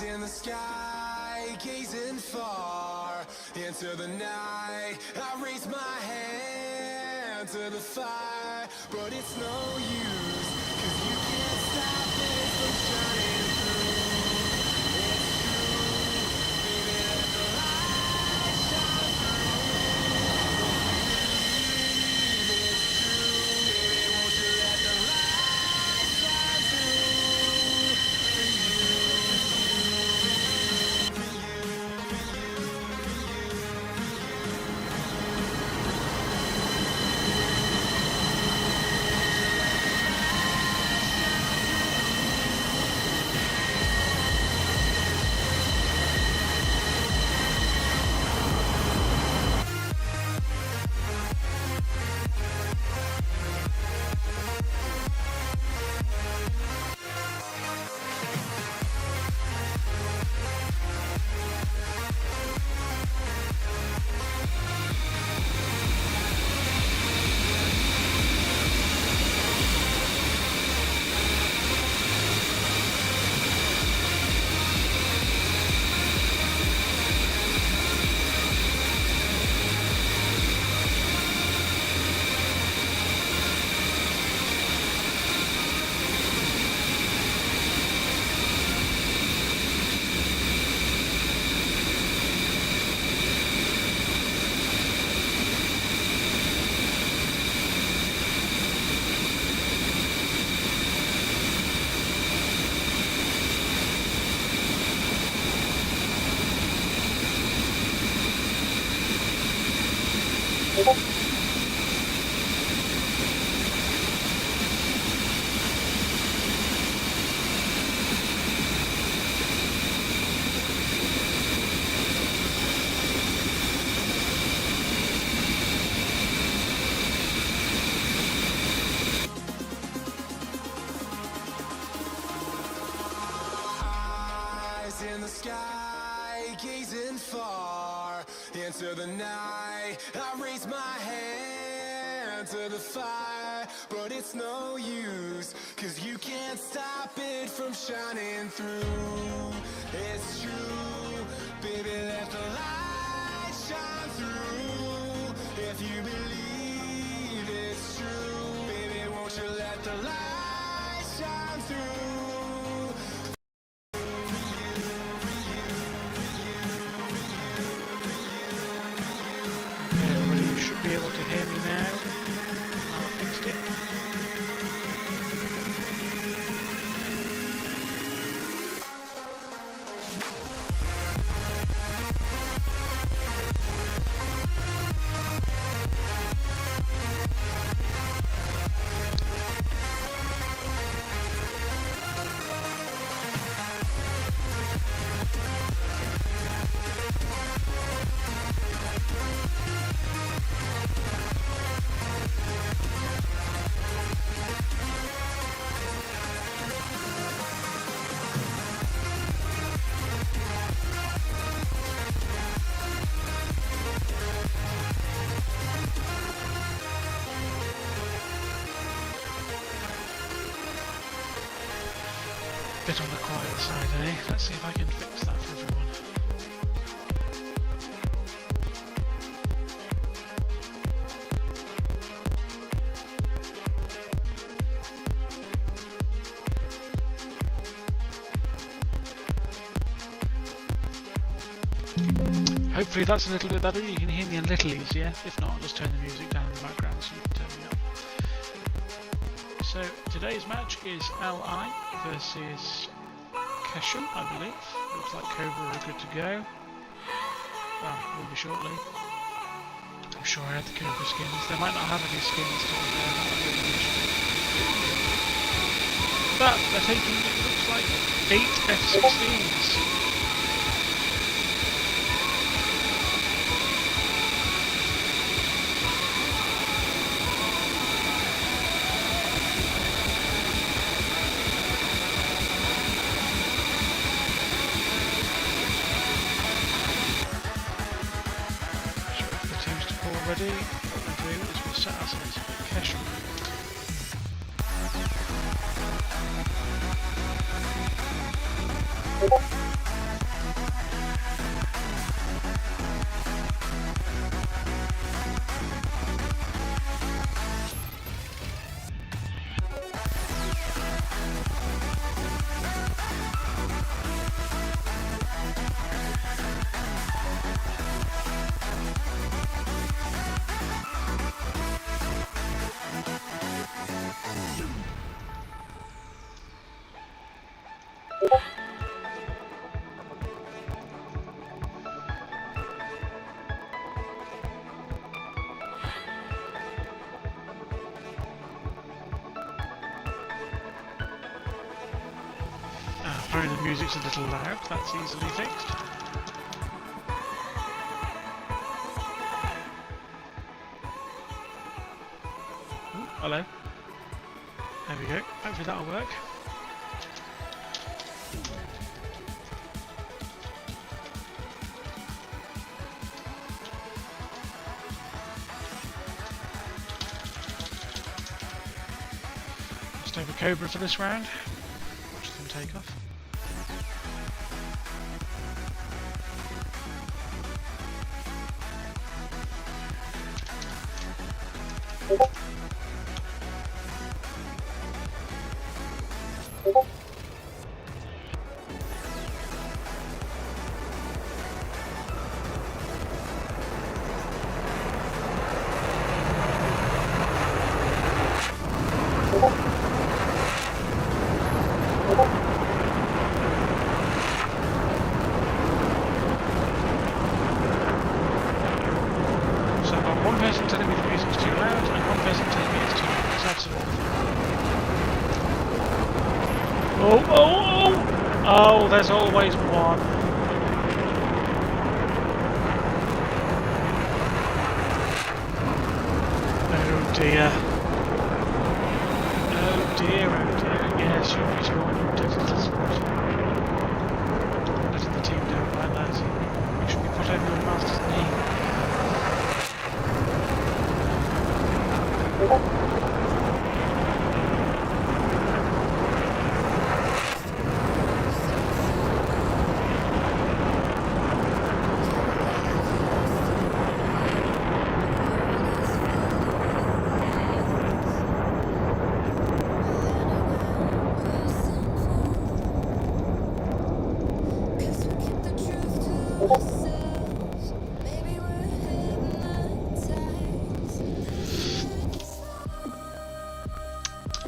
Eyes in the sky, gazing far into the night. I raise my hand to the fire, but it's no use, 'cause you can't stop it from shining through. It's true, baby, let the light shine through. It's true, baby, won't you let the light shine through for you. In the sky, gazing far into the night. I raise my hand to the fire, but it's no use, 'cause you can't stop it from shining through. It's true, baby, let the light shine through. If you believe it's true, baby, won't you let the light shine through. Be able to hear me now. I fixed it. Bit on the quiet side, eh? Let's see if I can fix that for everyone. Hopefully that's a little bit better. You can hear me a little easier. If not, I'll just turn the music down in the background so you can turn me up. So today's match is LI versus Keshem, I believe. Looks like Cobra are good to go. Well, will be shortly. I'm sure I had the Cobra skins. They might not have any skins to be there, that would be an issue. But they're taking, it looks like, 8 F-16s. Already, what we'll do is we'll set ourselves up with Keshem. Apparently the music's a little loud, that's easily fixed. Ooh, hello. There we go, hopefully that'll work. Let's over Cobra for this round. Watch them take off. Oh, there's always one. Oh dear. Oh dear, oh dear. Yes, you're going to letting the team down like that. You should be put over your master's knee.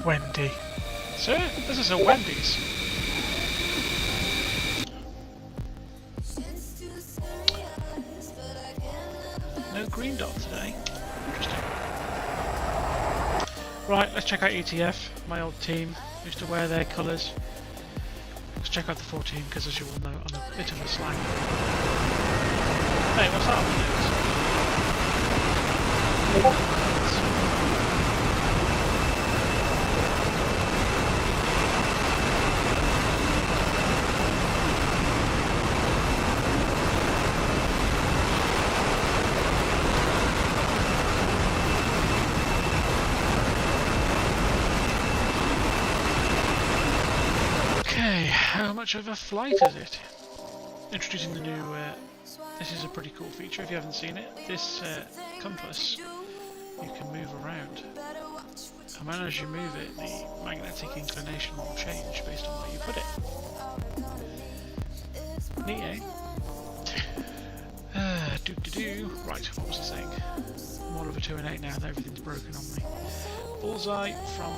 Wendy. Sir, this is a Wendy's. No green dot today. Interesting. Right, let's check out ETF, my old team. Used to wear their colours. Let's check out the 14 because, as you all know, I'm a bit of a slag. Hey, what's that on the news? How much of a flight is it? Introducing the new, this is a pretty cool feature if you haven't seen it. This compass, you can move around. And when as you move it, the magnetic inclination will change based on where you put it. Neat, eh? Right, what was I saying? I'm all over 2 and 8 now, and everything's broken on me. Bullseye from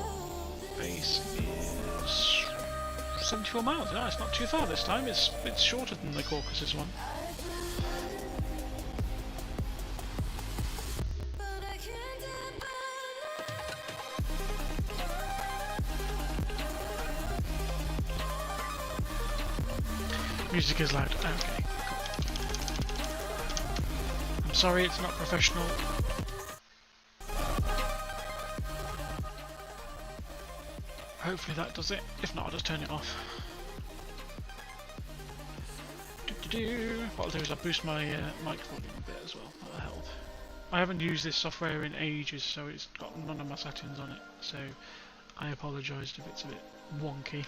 base is 74 miles. No, it's not too far this time. It's shorter than the Caucasus one. Music is loud. Okay, cool. I'm sorry, it's not professional. Hopefully that does it. If not, I'll just turn it off. What I'll do is I'll boost my mic volume a bit as well. That'll help. I haven't used this software in ages, so it's got none of my settings on it. So I apologise if it's a bit wonky.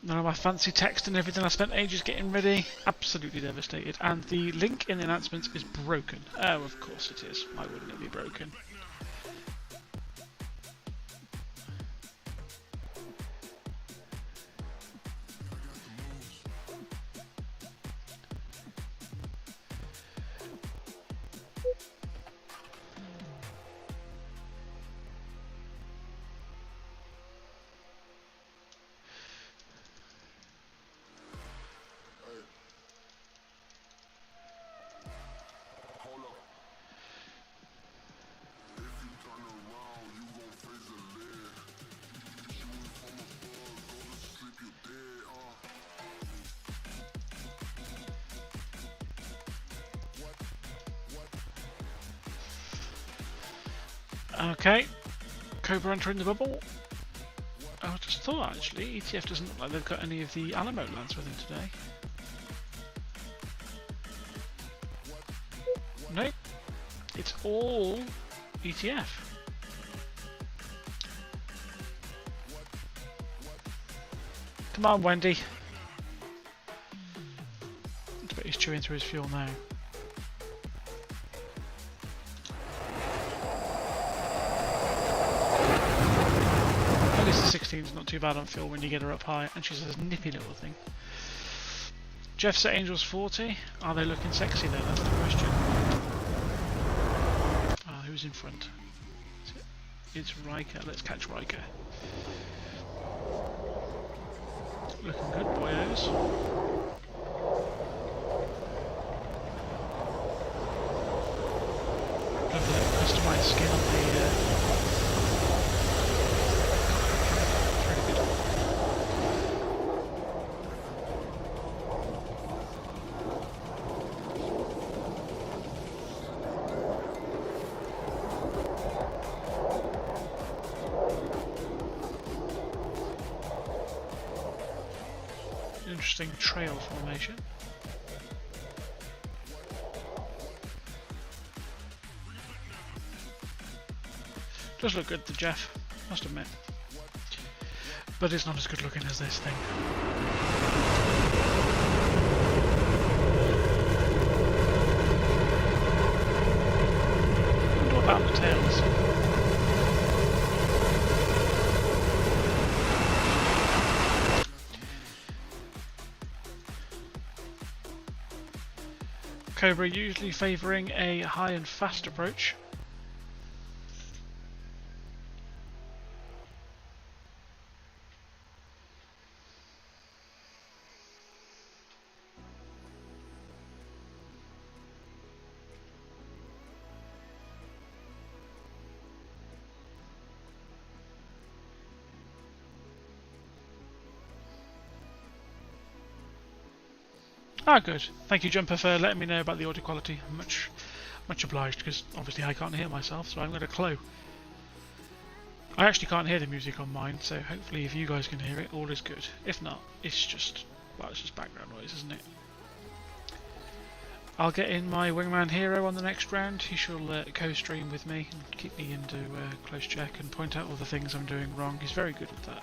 None of my fancy text and everything I spent ages getting ready. Absolutely devastated. And the link in the announcements is broken. Oh, of course it is. Why wouldn't it be broken? Okay, Cobra entering the bubble. I just thought actually, ETF doesn't look like they've got any of the Alamo lands with them today. Nope, it's all ETF. Come on, Wendy. I bet he's chewing through his fuel now. At least the 16 is not too bad on fuel when you get her up high, and she's a nippy little thing. Jeff's at Angels 40. Are they looking sexy though? That's the question. Who's in front? It's Riker. Let's catch Riker. Looking good, boyos. Lovely little customised skin on the. Really good. Interesting trail formation. Does look good, the Jeff, must admit. But it's not as good looking as this thing. I wonder about the tails. Cobra usually favouring a high and fast approach. Ah, good. Thank you, Jumper, for letting me know about the audio quality. Much obliged, because obviously I can't hear myself, so I haven't got a clue. I actually can't hear the music on mine, so hopefully if you guys can hear it, all is good. If not, it's just, well, it's just background noise, isn't it? I'll get in my Wingman Hero on the next round. He shall co-stream with me and keep me into close check and point out all the things I'm doing wrong. He's very good at that.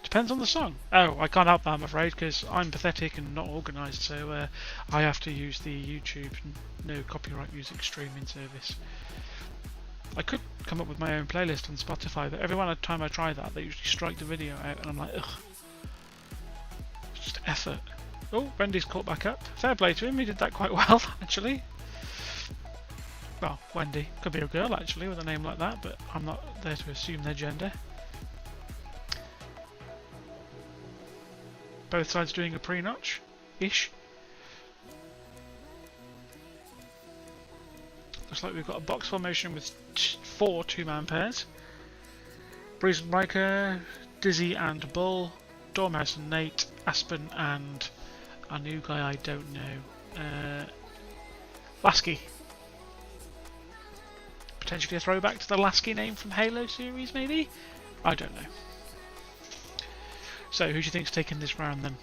Depends on the song. Oh, I can't help that, I'm afraid, because I'm pathetic and not organised, so I have to use the YouTube no copyright music streaming service. I could come up with my own playlist on Spotify, but every time I try that, they usually strike the video out, and I'm like, ugh. It's just effort. Oh, Wendy's caught back up. Fair play to him, he did that quite well, actually. Well, Wendy. Could be a girl, actually, with a name like that, but I'm not there to assume their gender. Both sides doing a pre-notch-ish. Looks like we've got a box formation with 4 two-man pairs. Breeze and Riker, Dizzy and Bull, Dormouse and Nate, Aspen and a new guy I don't know. Lasky. Potentially a throwback to the Lasky name from Halo series, maybe? I don't know. So, who do you think's taking this round then?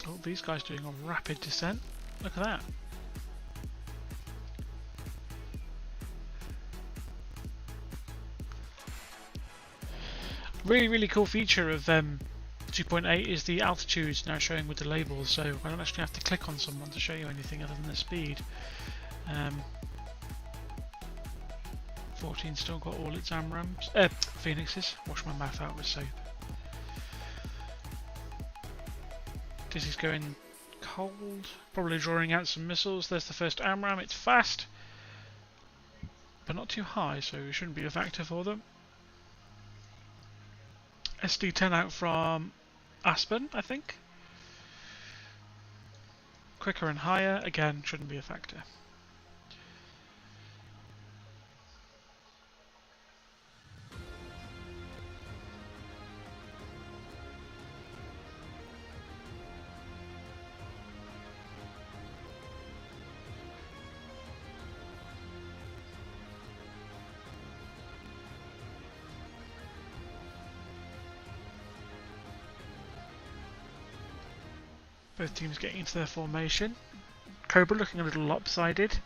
Oh, these guys doing a rapid descent. Look at that. Really cool feature of 2.8 is the altitudes now showing with the labels, so I don't actually have to click on someone to show you anything other than the speed. 14 still got all its AMRAMs, Phoenixes. Wash my mouth out with soap. Dizzy's going cold, probably drawing out some missiles. There's the first AMRAM, it's fast, but not too high, so it shouldn't be a factor for them. SD10 out from Aspen, I think. Quicker and higher, again, shouldn't be a factor. Both teams getting into their formation. Cobra looking a little lopsided.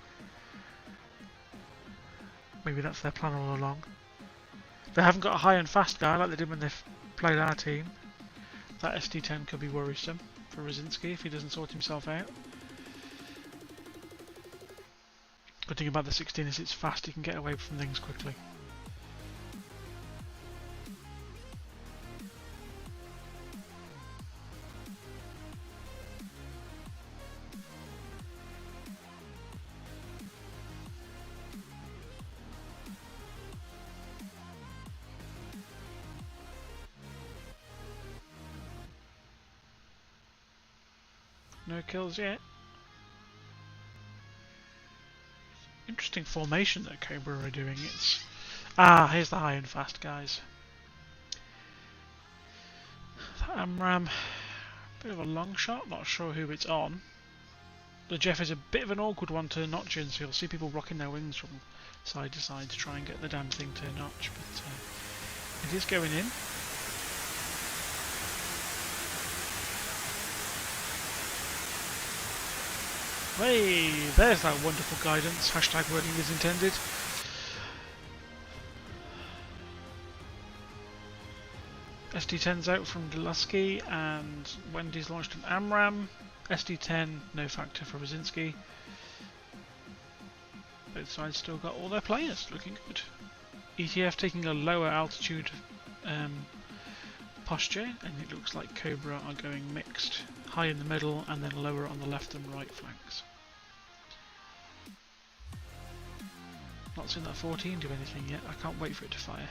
Maybe that's their plan all along. They haven't got a high and fast guy like they did when they played our team. That SD10 could be worrisome for Ryzinski if he doesn't sort himself out. Good thing about the 16 is it's fast, he can get away from things quickly. No kills yet. Interesting formation that Cobra are doing. It's here's the high and fast guys. AMRAM, bit of a long shot. Not sure who it's on. The Jeff is a bit of an awkward one to notch in, so you'll see people rocking their wings from side to side to try and get the damn thing to notch. But it is going in. Hey, there's that wonderful guidance. Hashtag wording is intended. SD10's out from Delusky and Wendy's launched an AMRAM. SD10, no factor for Ryzinski. Both sides still got all their players, looking good. ETF taking a lower altitude posture, and it looks like Cobra are going mixed. High in the middle and then lower on the left and right flanks. Not seen that 14 do anything yet. I can't wait for it to fire.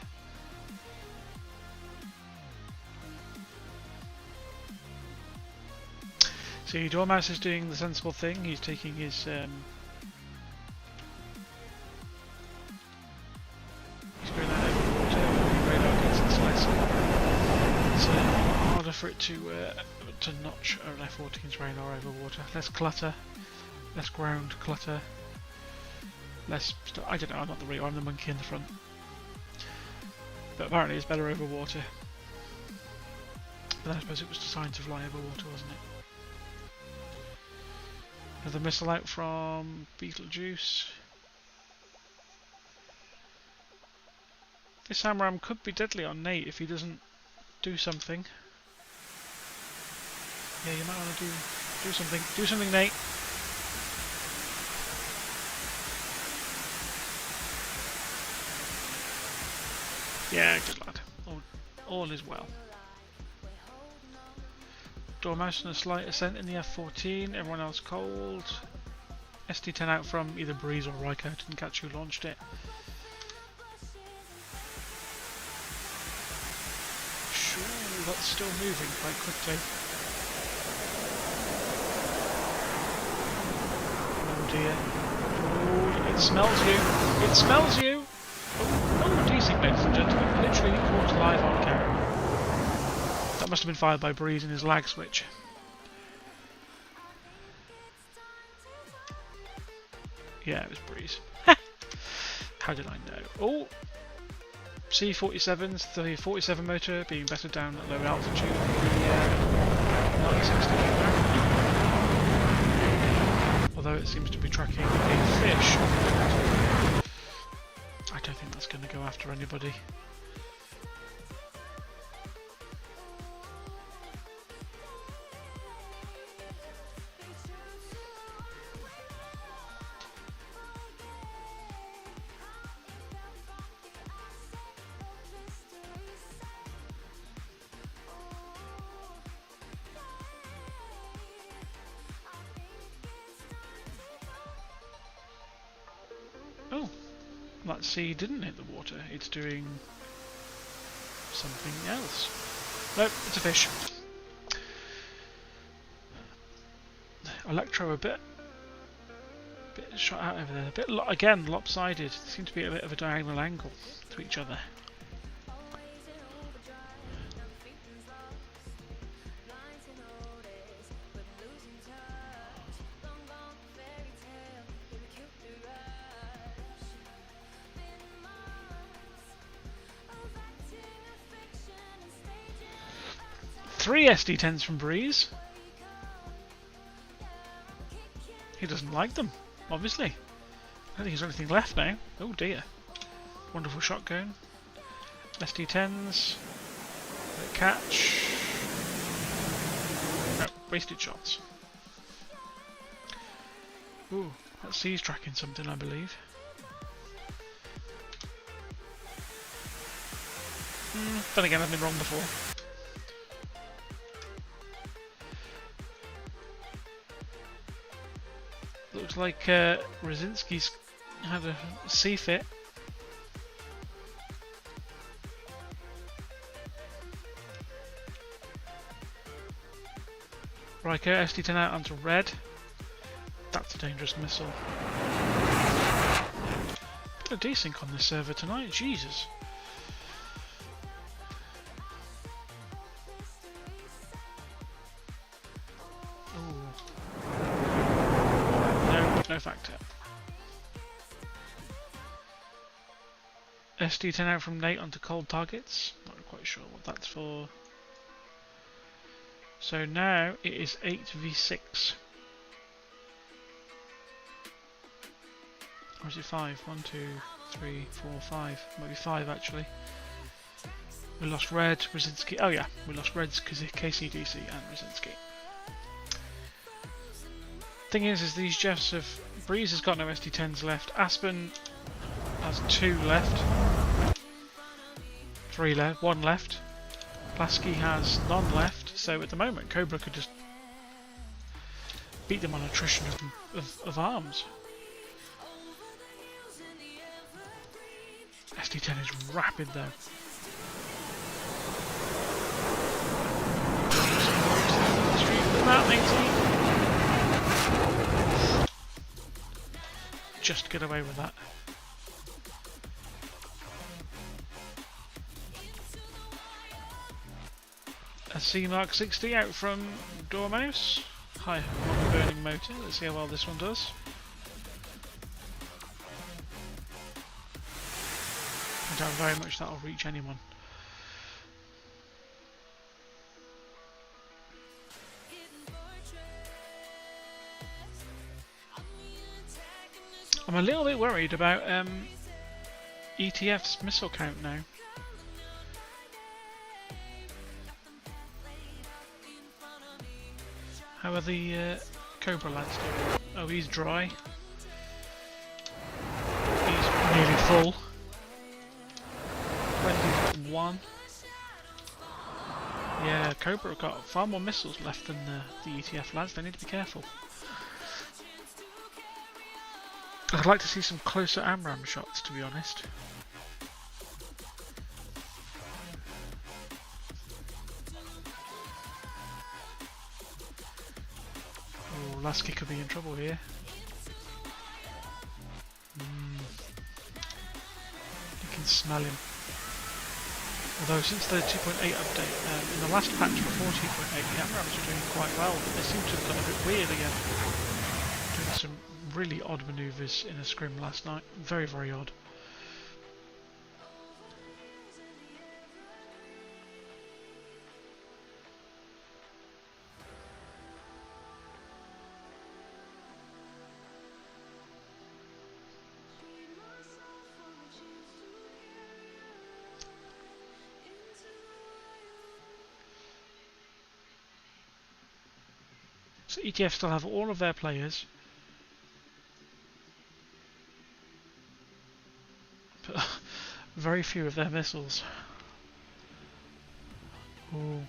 See, Dormouse is doing the sensible thing. He's taking his he's going out over water when the radar gets inside. It's harder for it to notch an F-14's radar over water. Less clutter, less ground clutter, less I don't know, I'm not the real, I'm the monkey in the front. But apparently it's better over water. But I suppose it was designed to fly over water, wasn't it? Another missile out from Beetlejuice. This AMRAM could be deadly on Nate if he doesn't do something. Yeah, you might want to do something. Do something, Nate. Yeah, good lad. All is well. Dormouse and a slight ascent in the F-14. Everyone else cold. SD10 out from either Breeze or Riker. Didn't catch who launched it. Sure, that's still moving quite quickly. Oh dear. Oh, it smells you. It smells you. Oh, decent, ladies and gentlemen. Literally caught live on camera. That must have been fired by Breeze in his lag switch. Yeah, it was Breeze. How did I know? Oh! C-47s, the 47 motor being better down at low altitude than the 960. Although it seems to be tracking a fish. I don't think that's going to go after anybody. Oh, that sea didn't hit the water. It's doing something else. Nope, it's a fish. Electro a bit shot out over there. A bit again lopsided. They seem to be at a bit of a diagonal angle to each other. Three SD10s from Breeze. He doesn't like them, obviously. I don't think there's anything left now. Oh dear. Wonderful shotgun. SD10s. Catch. No, wasted shots. Ooh, that C's tracking something, I believe. Then again, I've been wrong before. Looks like Rosinski's had a C-fit. Riker, SD10 out onto red. That's a dangerous missile. Bit of desync on this server tonight, Jesus. No factor. SD10 out from Nate onto cold targets. Not quite sure what that's for. So now it is 8v6. Or is it 5? 1, 2, 3, 4, 5. Might be 5 actually. We lost Red, Rosinski. Oh yeah, we lost Red's KCDC and Rosinski. Thing is these Jeffs have... Breeze has got no SD10s left. Aspen has 2 left. 3 left. 1 left. Plasky has none left. So at the moment, Cobra could just beat them on attrition of arms. SD10 is rapid though. That makes just get away with that. A C Mark 60 out from Dormouse. High on the burning motor. Let's see how well this one does. I doubt very much that'll reach anyone. I'm a little bit worried about ETF's missile count now. How are the Cobra lads doing? Oh, he's dry. He's nearly full. Wendy's at 1. Yeah, Cobra have got far more missiles left than the ETF lads. They need to be careful. I'd like to see some closer AMRAM shots, to be honest. Oh, Lasky could be in trouble here. You can smell him. Although since the 2.8 update, in the last patch before 2.8, the AMRAMs were doing quite well, but they seem to have gone a bit weird again. Doing some really odd manoeuvres in a scrim last night. Very, very odd. So ETF still have all of their players. But very few of their missiles. Ooh.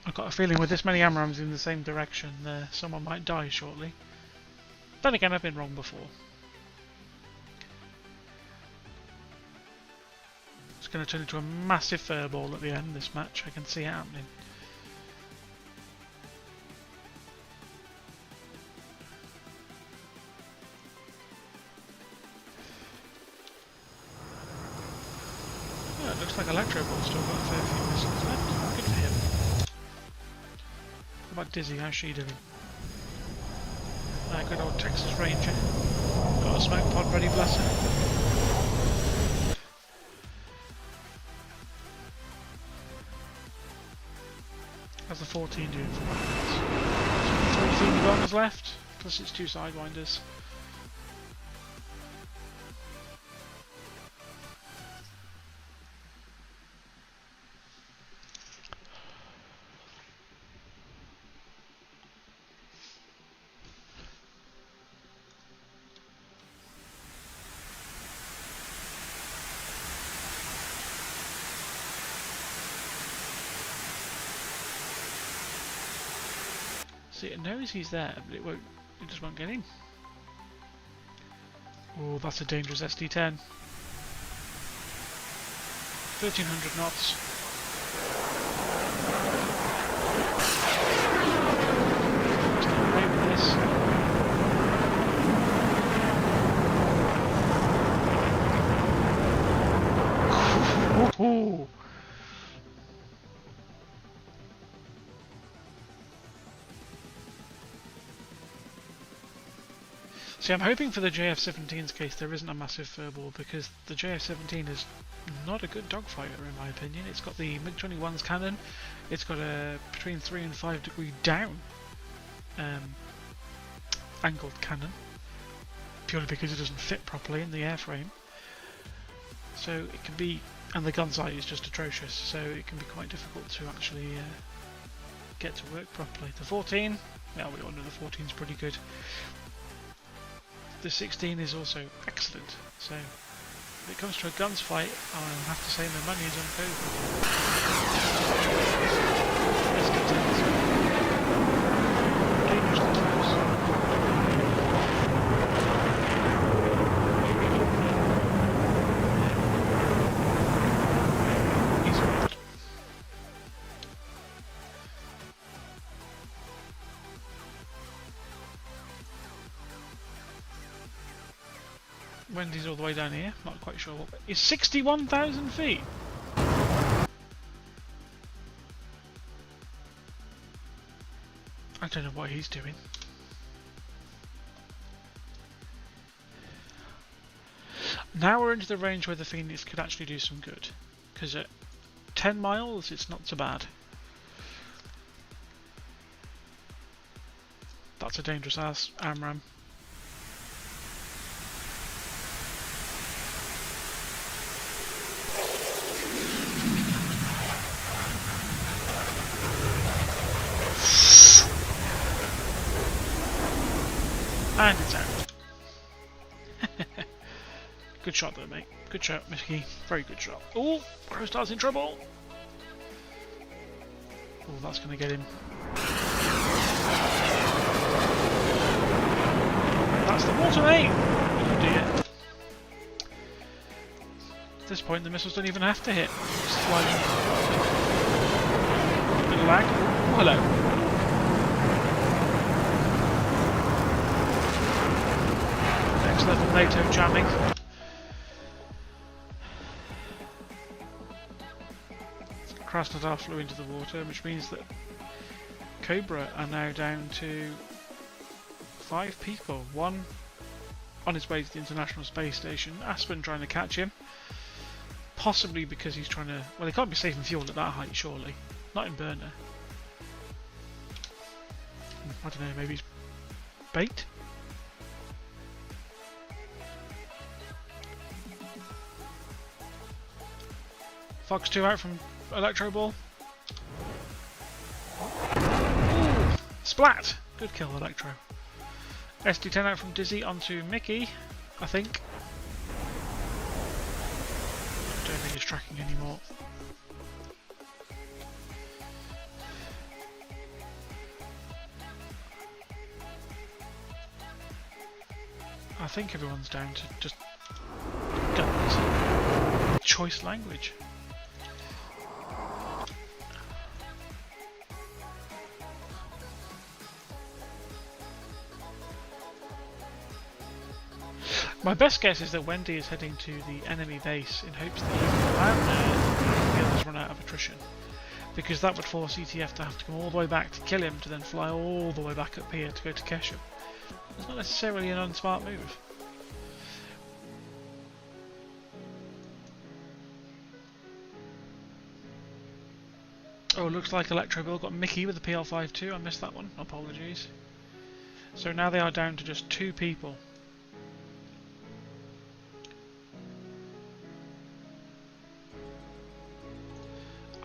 I've got a feeling with this many AMRAMs in the same direction, someone might die shortly. Then again, I've been wrong before. It's going to turn into a massive furball at the end, this match. I can see it happening. looks like Electroball's still got a fair few missiles left. Good for him. What about Dizzy? How's she doing? Good old Texas Ranger. Got a smoke pod ready, bless her. How's the 14 doing for rockets? 3 finger bombers left, plus its 2 sidewinders. See, it knows he's there, but it just won't get in. Oh, that's a dangerous SD-10. 1300 knots. Stay away with this. Ooh. See, I'm hoping for the JF-17's case there isn't a massive furball, because the JF-17 is not a good dogfighter in my opinion. It's got the MiG-21's cannon, it's got a between 3 and 5 degree down angled cannon, purely because it doesn't fit properly in the airframe. So it can be, and the gun sight is just atrocious, so it can be quite difficult to actually get to work properly. The 14, well, we all know the 14 is pretty good. The 16 is also excellent, so if it comes to a guns fight, I'll have to say my money is on Cobra. Let's get to this. Dangerously close. He's right. Wendy's all the way down here, not quite sure what. It's 61,000 feet! I don't know what he's doing. Now we're into the range where the Phoenix could actually do some good, because at 10 miles it's not so bad. That's a dangerous ass AMRAAM. And it's out. Good shot though, mate. Good shot, Mickey. Very good shot. Oh, Crowstar's in trouble. Oh, that's going to get him. That's the water, mate. Oh dear. At this point, the missiles don't even have to hit. Just fly them. Bit of lag. Oh, hello. Level NATO jamming. Krasnodar flew into the water, which means that Cobra are now down to 5 people. One on his way to the International Space Station, Aspen trying to catch him. Possibly because he's trying to... Well, he can't be saving fuel at that height, surely. Not in burner. I don't know, maybe he's bait? Fox 2 out from Electro Ball. Ooh, splat! Good kill, Electro. SD10 out from Dizzy onto Mickey, I think. Don't think he's tracking anymore. I think everyone's down to just guns. Choice language. My best guess is that Wendy is heading to the enemy base in hopes that he can go out there and the others run out of attrition. Because that would force ETF to have to come all the way back to kill him to then fly all the way back up here to go to Keshem. It's not necessarily an unsmart move. Oh, looks like Electro Bill got Mickey with the PL5 too. I missed that one. Apologies. So now they are down to just 2 people.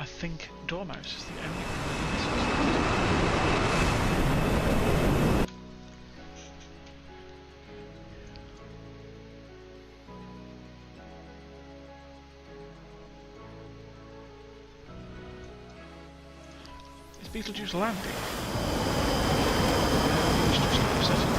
I think Dormouse is the only one. Is Beetlejuice landing? He's just upsetting.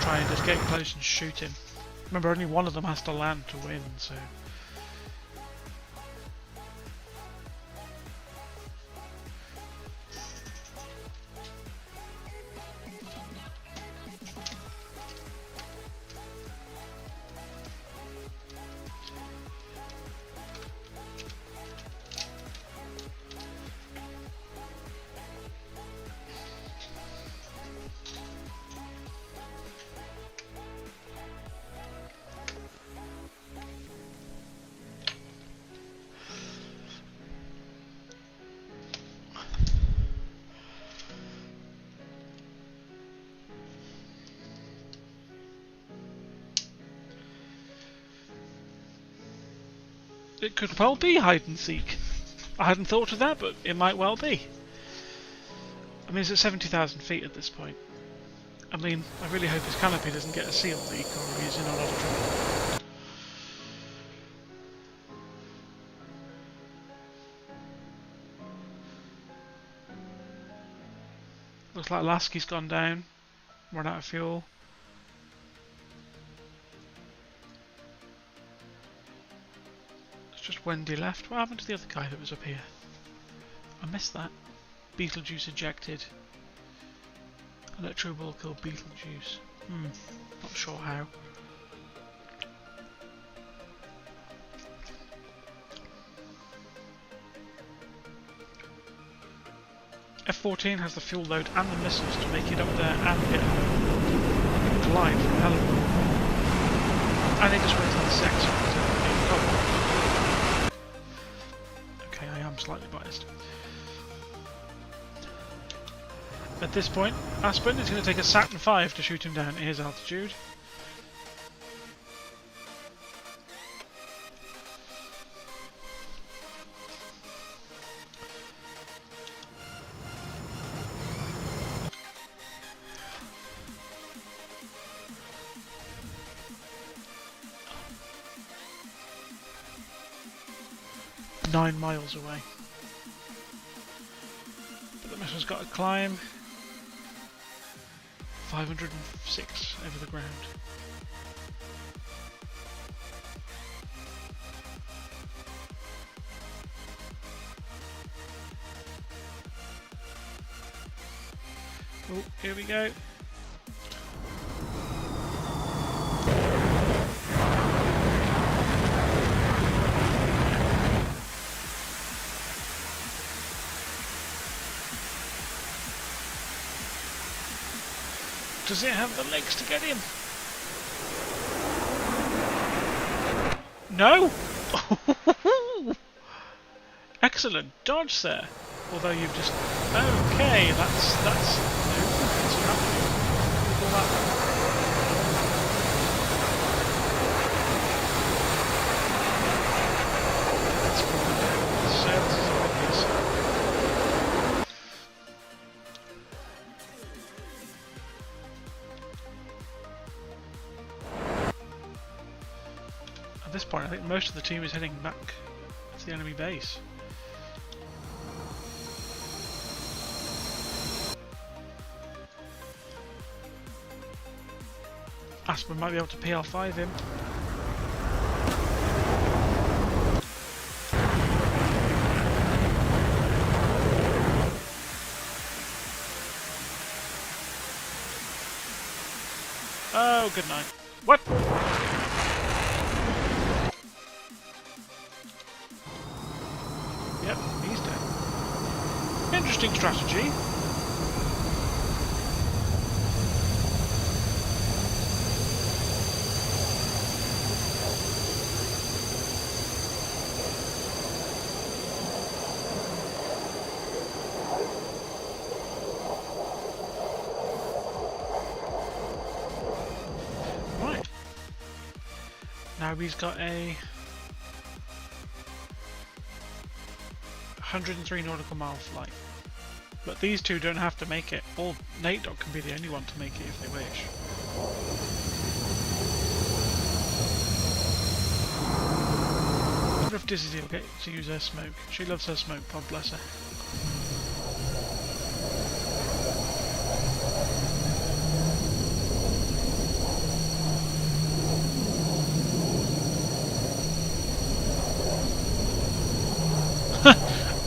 Try and just get close and shoot him. Remember, only one of them has to land to win, so... It could well be hide and seek. I hadn't thought of that, but it might well be. I mean, it's at 70,000 feet at this point. I mean, I really hope his canopy doesn't get a seal leak or he's in a lot of trouble. Looks like Lasky's gone down, run out of fuel. Just Wendy left. What happened to the other guy that was up here? I missed that. Beetlejuice ejected. Electro will kill Beetlejuice. Not sure how. F-14 has the fuel load and the missiles to make it up there and hit a glide from Alamo. And they just went on the section. I am slightly biased. At this point, Aspen is going to take a Saturn V to shoot him down at his altitude. Nine miles away. But the missile's got to climb 506 over the ground. Oh, here we go. Does it have the legs to get him? No! Excellent dodge there. Although you've just... Okay, that's At this point, I think most of the team is heading back to the enemy base. Aspen might be able to PL5 him. Oh, good night. What? Yep, he's dead. Interesting strategy. Now he's got a 103 nautical mile flight. But these two don't have to make it. Or Nate Dogg can be the only one to make it if they wish. I wonder if Dizzy will get to use her smoke. She loves her smoke, God bless her.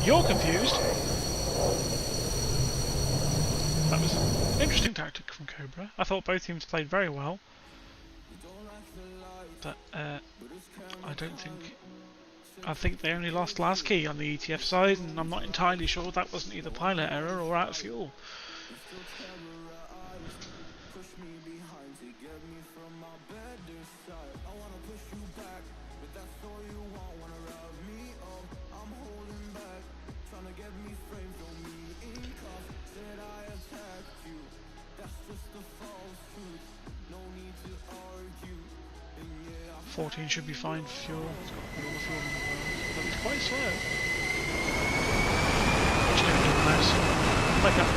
You're confused. That was an interesting tactic from Cobra. I thought both teams played very well. But I think they only lost last key on the ETF side, and I'm not entirely sure that wasn't either pilot error or out of fuel. $14 should be fine for fuel. It's got all the fuel in the world, but it's quite slow. Which don't do nice. Like that.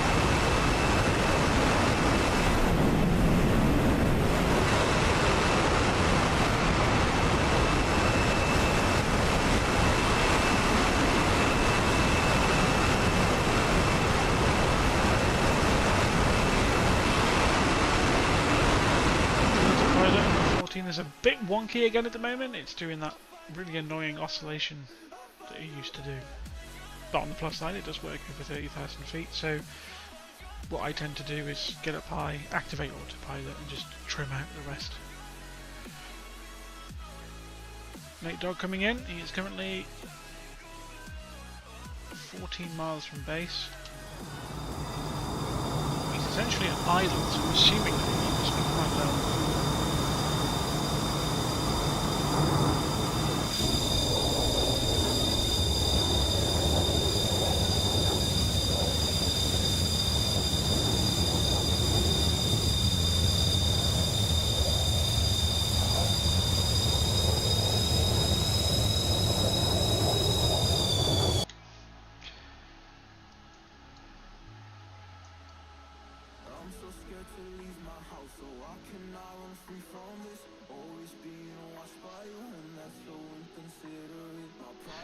Is a bit wonky again at the moment. It's doing that really annoying oscillation that it used to do. But on the plus side, it does work over 30,000 feet. So what I tend to do is get up high, activate autopilot, and just trim out the rest. Nate Dogg coming in. He is currently 14 miles from base. He's essentially an idle, so I'm assuming that he must be quite low.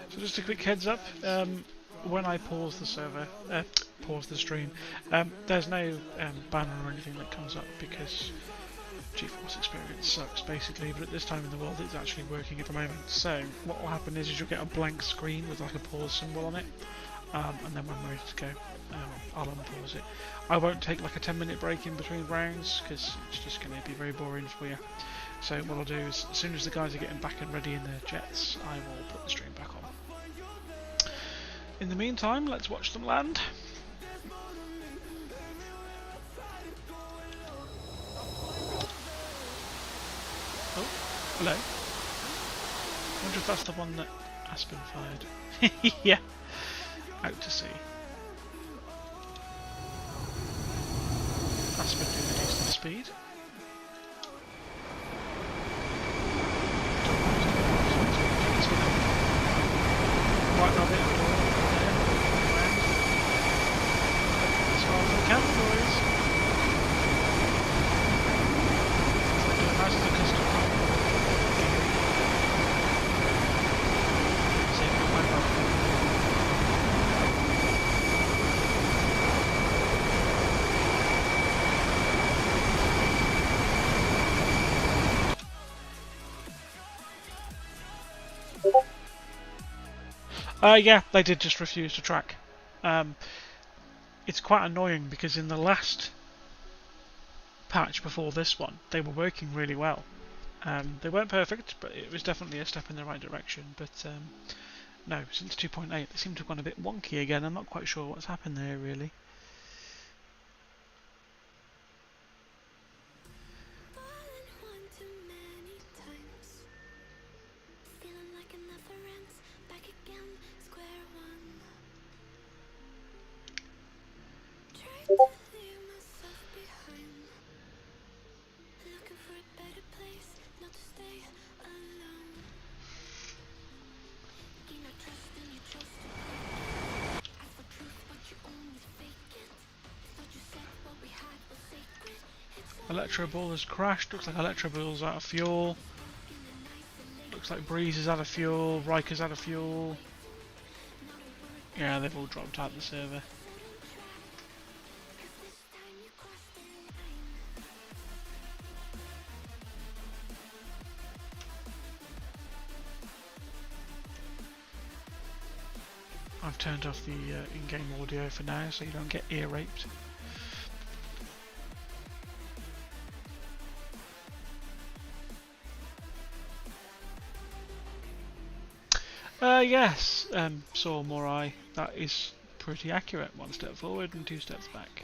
So just a quick heads up, when I pause the server, pause the stream, there's no banner or anything that comes up because GeForce experience sucks basically, but at this time in the world it's actually working at the moment. So what will happen is you'll get a blank screen with like a pause symbol on it, and then when we're ready to go, I'll unpause it. I won't take like a 10-minute break in between rounds because it's just going to be very boring for you. So what I'll do is, as soon as the guys are getting back and ready in their jets, I will put the stream back on. In the meantime, let's watch them land. Oh, hello. I wonder if that's the one that Aspen fired. Yeah, out to sea. Aspen do reduce the speed. White rabbit there. As far as we can, boys. It's doing nice as a custom car. Same with white rabbit. Yeah, they did just refuse to track. It's quite annoying because in the last patch before this one, they were working really well. They weren't perfect, but it was definitely a step in the right direction. But no, since 2.8, they seem to have gone a bit wonky again. I'm not quite sure what's happened there, really. Electro Ball has crashed. Looks like Electro Ball's out of fuel. Looks like Breeze is out of fuel. Riker's out of fuel. Yeah, they've all dropped out the server. I've turned off the in-game audio for now, so you don't get ear raped. Yes, saw Morai. That is pretty accurate. 1 step forward and 2 steps back.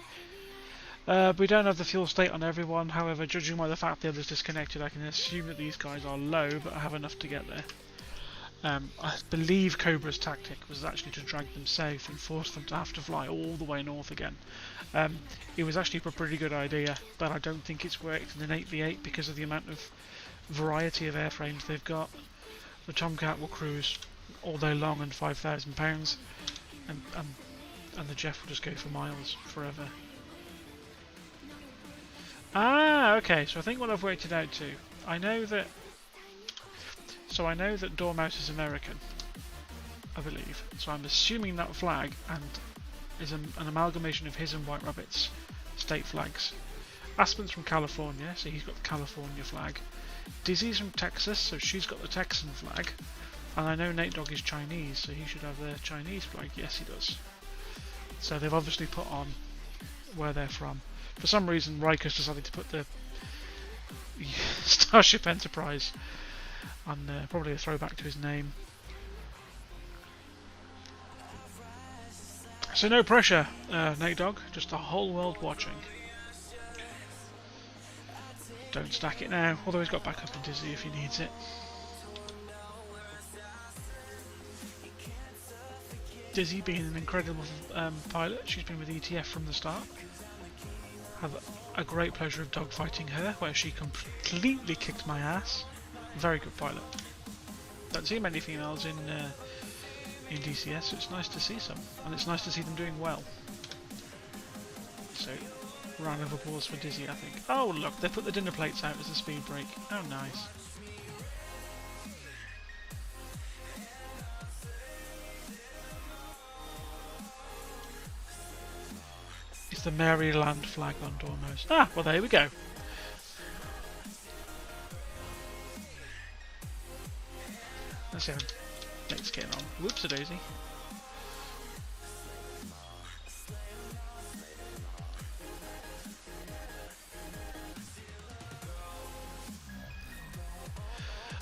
We don't have the fuel state on everyone, however, judging by the fact the others disconnected, I can assume that these guys are low, but I have enough to get there. I believe Cobra's tactic was actually to drag them south and force them to have to fly all the way north again. It was actually a pretty good idea, but I don't think it's worked in an 8v8 because of the amount of variety of airframes they've got. The Tomcat will cruise all day long and £5,000, and the Jeff will just go for miles forever. Ah, okay. So I think what I've worked it out too. I know that Dormouse is American, I believe. So I'm assuming that flag is an amalgamation of his and White Rabbit's state flags. Aspen's from California, so he's got the California flag. Dizzy's from Texas, so she's got the Texan flag. And I know Nate Dogg is Chinese, so he should have the Chinese flag. Yes, he does. So they've obviously put on where they're from. For some reason, Riker's decided to put the Starship Enterprise on probably a throwback to his name. So no pressure, Nate Dogg, just the whole world watching. Don't stack it now, although he's got backup in Dizzy if he needs it. Dizzy being an incredible pilot, she's been with ETF from the start. Have a great pleasure of dogfighting her, where she completely kicked my ass. Very good pilot. Don't see many females in DCS, so it's nice to see some, and it's nice to see them doing well. So, round of applause for Dizzy, I think. Oh look, they put the dinner plates out as a speed break. Oh nice. It's the Maryland flag on Dormouse. Ah, well there we go. Let's see how Nate's getting on. Whoops-a-daisy.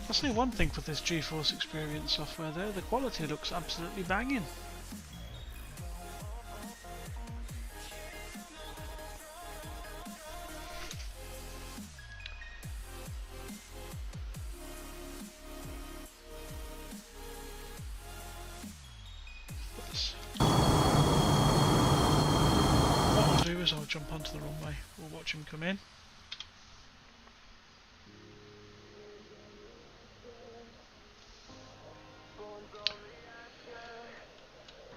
That's only one thing for this GeForce Experience software though, the quality looks absolutely banging. I'll jump onto the runway. We'll watch him come in.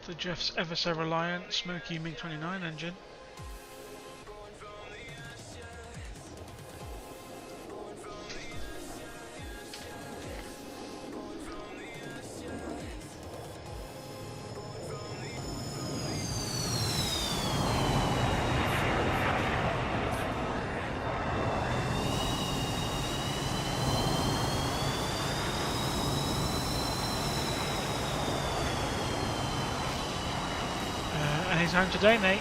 The Jeff's ever so reliant smoky MiG-29 engine. He's home today, mate.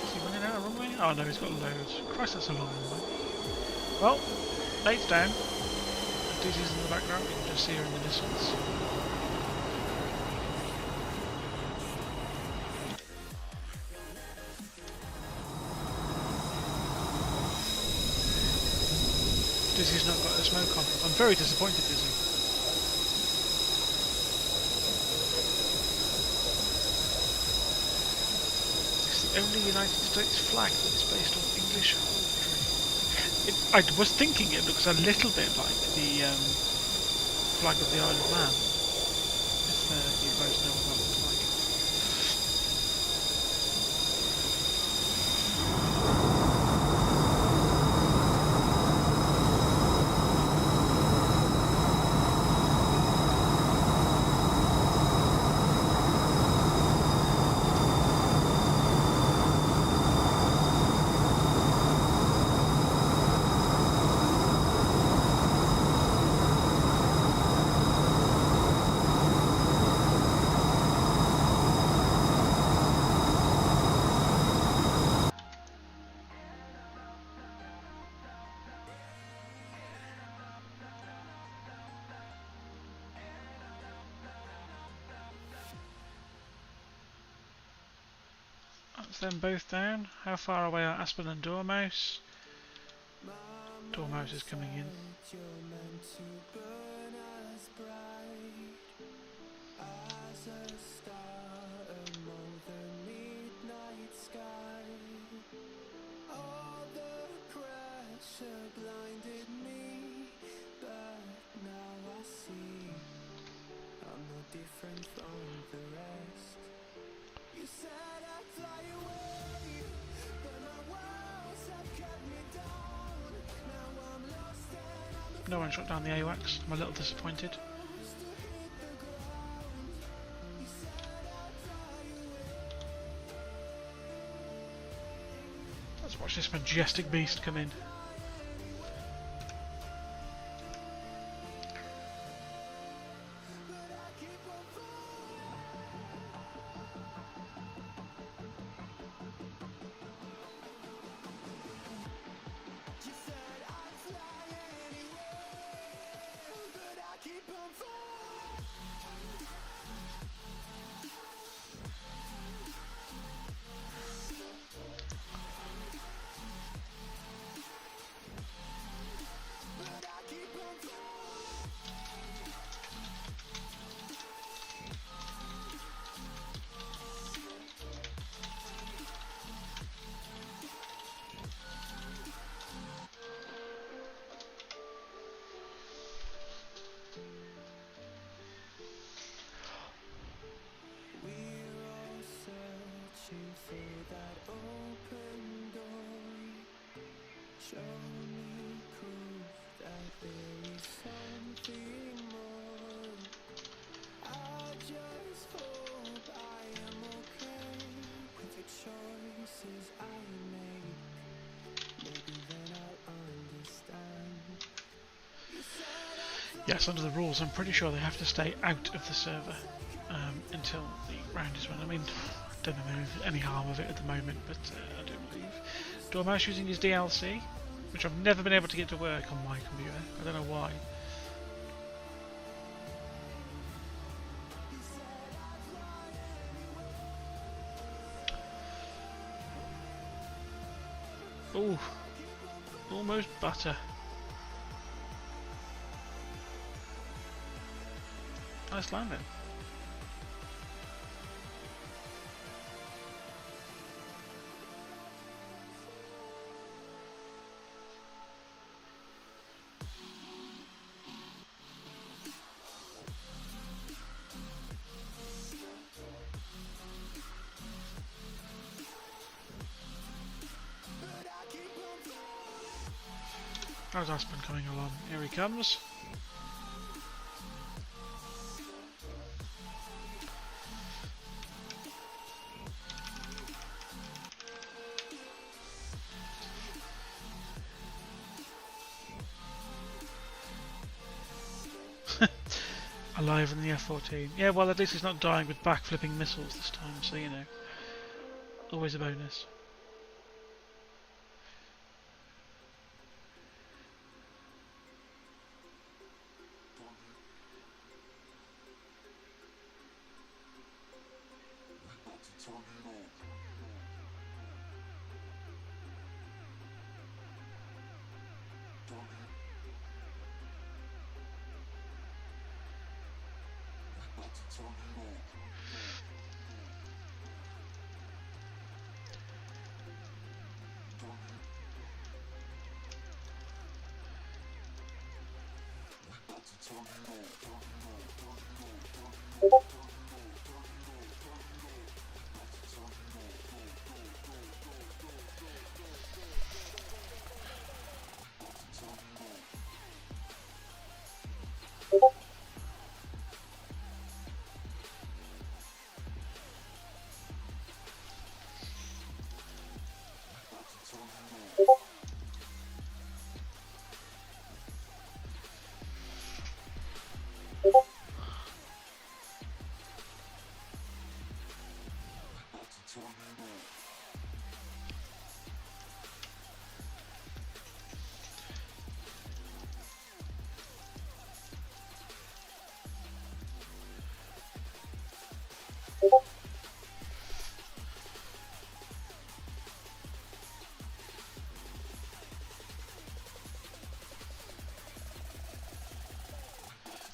Is he running out of runway? Oh no, he's got loads. Christ, that's a long runway. Well, Nate's down. DC's in the background, you can just see her in the distance. Dizzy's not got a smoke on. I'm very disappointed, Dizzy. It's the only United States flag that's based on English poetry. I was thinking it looks a little bit like the flag of the Isle of Man, if you guys know what that looks like. That's them both down. How far away are Aspen and Dormouse? Dormouse is coming in. No one shot down the AWACS. I'm a little disappointed. Let's watch this majestic beast come in. Yes, under the rules, I'm pretty sure they have to stay out of the server until the round is run. I mean, I don't know if any harm of it at the moment, but I do believe. Dormouse using his DLC, which I've never been able to get to work on my computer. I don't know why. Ooh, almost butter. Nice landing. How's Aspen coming along? Here he comes. alive in the F-14. Yeah, well, at least he's not dying with backflipping missiles this time, so you know, always a bonus.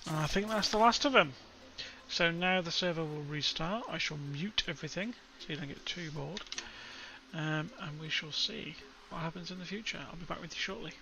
I think that's the last of them. So now the server will restart. I shall mute everything so you don't get too bored. And we shall see what happens in the future. I'll be back with you shortly.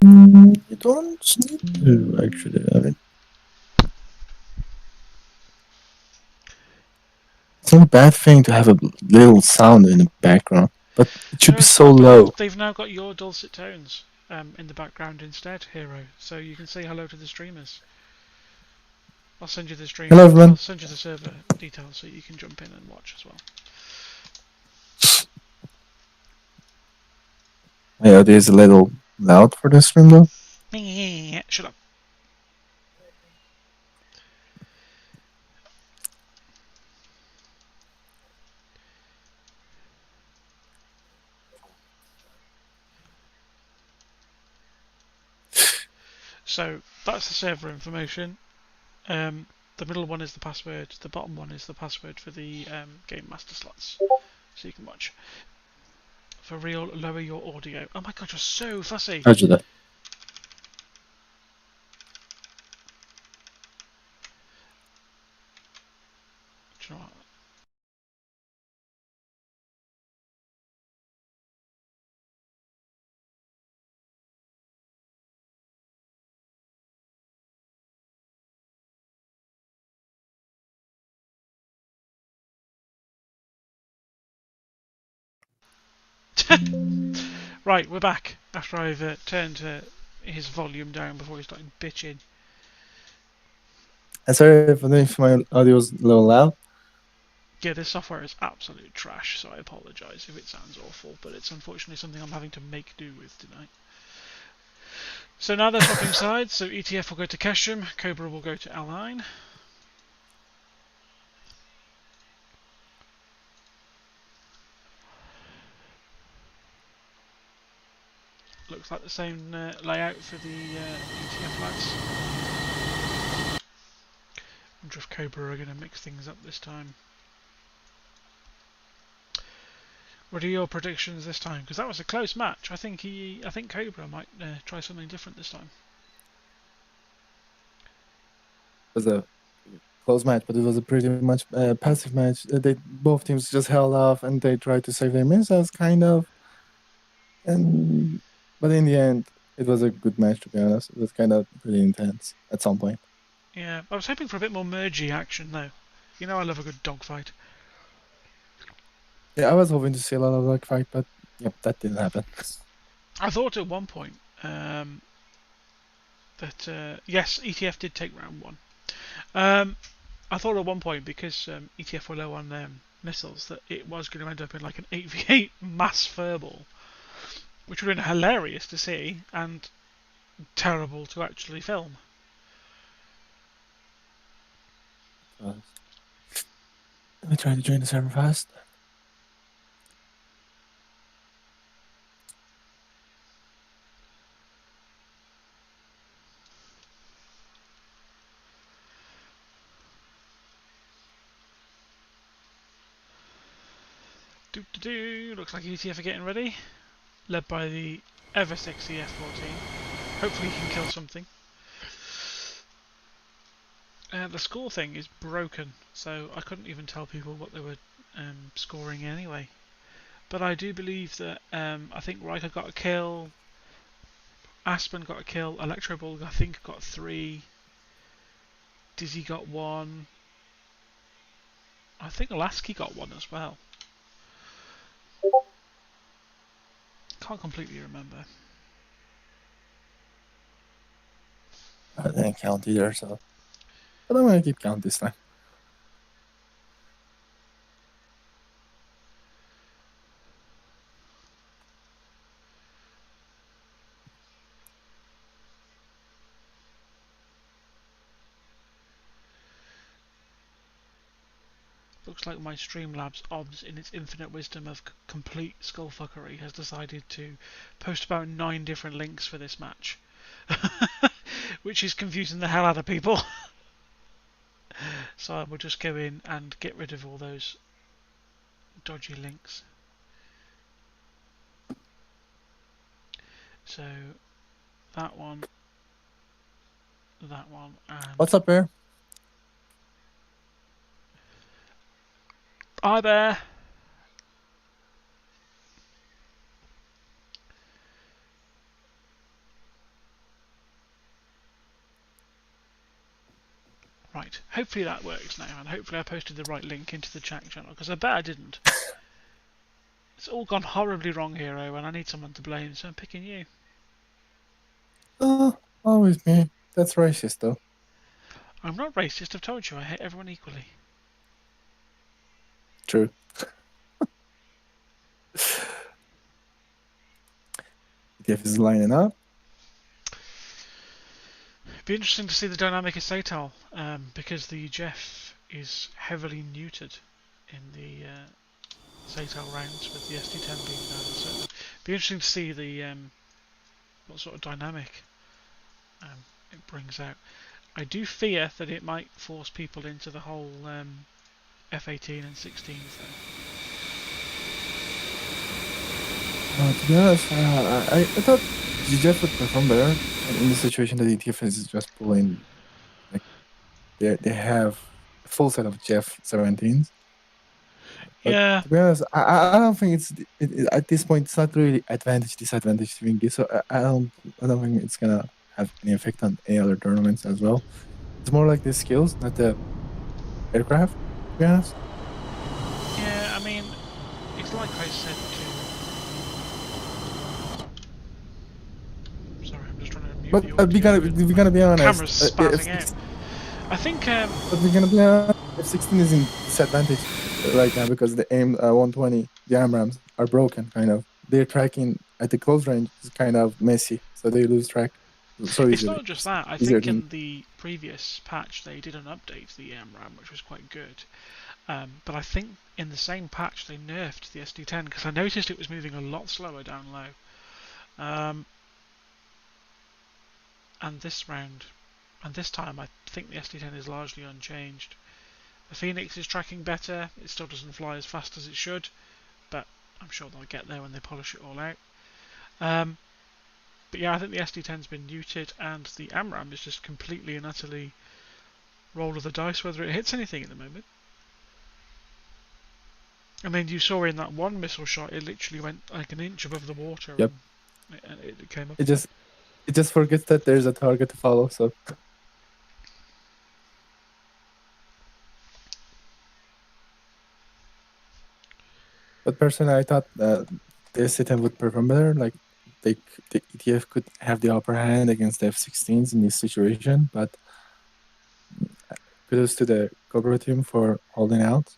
You don't need to, actually. I mean, it's not a bad thing to have a little sound in the background, but it should No, be it's so not, but low. they've now got your dulcet tones in the background instead, Hero. So you can say hello to the streamers. I'll send you the stream. Hello, I'll everyone. send you the server details so you can jump in and watch as well. My audio is a little loud for this stream, though. Shut up. So that's the server information. The middle one is the password. The bottom one is the password for the game master slots, so you can watch. For real, lower your audio. Oh my god, you're so fussy. Roger that. Do you know what? Right, we're back after I've turned his volume down before he started bitching. And sorry if my audio was a little loud. Yeah, this software is absolute trash, so I apologise if it sounds awful, but it's unfortunately something I'm having to make do with tonight. So now they're swapping sides, so ETF will go to Keshem, Cobra will go to L9. Looks like the same layout for the ETF lads. Wonder if Cobra are going to mix things up this time. What are your predictions this time? Because that was a close match. I think Cobra might try something different this time. It was a close match, but it was a pretty much passive match. They both teams just held off and they tried to save their missiles, kind of. But in the end, it was a good match, to be honest. It was kind of pretty intense at some point. Yeah, I was hoping for a bit more mergy action though. You know I love a good dogfight. Yeah, I was hoping to see a lot of like fight, but yep, that didn't happen. I thought at one point that yes, ETF did take round one. I thought at one point because ETF were low on missiles that it was going to end up in like an 8v8 mass furball, which would have been hilarious to see and terrible to actually film. Let me try to join the server fast. Looks like ETF are getting ready, led by the ever sexy F-14. Hopefully he can kill something. The score thing is broken, so I couldn't even tell people what they were scoring anyway. But I do believe that I think Riker got a kill, Aspen got a kill, Electroball I think got 3, Dizzy got 1, I think Lasky got 1 as well. Can't completely remember. I didn't count either, so. But I'm gonna keep count this time. Looks like my Streamlabs OBS, in its infinite wisdom of complete skullfuckery, has decided to post about 9 different links for this match. Which is confusing the hell out of people. So I will just go in and get rid of all those dodgy links. So that one, and What's up, Bear? hi there. Right, hopefully that works now, and hopefully I posted the right link into the chat channel, because I bet I didn't. It's all gone horribly wrong, Hero, and I need someone to blame, so I'm picking you. Oh, always me. That's racist, though. I'm not racist, I've told you, I hate everyone equally. True. ETF is lining up. It'd be interesting to see the dynamic of Satal, because the Jeff is heavily neutered in the Satal rounds with the SD10 being down. So it'd be interesting to see the what sort of dynamic it brings out. I do fear that it might force people into the whole F18 and 16s though. To be honest, I thought GGF would perform better in the situation that ETF is just pulling. Like they have a full set of Jeff 17s. But Yeah, to be honest, I don't think at this point it's not really advantage disadvantage to Wingy. So I don't think it's gonna have any effect on any other tournaments as well. It's more like the skills, not the aircraft. To be honest, yeah. I mean, it's like I said to. Sorry, I'm just trying to mute but the we audio. gotta we gotta be honest. Camera's spazzing out. I think. But we're gonna be honest, F16 is in disadvantage right now because the AIM 120, the AMRAMs are broken. Kind of, their tracking at the close range is kind of messy, so they lose track so It's easily. not just It's that. I easier think than in the previous patch they did an update to the AMRAM, which was quite good. But I think in the same patch they nerfed the SD10 because I noticed it was moving a lot slower down low. And this round, and this time, I think the SD10 is largely unchanged. The Phoenix is tracking better. It still doesn't fly as fast as it should, but I'm sure they'll get there when they polish it all out. But yeah, I think the SD10's been neutered, and the AMRAM is just completely and utterly roll of the dice whether it hits anything at the moment. I mean, you saw in that one missile shot, it literally went like an inch above the water, yep. and it came up. It just forgets that there's a target to follow. So, but personally, I thought the S10 would perform better. Like the ETF could have the upper hand against the F16s in this situation, but kudos to the Cobra team for holding out.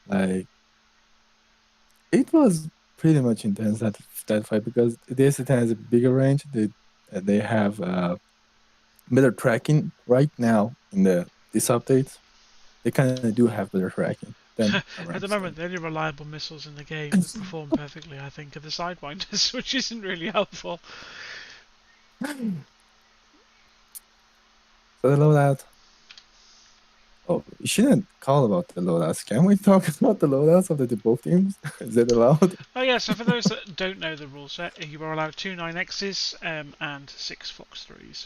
Like it was pretty much intense that fight because the S10 has a bigger range. They have better tracking right now in this update. They kind of do have better tracking than At the AMRAMs. moment, the only reliable missiles in the game that perform perfectly, I think, are the Sidewinders, which isn't really helpful. So the loadout. Oh, you shouldn't call about the loadouts. Can we talk about the loadouts of the both teams? Is that allowed? Oh yeah, so for those that don't know the rule set, you are allowed 2 9Xs and 6 Fox 3s.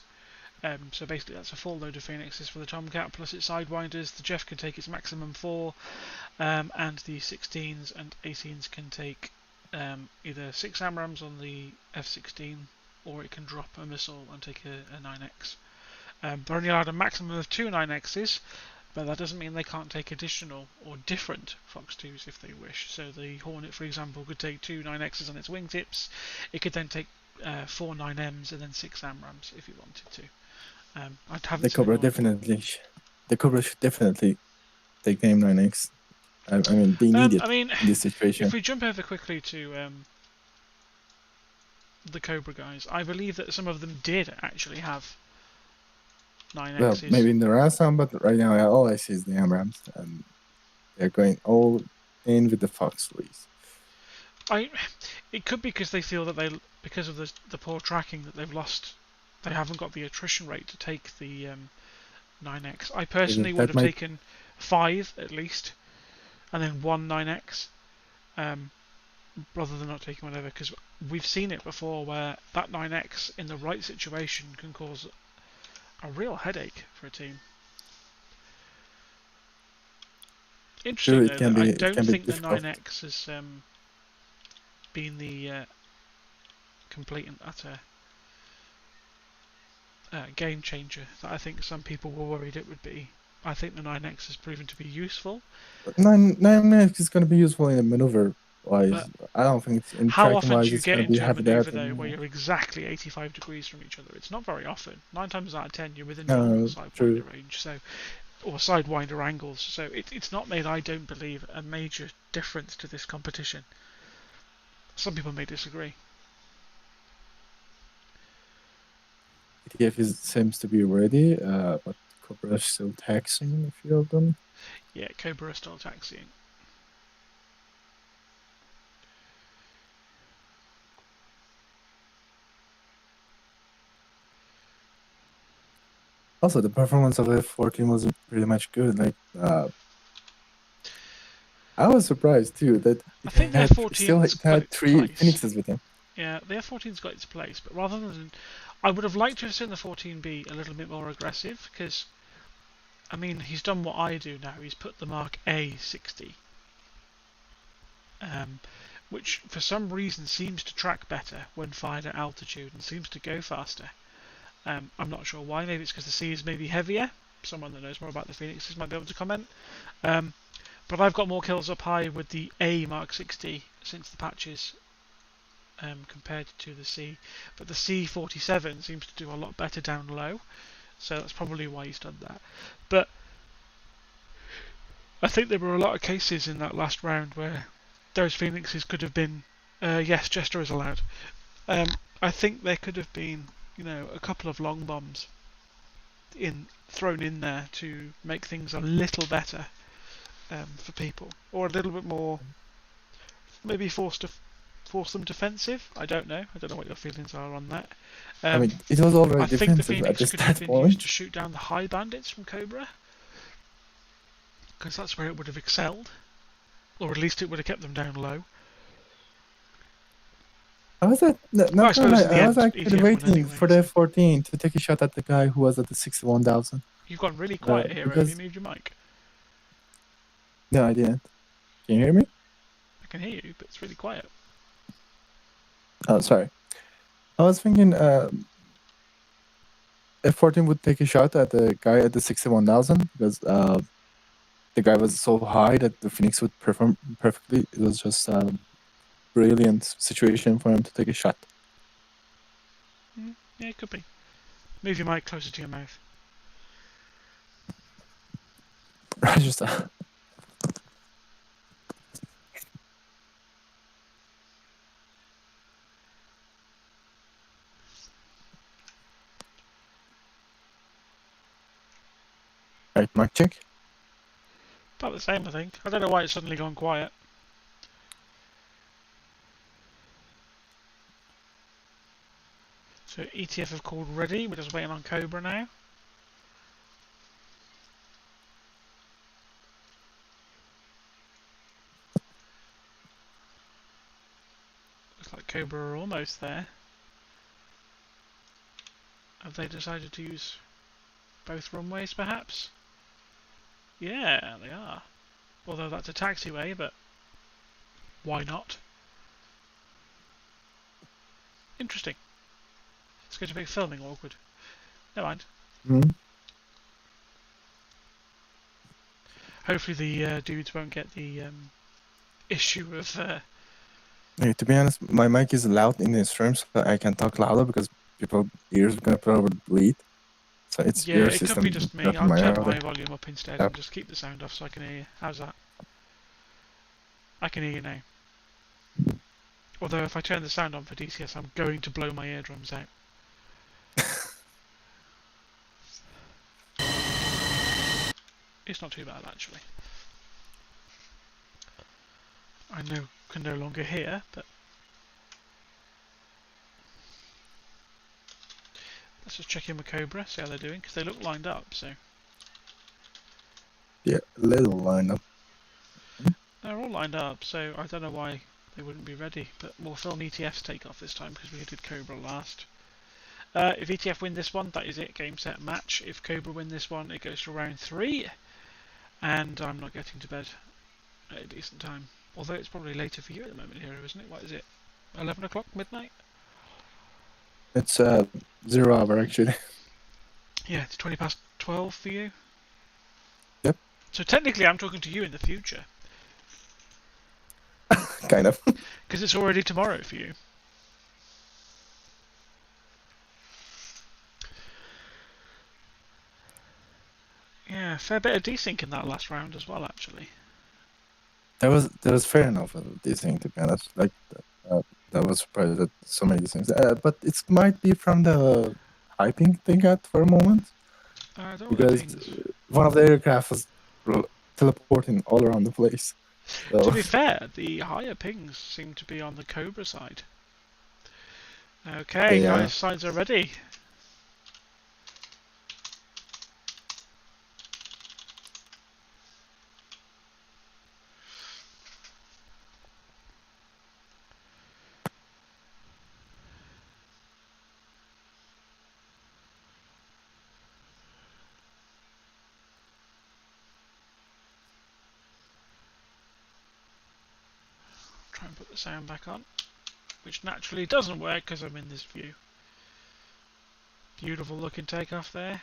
So basically that's a full load of Phoenixes for the Tomcat plus its Sidewinders. The Jeff can take its maximum 4, and the 16s and 18s can take either 6 AMRAMs on the F16 or it can drop a missile and take a 9X. They're only allowed a maximum of 2 9Xs, but that doesn't mean they can't take additional or different Fox 2s if they wish. So the Hornet, for example, could take 2 9Xs on its wingtips. It could then take 4 9Ms and then 6 AMRAMs if it wanted to. I haven't The seen Cobra anyone. the Cobra should definitely take the M9X. I mean, they need it I mean, in this situation. if we jump over quickly to the Cobra guys, I believe that some of them did actually have 9Xs. Well, maybe in the last time, but right now all I see is the AMRAMs, and they're going all in with the Fox 3s. It could be because they feel that because of the poor tracking that they've lost, they haven't got the attrition rate to take the 9X. I personally would have taken 5 at least, and then 1 9X, rather than not taking whatever, because we've seen it before where that 9X in the right situation can cause a real headache for a team. Interesting though, that I don't think the 9X has been the complete and utter game changer that I think some people were worried it would be. I think the 9X has proven to be useful. 9X is going to be useful in a maneuver wise. But I don't think it's in how tracking often wise. do you It's get going to be into a half a that. maneuver though where you're exactly 85 degrees from each other? It's not very often. 9 times out of 10 you're within normal sidewinder range, so or sidewinder angles. So it's not made, I don't believe, a major difference to this competition. Some people may disagree. ETF seems to be ready, but Cobra is still taxing a few of them. Yeah, Cobra are still taxiing. Also, the performance of F14 was pretty much good. Like I was surprised too that I it think the had still F14's it got had its 3 place. Phoenixes with him. Yeah, the F14's got its place, but rather than... I would have liked to have seen the 14 be a little bit more aggressive, because, I mean, he's done what I do now. He's put the Mark A60, which for some reason seems to track better when fired at altitude and seems to go faster. I'm not sure why. Maybe it's because the C is maybe heavier. Someone that knows more about the Phoenixes might be able to comment. But I've got more kills up high with the A Mark 60 since the patches compared to the C. But the C47 seems to do a lot better down low, so that's probably why he's done that. But I think there were a lot of cases in that last round where those Phoenixes could have been... yes, Jester is allowed. I think there could have been, a couple of long bombs thrown in there to make things a little better for people, or a little bit more, maybe force them defensive. I don't know. I don't know what your feelings are on that. I mean, it was already I think the defensive at Phoenix this could have that been used point. to shoot down the high bandits from Cobra, because that's where it would have excelled, or at least it would have kept them down low. I was at Well, I not gonna suppose lie, in the I was end, actually ETF won waiting anyway. for the F14 to take a shot at the guy who was at the 61,000. You've gone really quiet here. Have Because you moved your mic? no, I didn't. Can you hear me? I can hear you, but it's really quiet. Oh, sorry. I was thinking F14 would take a shot at the guy at the 61,000 because the guy was so high that the Phoenix would perform perfectly. It was just a brilliant situation for him to take a shot. Yeah, it could be. Move your mic closer to your mouth. Just right, mic check. About the same, I think. I don't know why it's suddenly gone quiet. So ETF have called ready. We're just waiting on Cobra now. Looks like Cobra are almost there. Have they decided to use both runways, perhaps? Yeah, they are. Although that's a taxiway, but why not? Interesting. It's going to make filming awkward. Never mind. Mm-hmm. Hopefully the dudes won't get the issue of... Hey, to be honest, my mic is loud in this room, so I can talk louder because people's ears are gonna probably bleed. So it's yeah, your it system. could be just me. Not I'll my turn audio. my volume up instead Yep. and just keep the sound off so I can hear you. How's that? I can hear you now. Although if I turn the sound on for DCS, I'm going to blow my eardrums out. It's not too bad, actually. I can no longer hear, but let's just check in with Cobra, see how they're doing, because they look lined up, so... Yeah, a little lineup. They're all lined up, so I don't know why they wouldn't be ready, but we'll film ETF's take off this time, because we did Cobra last. If ETF win this one, that is it, game, set, match. If Cobra win this one, it goes to round 3, and I'm not getting to bed at a decent time. Although it's probably later for you at the moment, Hero, isn't it? What is it? 11 o'clock, midnight? It's 0 hour actually. Yeah, it's 20 past 12 for you. Yep. So technically I'm talking to you in the future. Kind of. Because it's already tomorrow for you. Yeah, fair bit of desync in that last round as well, actually. That was fair enough of this thing, to be honest. Like that was surprised at so many things. But it might be from the hyping they got for a moment. I don't know Because what that means. one of the aircraft was teleporting all around the place. So To be fair, the higher pings seem to be on the Cobra side. Okay, Yeah. guys, sides are ready. try and put the sound back on, which naturally doesn't work because I'm in this view. Beautiful looking takeoff there.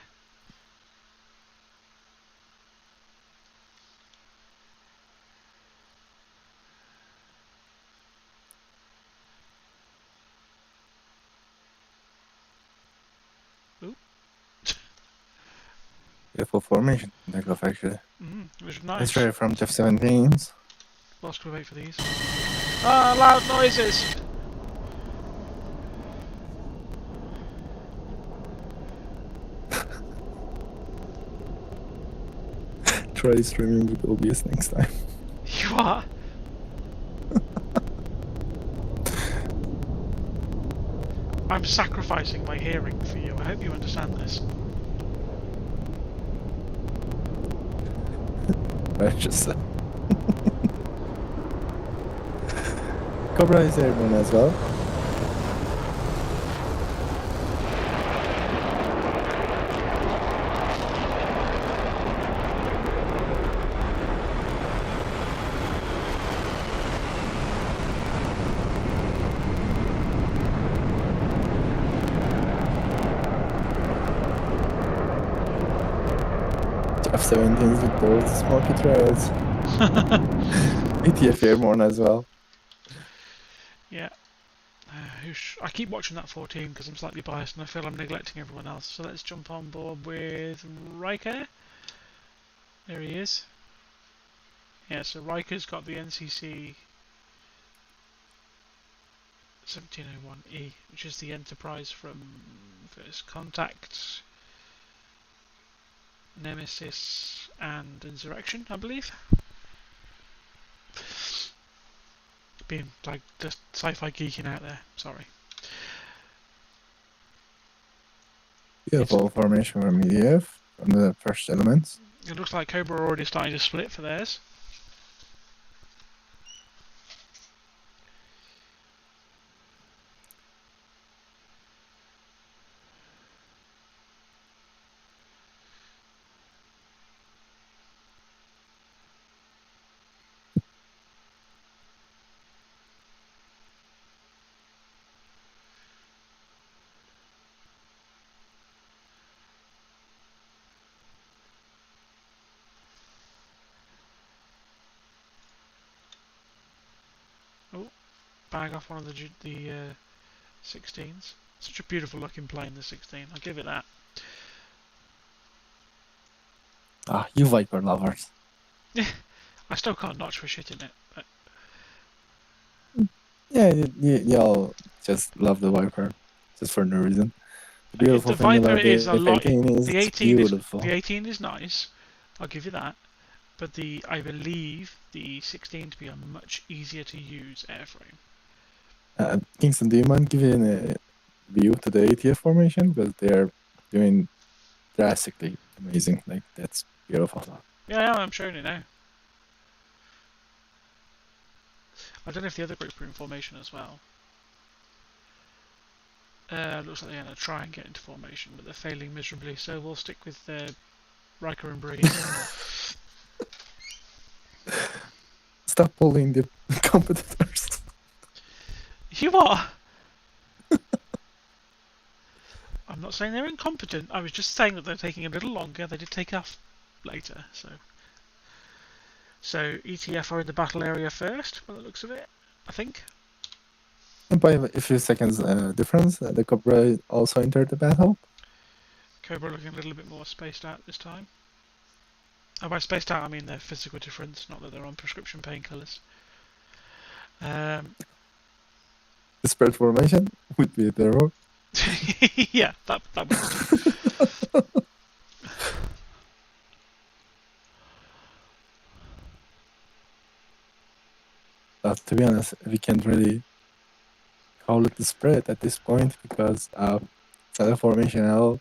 Ooh. Beautiful formation takeoff, actually. It was It's nice. very from F-17s. Whilst we wait for these. Ah, loud noises! Try streaming with OBS next time. You are? I'm sacrificing my hearing for you. I hope you understand this. I just Cobra is airborne as well. F-17s with those smoky trails. ETF airborne as well. Yeah. I keep watching that 14 because I'm slightly biased and I feel I'm neglecting everyone else. So let's jump on board with Riker. There he is. Yeah, so Riker's got the NCC 1701E, which is the Enterprise from First Contact, Nemesis, and Insurrection, I believe. Being like just sci-fi geeking out there, sorry. Beautiful formation from EDF from the first elements. It looks like Cobra are already starting to split for theirs. Bag off one of the 16s. Such a beautiful looking plane, the 16. I'll give it that. Ah, you Viper lovers. I still can't notch for shit in it. But Yeah, y'all just love the Viper, just for no reason. The beautiful the thing Viper about the is a lot. F-18 is The it's 18 beautiful. the 18 is nice. I'll give you that. But I believe the 16 to be a much easier to use airframe. Kingston, do you mind giving a view to the ATF formation? Because they are doing drastically amazing. Like, that's beautiful. Yeah, I'm showing it now. I don't know if the other group are in formation as well. Looks like they're going to try and get into formation, but they're failing miserably, so we'll stick with Riker and Bree. Stop bullying the competitors. You are! I'm not saying they're incompetent, I was just saying that they're taking a little longer. They did take off later, so... So, ETF are in the battle area first, by the looks of it, I think. And by a few seconds difference, the Cobra also entered the battle. Cobra looking a little bit more spaced out this time. Oh, by spaced out I mean their physical difference, not that they're on prescription painkillers. The spread formation would be a terror. Yeah, that works. But to be honest, we can't really call it the spread at this point because it's not a formation at all.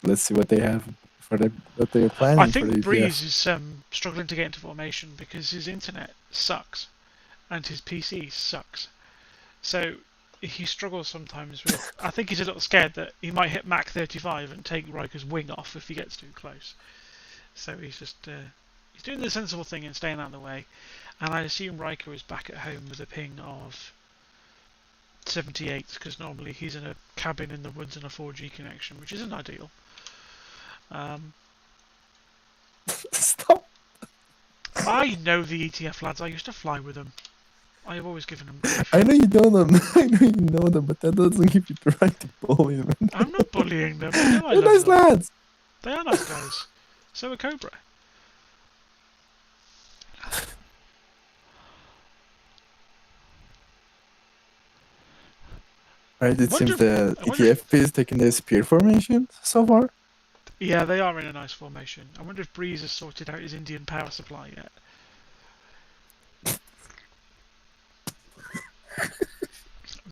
Let's see what they have what they're planning I for the think ETF. Breeze is struggling to get into formation because his internet sucks and his PC sucks. So he struggles sometimes with... I think he's a little scared that he might hit Mach 35 and take Riker's wing off if he gets too close. So he's just... he's doing the sensible thing and staying out of the way. And I assume Riker is back at home with a ping of 78, because normally he's in a cabin in the woods and a 4G connection, which isn't ideal. Stop. I know the ETF lads, I used to fly with them. I have always given them grief. I know you know them. I know you know them, but that doesn't give you the right to bully them. I'm not bullying them. I know I They're love nice them. lads. They are nice guys. So are Cobra. Right, it seems the I wonder ETF is taking the spear formation so far. Yeah, they are in a nice formation. I wonder if Breeze has sorted out his Indian power supply yet.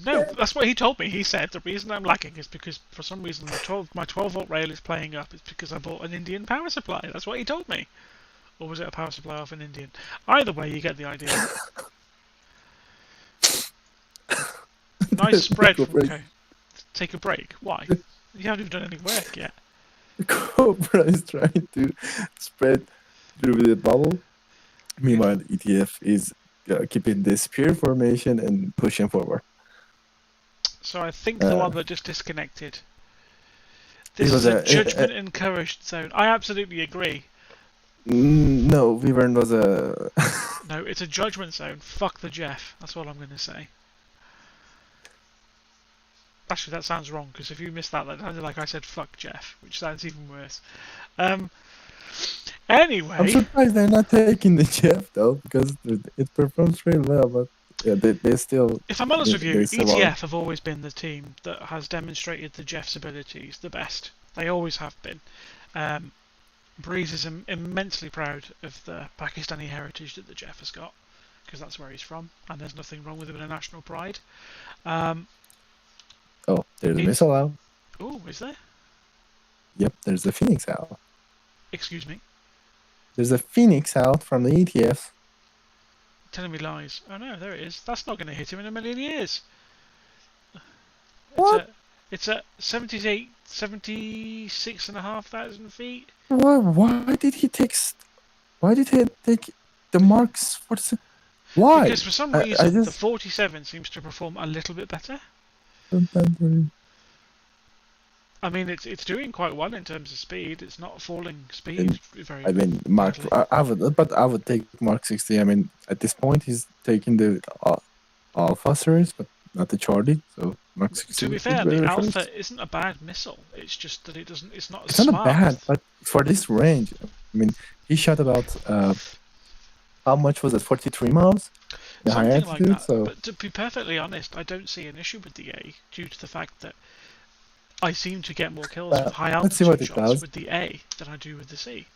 No, that's what he told me. He said the reason I'm lagging is because for some reason my 12 volt rail is playing up. It's because I bought an Indian power supply. That's what he told me. Or was it a power supply off an Indian? Either way, you get the idea. Nice spread from Co. Take a break. Why? You haven't even done any work yet. Cobra is trying to spread through the bubble. Meanwhile, the ETF is keeping the spear formation and pushing forward. So I think the one that just disconnected. This This was is a a- judgment encouraged zone. I absolutely agree. No, Wyvern was a. No, it's a judgment zone. Fuck the Jeff. That's what I'm going to say. Actually, that sounds wrong, because if you missed that, that sounded like I said fuck Jeff, which sounds even worse. Anyway. I'm surprised they're not taking the Jeff, though, because it performs really well, but yeah, they still. If I'm honest with you, they still are. ETF have always been the team that has demonstrated the Jeff's abilities the best. They always have been. Breeze is immensely proud of the Pakistani heritage that the Jeff has got, because that's where he's from, and there's nothing wrong with him in a national pride. Oh, there's a missile out. Oh, is there? Yep, there's a Phoenix out. Excuse me? There's a Phoenix out from the ETF. Telling me lies. Oh no, there it is. That's not going to hit him in a million years. What? It's at 76,500 feet. Why did he take? Why did he take the marks for? Why? Because for some reason just the 47 seems to perform a little bit better. I mean, it's doing quite well in terms of speed. It's not falling speed very. I mean, Mark. badly. I would take Mark 60. I mean, at this point, he's taking the Alpha series, but not the Charlie. So Mark 60. To be fair, the Alpha isn't a bad missile. It's just that it doesn't. It's not as It's smart. not bad, but for this range, I mean, he shot about how much was it? 43 miles. The high Something altitude. like that. So But to be perfectly honest, I don't see an issue with the A due to the fact that I seem to get more kills with high let's see what altitude it shots does. with the A than I do with the C.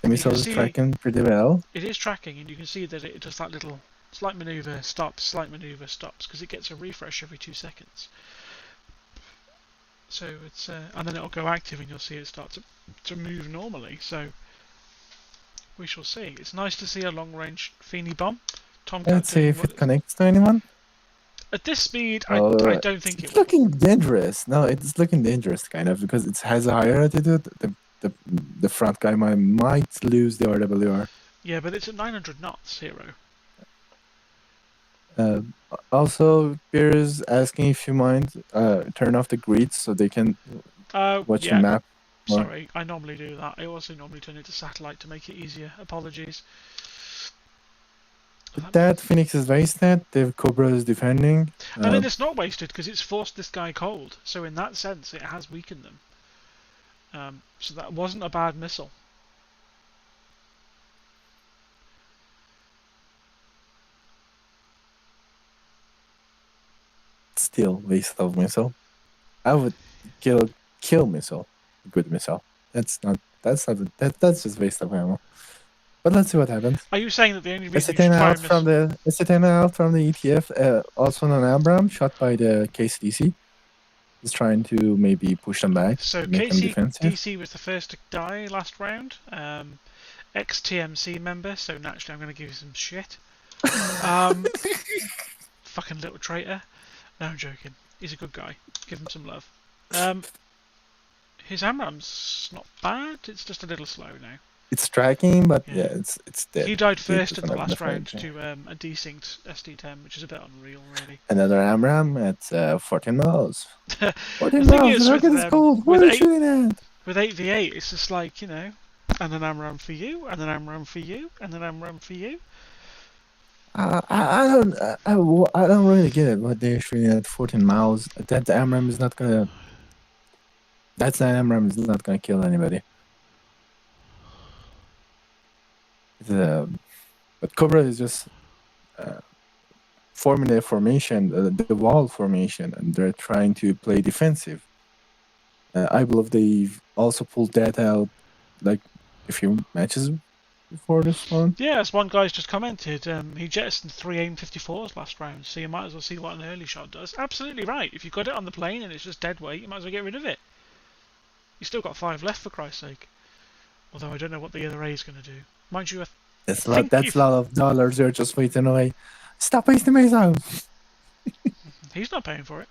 the missile is tracking pretty well. It is tracking, and you can see that it does that little slight maneuver, stops, slight maneuver, stops, because it gets a refresh every 2 seconds. So it's and then it'll go active, and you'll see it start to move normally. So we shall see. It's nice to see a long-range Feeny bomb. Let's see if it connects to anyone. At this speed, I don't think it It's will. looking dangerous. No, it's looking dangerous, kind of, because it has a higher altitude. The front guy might lose the RWR. Yeah, but it's at 900 knots, Hero. Also, Pierre is asking if you mind turn off the grids so they can watch the map more. Sorry, I normally do that. I also normally turn it to satellite to make it easier. Apologies. That Phoenix is wasted. The Cobra is defending. I mean, it's not wasted because it's forced this guy cold. So in that sense, it has weakened them. So that wasn't a bad missile. Still waste of missile. I would kill missile, good missile. That's just waste of ammo. But let's see what happens. Are you saying that the only reason Essetena out from the ETF, also an Abram shot by the KCDC. He's trying to maybe push them back. So make them defensive. KCDC was the first to die last round. Ex-TMC member, so naturally I'm going to give you some shit. Fucking little traitor. No, I'm joking. He's a good guy. Give him some love. His Amram's not bad. It's just a little slow now. It's tracking, but Yeah. it's dead. He died It first in doesn't the have last enough round energy. to a desynced SD10, which is a bit unreal, really. Another AMRAM at 14 miles. The 14 thing miles, is, the rocket is cold. Where are you shooting at? with 8v8, it's just like, you know, and an AMRAM for you, and an AMRAM for you, and an AMRAM for you. I don't really get it. What they're shooting at 14 miles. That AMRAM is not gonna. That's an AMRAM is not gonna kill anybody. But Cobra is just forming a formation, the wall formation, and they're trying to play defensive. I believe they've also pulled that out like a few matches before this one. Yeah, as one guy's just commented, he jettisoned 3 AIM-54s last round, so you might as well see what an early shot does. Absolutely right. If you've got it on the plane and it's just dead weight, you might as well get rid of it. You've still got 5 left, for Christ's sake. Although I don't know what the other A is going to do. Mind you, I think That's a lot of dollars you're just waiting away. Stop wasting my time. he's not paying for it.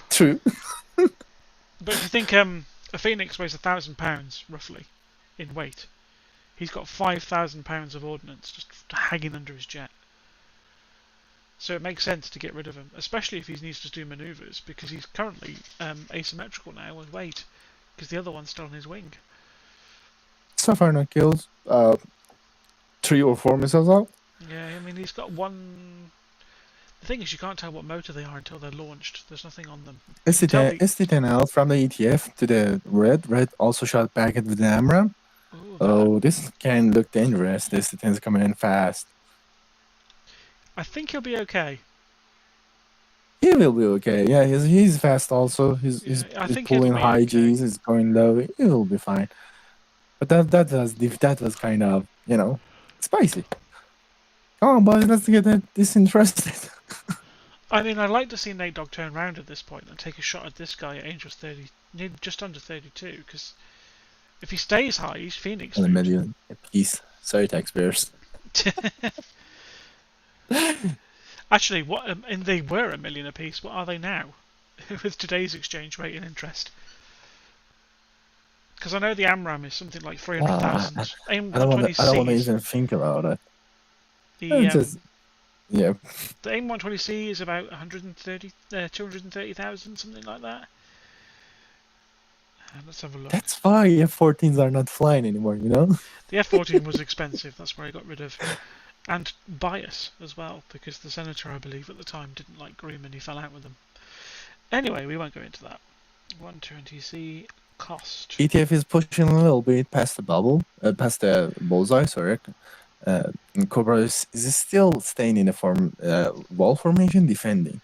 True. But if you think a Phoenix weighs £1,000 roughly in weight, he's got £5,000 of ordnance just hanging under his jet. So it makes sense to get rid of him, especially if he needs to do manoeuvres, because he's currently asymmetrical now with weight, because the other one's still on his wing. So far, no kills. 3 or 4 missiles out. Yeah, I mean, he's got one. The thing is, you can't tell what motor they are until they're launched. There's nothing on them. ST10 out from the ETF to the red. Red also shot back at the AMRAM. Oh, this can look dangerous. The ST10 is coming in fast. I think he'll be okay. He will be okay. Yeah, he's fast also. He's pulling high okay. Gs. He's going low. He will be fine. But that was kind of, you know, spicy. Come on, boys, let's get disinterested. I mean, I'd like to see Nate Dogg turn around at this point and take a shot at this guy at Angels 30, just under 32, because if he stays high, he's Phoenix. $1 million a piece. Sorry, taxpayers. Actually, what? And they were $1 million apiece. What are they now, with today's exchange rate and interest? Because I know the AMRAM is something like 300,000. I don't want to even think about it. Yeah. The AIM-120C is about 230,000, something like that. Let's have a look. That's why F-14s are not flying anymore, you know? The F-14 was expensive, that's where I got rid of. And bias as well, because the Senator, I believe, at the time didn't like Groom and he fell out with them. Anyway, we won't go into that. 120C cost. ETF is pushing a little bit past the bubble, past the bullseye, sorry. And Cobra is still staying in the wall formation, defending.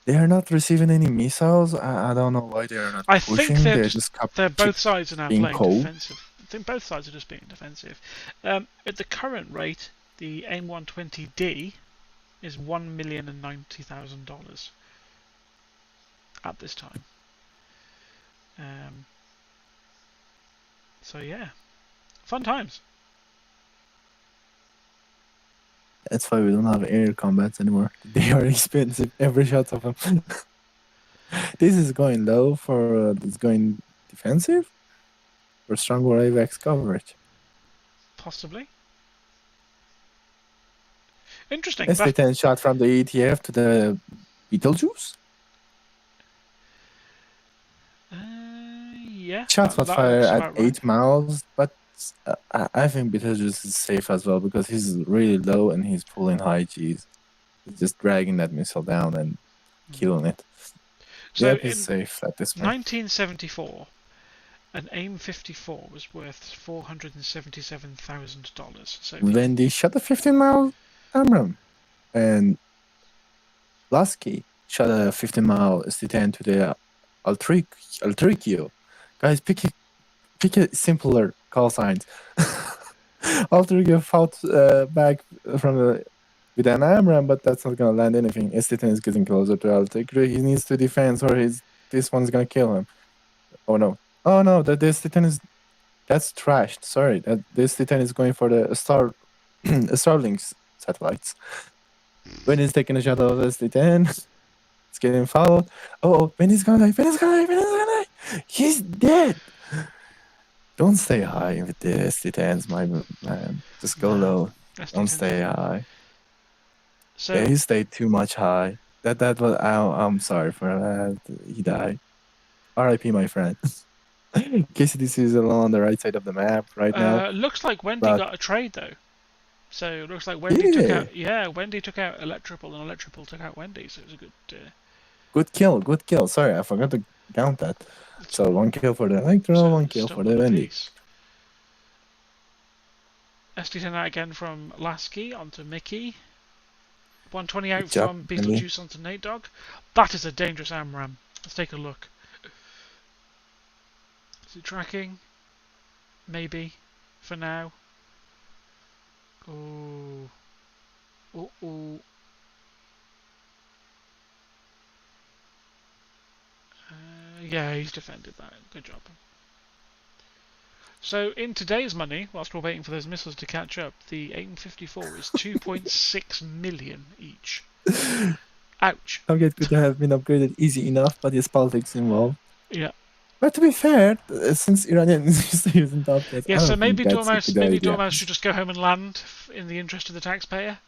They are not receiving any missiles. I don't know why they are not pushing. They're both sides are now playing defensive. I think both sides are just being defensive. At the current rate, the AIM-120D is $1,090,000 at this time. So yeah, fun times. That's why we don't have air combats anymore. They are expensive. Every shot of them. This is going low for it's going defensive or stronger AVAX coverage. Possibly. Interesting. ST10 shot from the ETF to the Beetlejuice. Yeah. Shots was fired at 8 miles, but I think Beetlejuice is safe as well because he's really low and he's pulling high Gs. He's just dragging that missile down and killing it. So yep, he's safe at this point. 1974, an AIM-54 was worth $477,000. So when they shot a 15-mile AMRAM, and Lasky shot a 15-mile ST10 to the Altricchio. Guys, pick a simpler call signs. Altricchio fought back from with an AMRAM, but that's not gonna land anything. ST10 is getting closer to Altricchio. He needs to defend, or this one's gonna kill him. Oh no! Oh no! The ST10 that's trashed. Sorry, the ST10 is going for the Starlink's satellites. When he's taking a shot of the ST10, it's getting followed. Oh, when he's gonna die! He's dead! Don't stay high with the ST10s, my man. Just go Nah, low. Don't SD10's stay good. high. Yeah, So, he stayed too much high. That was. I'm sorry for that. He died. R.I.P. my friend. KCDC is alone on the right side of the map right now, looks like Wendy but got a trade though. So it looks like Wendy took yeah, out. Yeah, Wendy took out Electrical, and Electrical took out Wendy. So it was a good. good kill, good kill. Sorry, I forgot to count that. That's So fine. one kill for the Electro, So one kill still for the one Wendy. apiece. SD10 out again from Lasky onto Mickey. 120 Good out job, from Wendy. Beetlejuice onto Nate Dogg. That is a dangerous AMRAM. Let's take a look. Is it tracking? Maybe. For now. Oh. Oh, oh. Yeah, he's defended that. Good job. So, in today's money, whilst we're waiting for those missiles to catch up, the AIM-54 is 2.6 million each. Ouch. Target could have been upgraded easy enough, but there's politics involved. Yeah. But to be fair, since Iranian is using top jets, Yeah, I so don't think maybe that's a good Maybe idea. Dormouse should just go home and land in the interest of the taxpayer,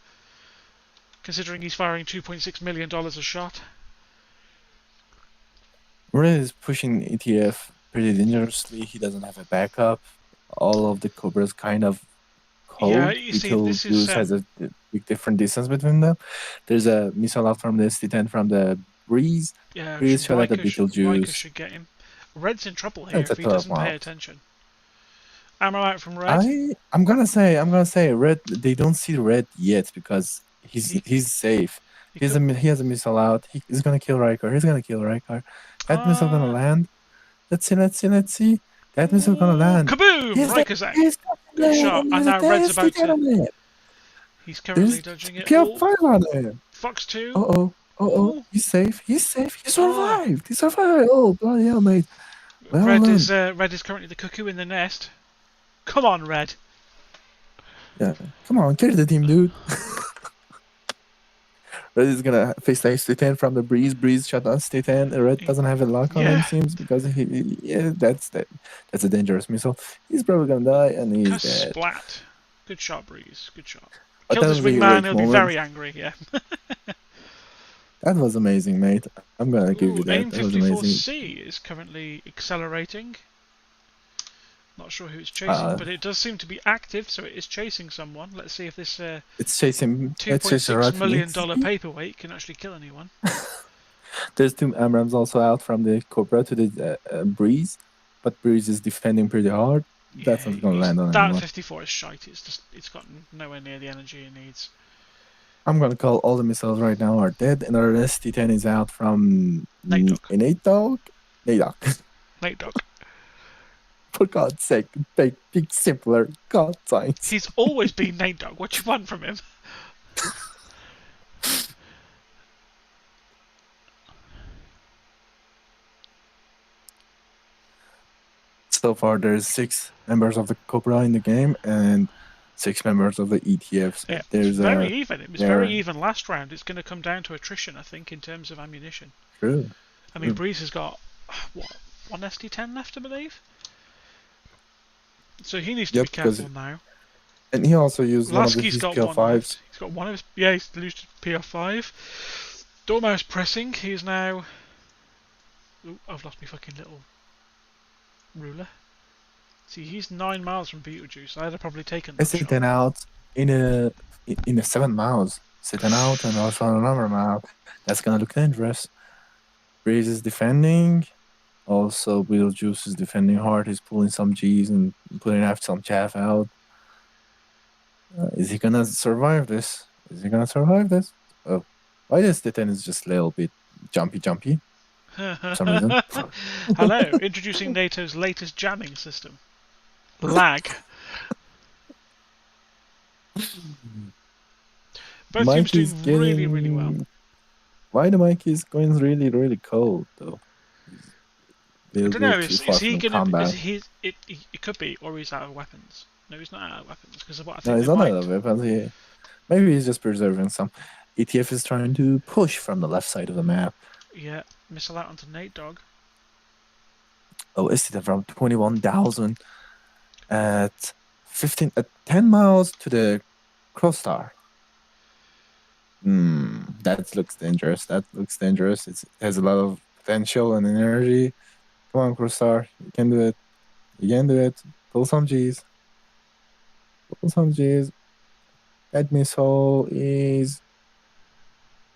considering he's firing $2.6 million a shot. Red is pushing ETF pretty dangerously. He doesn't have a backup. All of the Cobras kind of Yeah, cold. you see, this is Beetlejuice has a big different distance between them. There's a missile out from the ST10 from the Breeze. yeah. Breeze shot at the Riker Beetlejuice. should get him. Red's in trouble here That's a if he tough doesn't pay one. attention. Ammo out from Red. I'm gonna say Red. They don't see Red yet because He, he's safe. he could. He has a missile out. He's gonna kill Riker. He's gonna kill Riker. That missile gonna land. Let's see. That missile gonna Ooh, land. kaboom! Riker's out. Good shot. And now Red's about to. He's currently dodging it. Oh, PR5 on there. Fox 2. Oh. He's safe. He survived. He survived. Oh, bloody hell, mate. Well Red done. Red is currently the cuckoo in the nest. Come on, Red. Yeah. Come on, carry the team, dude. Red is gonna face the ST10 from the Breeze. Breeze shot on ST10. Red doesn't have a lock on him, seems, because that's a dangerous missile. He's probably gonna die, and he's dead. Splat. Good shot, Breeze. Good shot. But Killed that his was a wingman. heroic He'll be moment. very angry. Yeah. That was amazing, mate. I'm gonna give you that. That was amazing. AIM-54C is currently accelerating. Not sure who it's chasing, but it does seem to be active, so it is chasing someone. Let's see if this It's chasing. $2.6 million paperweight can actually kill anyone. There's two AMRAMs also out from the Cobra to the Breeze, but Breeze is defending pretty hard. That's not gonna land on anyone. That 54 is shite. It's got nowhere near the energy it needs. I'm gonna call all the missiles right now are dead, and our ST10 is out from Nate Dogg. Nate Dogg. For God's sake, big simpler God signs. He's always been Nate Dogg. What you want from him? So far, there's 6 members of the Cobra in the game and 6 members of the ETFs. Yeah, it's very even. It was very even last round. It's going to come down to attrition, I think, in terms of ammunition. True. I mean, Breeze has got, what, 1 ST10 left, I believe? So he needs to be careful now. And he also used Lasky's one of his PR5s. He's got one of his... Yeah, he's used PR5. Dormouse pressing. He's now... Ooh, I've lost my fucking little ruler. See, he's 9 miles from Beetlejuice. I'd have probably taken that shot. Sitting out in a 7 miles. Sitting out and also on another map. That's gonna look dangerous. Breeze is defending. Also, Beetlejuice is defending hard. He's pulling some G's and putting out some chaff out. Is he gonna survive this? Oh, why is the 10 is just a little bit jumpy? For some reason. Hello, introducing NATO's latest jamming system. Lag. Both Mike teams doing really, really well. Why the mic is going really, really cold though? I don't know. Is he gonna? It could be, or he's out of weapons. No, he's not out of weapons because of what I think. No, he's not out of weapons. Maybe he's just preserving some. ETF is trying to push from the left side of the map. Yeah, missile out onto Nate Dogg. Oh, is it from 21,000? at 10 miles to the cross-star. That looks dangerous. That looks dangerous. It has a lot of potential and energy. Come on, cross-star. You can do it. You can do it. Pull some G's. Pull some G's. That missile is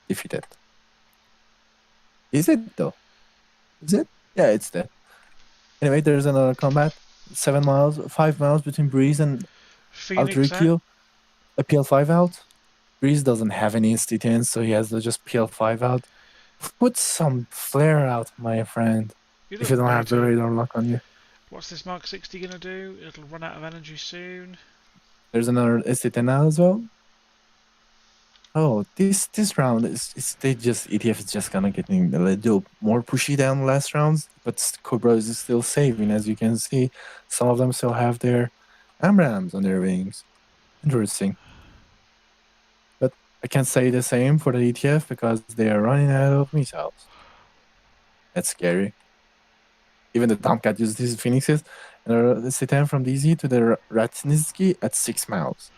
defeated. Is it though? Is it? Yeah, it's dead. Anyway, there's another combat. 7 miles, 5 miles between Breeze and Phoenix out. Altrikio. A PL5 out. Breeze doesn't have any ST10, so he has to just PL5 out. Put some flare out, my friend. You If you don't have the radar lock on you. What's this Mark 60 gonna do? It'll run out of energy soon. There's another ST10 out as well. Oh, this round is ETF is just gonna get a little more pushy down the last rounds, but Cobra is still saving, as you can see. Some of them still have their AMRAMs on their wings. Interesting. But I can't say the same for the ETF because they are running out of missiles. That's scary. Even the Tomcat uses these Phoenixes, and the C10 from DZ to the Ratnitsky at 6 miles.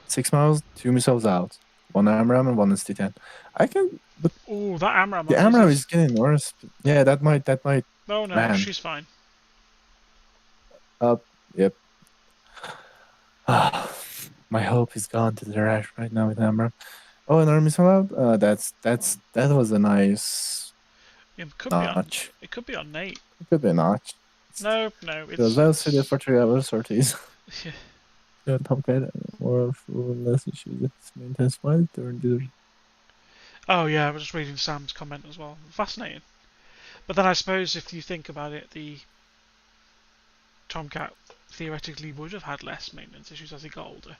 6 miles, 2 missiles out. 1 AMRAM and 1 ST10. I can, but oh, that AMRAM. the AMRAM is getting worse. Yeah, that might. Oh no, land. she's fine. Yep. My hope is gone to the rash right now with AMRAM. Oh, another missile out. That was a nice It could notch. It could be on Nate. It could be a notch. No, It was well suited for 3 hours sorties. Yeah. Yeah, Tomcat more less issues. It's maintenance flight or Oh yeah, I was just reading Sam's comment as well. Fascinating. But then I suppose if you think about it, the Tomcat theoretically would have had less maintenance issues as he got older,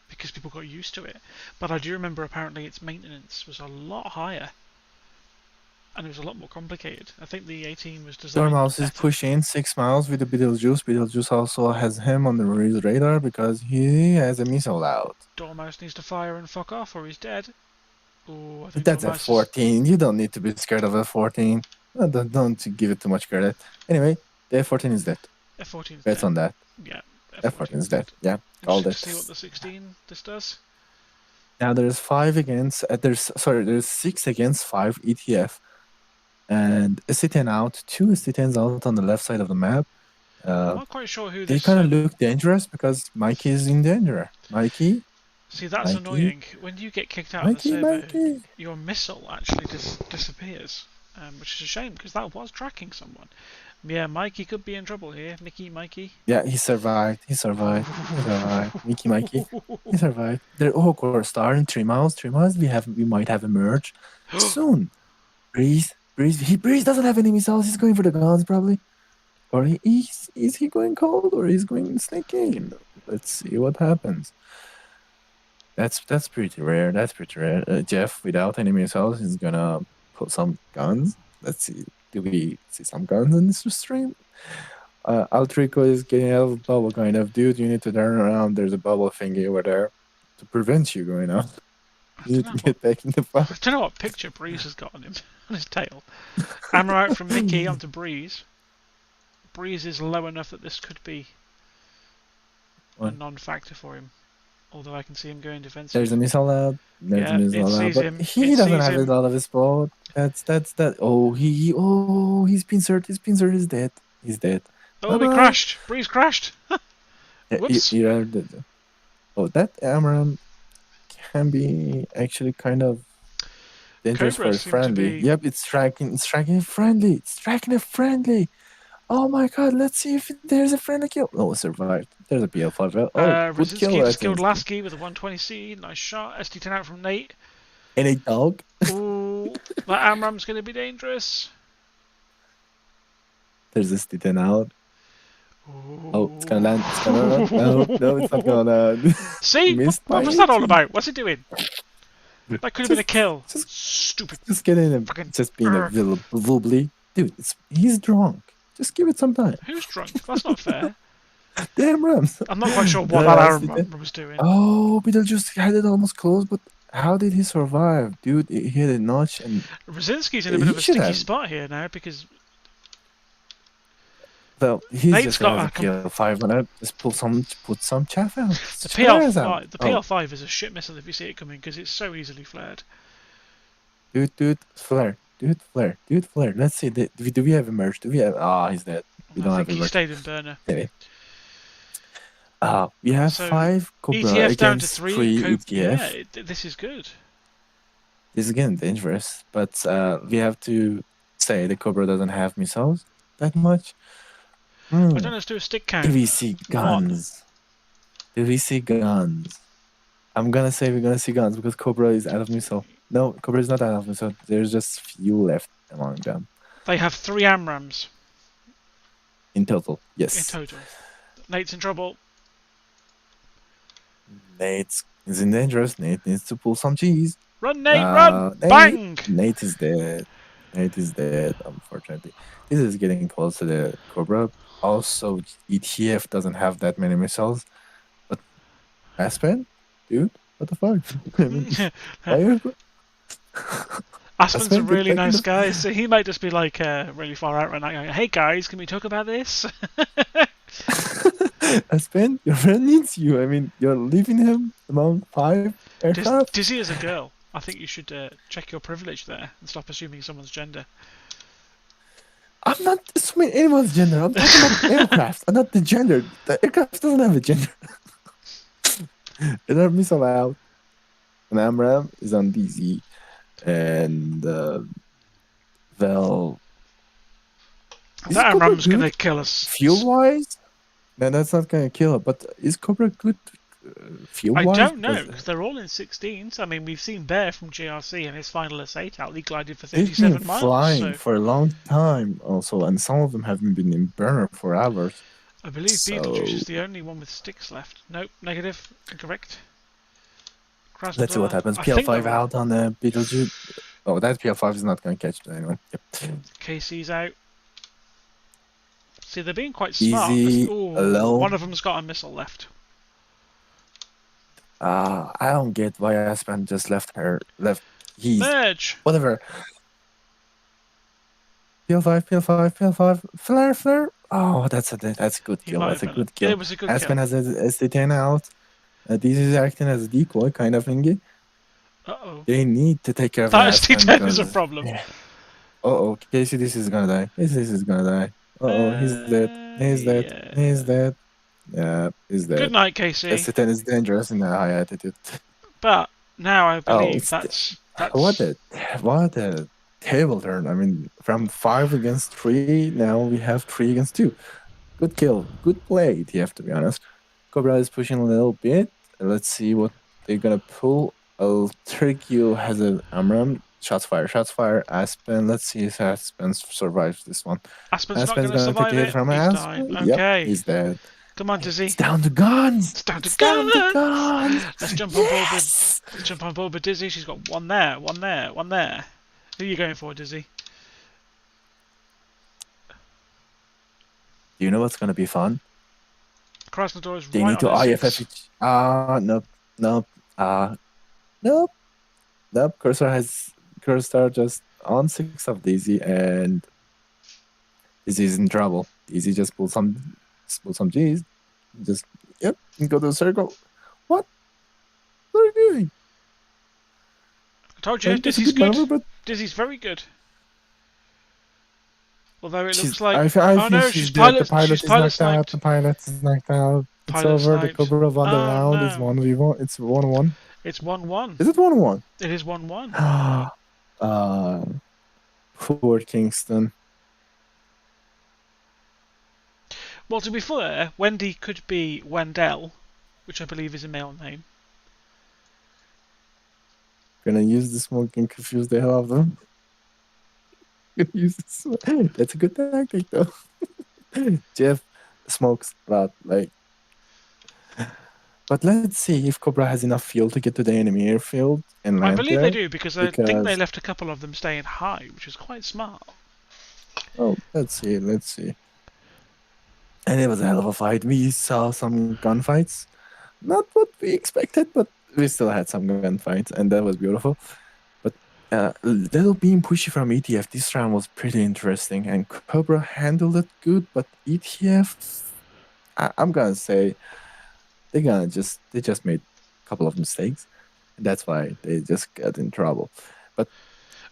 because people got used to it. But I do remember apparently its maintenance was a lot higher, and it was a lot more complicated. I think the 18 was designed Dormouse is pushing 6 miles with the Beetlejuice. Beetlejuice also has him on the radar because he has a missile out. Dormouse needs to fire and fuck off or he's dead. Ooh, I think That's a 14. You don't need to be scared of a 14. Don't give it too much credit. Anyway, the F14 is dead. F14 is Bets on that. Yeah, F14 is dead. Yeah, called it. See what the 16 this does. Now there's 5 against. There's 6 against 5 ETF. And ST10 out, 2 ST10s out on the left side of the map. I'm not quite sure who they kind of look dangerous because Mikey is in danger. Mikey? See, that's annoying. When you get kicked out of the server, your missile actually disappears, which is a shame because that was tracking someone. Yeah, Mikey could be in trouble here. Mikey. Yeah, he survived. He survived. Mikey. He survived. They're course star in 3 miles. 3 miles. We might have a merge soon. Breeze doesn't have any missiles. He's going for the guns probably. Or is he going cold or he's going sneaking? Let's see what happens. That's pretty rare. That's pretty rare. Jeff, without any missiles, is gonna put some guns. Let's see. Do we see some guns in this stream? Altrico is getting out of a bubble, kind of. Dude, you need to turn around. There's a bubble thingy over there to prevent you going out. You need to get back in the fight. I don't know what picture Breeze has got on him, on his tail. Hammer out from Mickey onto Breeze. Breeze is low enough that this could be a non-factor for him. Although I can see him going defensive. There's a missile out. There's a missile out. But he doesn't have a lot of explode. That's that. Oh, he's pincered. His pincer is dead. He's dead. Oh, he crashed. Breeze crashed. Whoops. Oh, that AMRAM can be actually kind of dangerous for a friendly. Yep, it's striking a friendly. It's striking a friendly. Oh my god, let's see if there's a friendly kill. Oh, survived. There's a PL5. Oh, good kill. Just killed Lasky with a 120C. Nice shot. ST10 out from Nate. And a dog. Ooh, that AMRAM's going to be dangerous. There's ST10 out. Ooh. Oh, it's gonna land. It's gonna land. No, it's not gonna land. See? What was that all about? What's he doing? That could have been a kill. Stupid. Just getting him. Just being a little wobbly. Dude, he's drunk. Just give it some time. Who's drunk? That's not fair. Damn Rams. I'm not quite sure what that AMRAM was doing. Oh, Beetlejuice had it almost close, but how did he survive? Dude, he hit a notch and... Rosinski's in a bit of a sticky spot here now because Well, he's Nate's just got has a a PL500. Just put some chaff out. the Squares out. PL5. The Oh, PL5 is a shit missile if you see it coming because it's so easily flared. dude, flare. Dude, flare. Dude, flare. Let's see. Do we have a merge? Do we have... Ah, he's dead. We I don't have think a he merge. stayed in burner. Anyway. We have So 5 Cobra ETF down to against 3. 3 Yeah, ETF. this is good. This is again dangerous, but we have to say the Cobra doesn't have missiles that much. I Hmm. don't know. Let's do a stick count. Do we see 1. guns? Do we see guns? I'm gonna say we're gonna see guns because Cobra is out of missile. No, Cobra is not out of missile. There's just few left among them. They have 3 AMRAMs In total, in yes. total. Nate's in trouble. Nate is in dangerous. Nate needs to pull some cheese. Run, Nate, run! Bang! Nate is dead. Nate is dead, unfortunately. This is getting close to the Cobra. Also, ETF doesn't have that many missiles. But Aspen? Dude, what the fuck? I mean, why are you... Aspen's a really get back in nice the- guy, so he might just be like really far out right now. Going, hey guys, can we talk about this? Aspen, your friend needs you. I mean, you're leaving him among 5 aircraft. Dizzy is a girl. I think you should check your privilege there and stop assuming someone's gender. I'm not assuming anyone's gender. I'm talking about aircraft. I'm not the gender. The aircraft doesn't have a gender. Another missile out. An AMRAM is on DZ. And, well... is That Cobra AMRAM's going to good kill us. fuel-wise? No, that's not going to kill it. But is Cobra good fuel-wise? I don't know, Because because they're all in 16s. I mean, we've seen Bear from GRC and his final S8 out. He glided for they've 37 been miles. flying So for a long time also. And some of them haven't been in burner for hours. I believe Beetlejuice is the only one with sticks left. Nope, negative, incorrect. Let's see what happens. PL5 out on the Beetlejuice. Oh, that PL5 is not going to catch anyone. Yep. KC's out. See, they're being quite smart. Easy, Ooh, alone. one of them's got a missile left. I don't get why Aspen just left her. He's Merge! whatever. PL5, flare. Oh, that's a good He kill. might That's a have been. good kill. It was a good Aspen kill. has a ST10 out. This is acting as a decoy, kind of thingy. Uh-oh. They need to take care of That Aspen. ST10 is a problem. Yeah. Uh-oh, Casey, this is gonna die. This is gonna die. Uh-oh, he's dead. He's dead. Yeah. He's dead. Yeah, he's dead. Good night, KC. ST10 is dangerous in a high altitude. But now I believe it's that's What a table turn. I mean, from 5 against 3, now we have 3 against 2. Good kill. Good play, ETF, to be honest. Cobra is pushing a little bit. Let's see what they're gonna pull. Turkey has an AMRAM. Shots fire. Aspen. Let's see if Aspen survives this one. Aspen's not Aspen's going to gonna survive take it. it from He's Aspen. dying. Yep, Okay. he's dead. Come on, Dizzy. It's down to guns. It's down to Down to guns. guns. Let's jump on board with. Yes! Let's jump on board with Dizzy. She's got one there. Who are you going for, Dizzy? Do you know what's gonna be fun? Krasnodar is They right need to on IFF his each. Nope. Cursor just on 6 of Daisy, and Daisy's in trouble. Daisy just pull some G's. Just and go to the circle. What are you doing? I told you, Like, that's a Dizzy's good good. maneuver, but Dizzy's very good. Although it she's- looks like... I oh think no, she's she's dead. pilot, The pilot she's is pilot knocked out. sniped. The pilot is knocked out. It's Pilot over. The sniped. Cobra won the Oh, round. It's no. 1v1. It's 1-1. It's 1-1. Is it 1-1? It is 1-1. Poor Kingston. Well, to be fair, Wendy could be Wendell, which I believe is a male name. Gonna use the smoke and confuse the hell out of them. Gonna use the smoke. That's a good tactic, though. Jeff smokes a lot, like. But let's see if Cobra has enough fuel to get to the enemy airfield and land I believe there. they do, because I think they because- left a couple of them staying high, which is quite smart. Oh, let's see. And it was a hell of a fight. We saw some gunfights. Not what we expected, but we still had some gunfights, and that was beautiful. But little being pushy from ETF this round was pretty interesting, and Cobra handled it good, but ETF, I'm gonna say they just made a couple of mistakes, and that's why they just got in trouble. But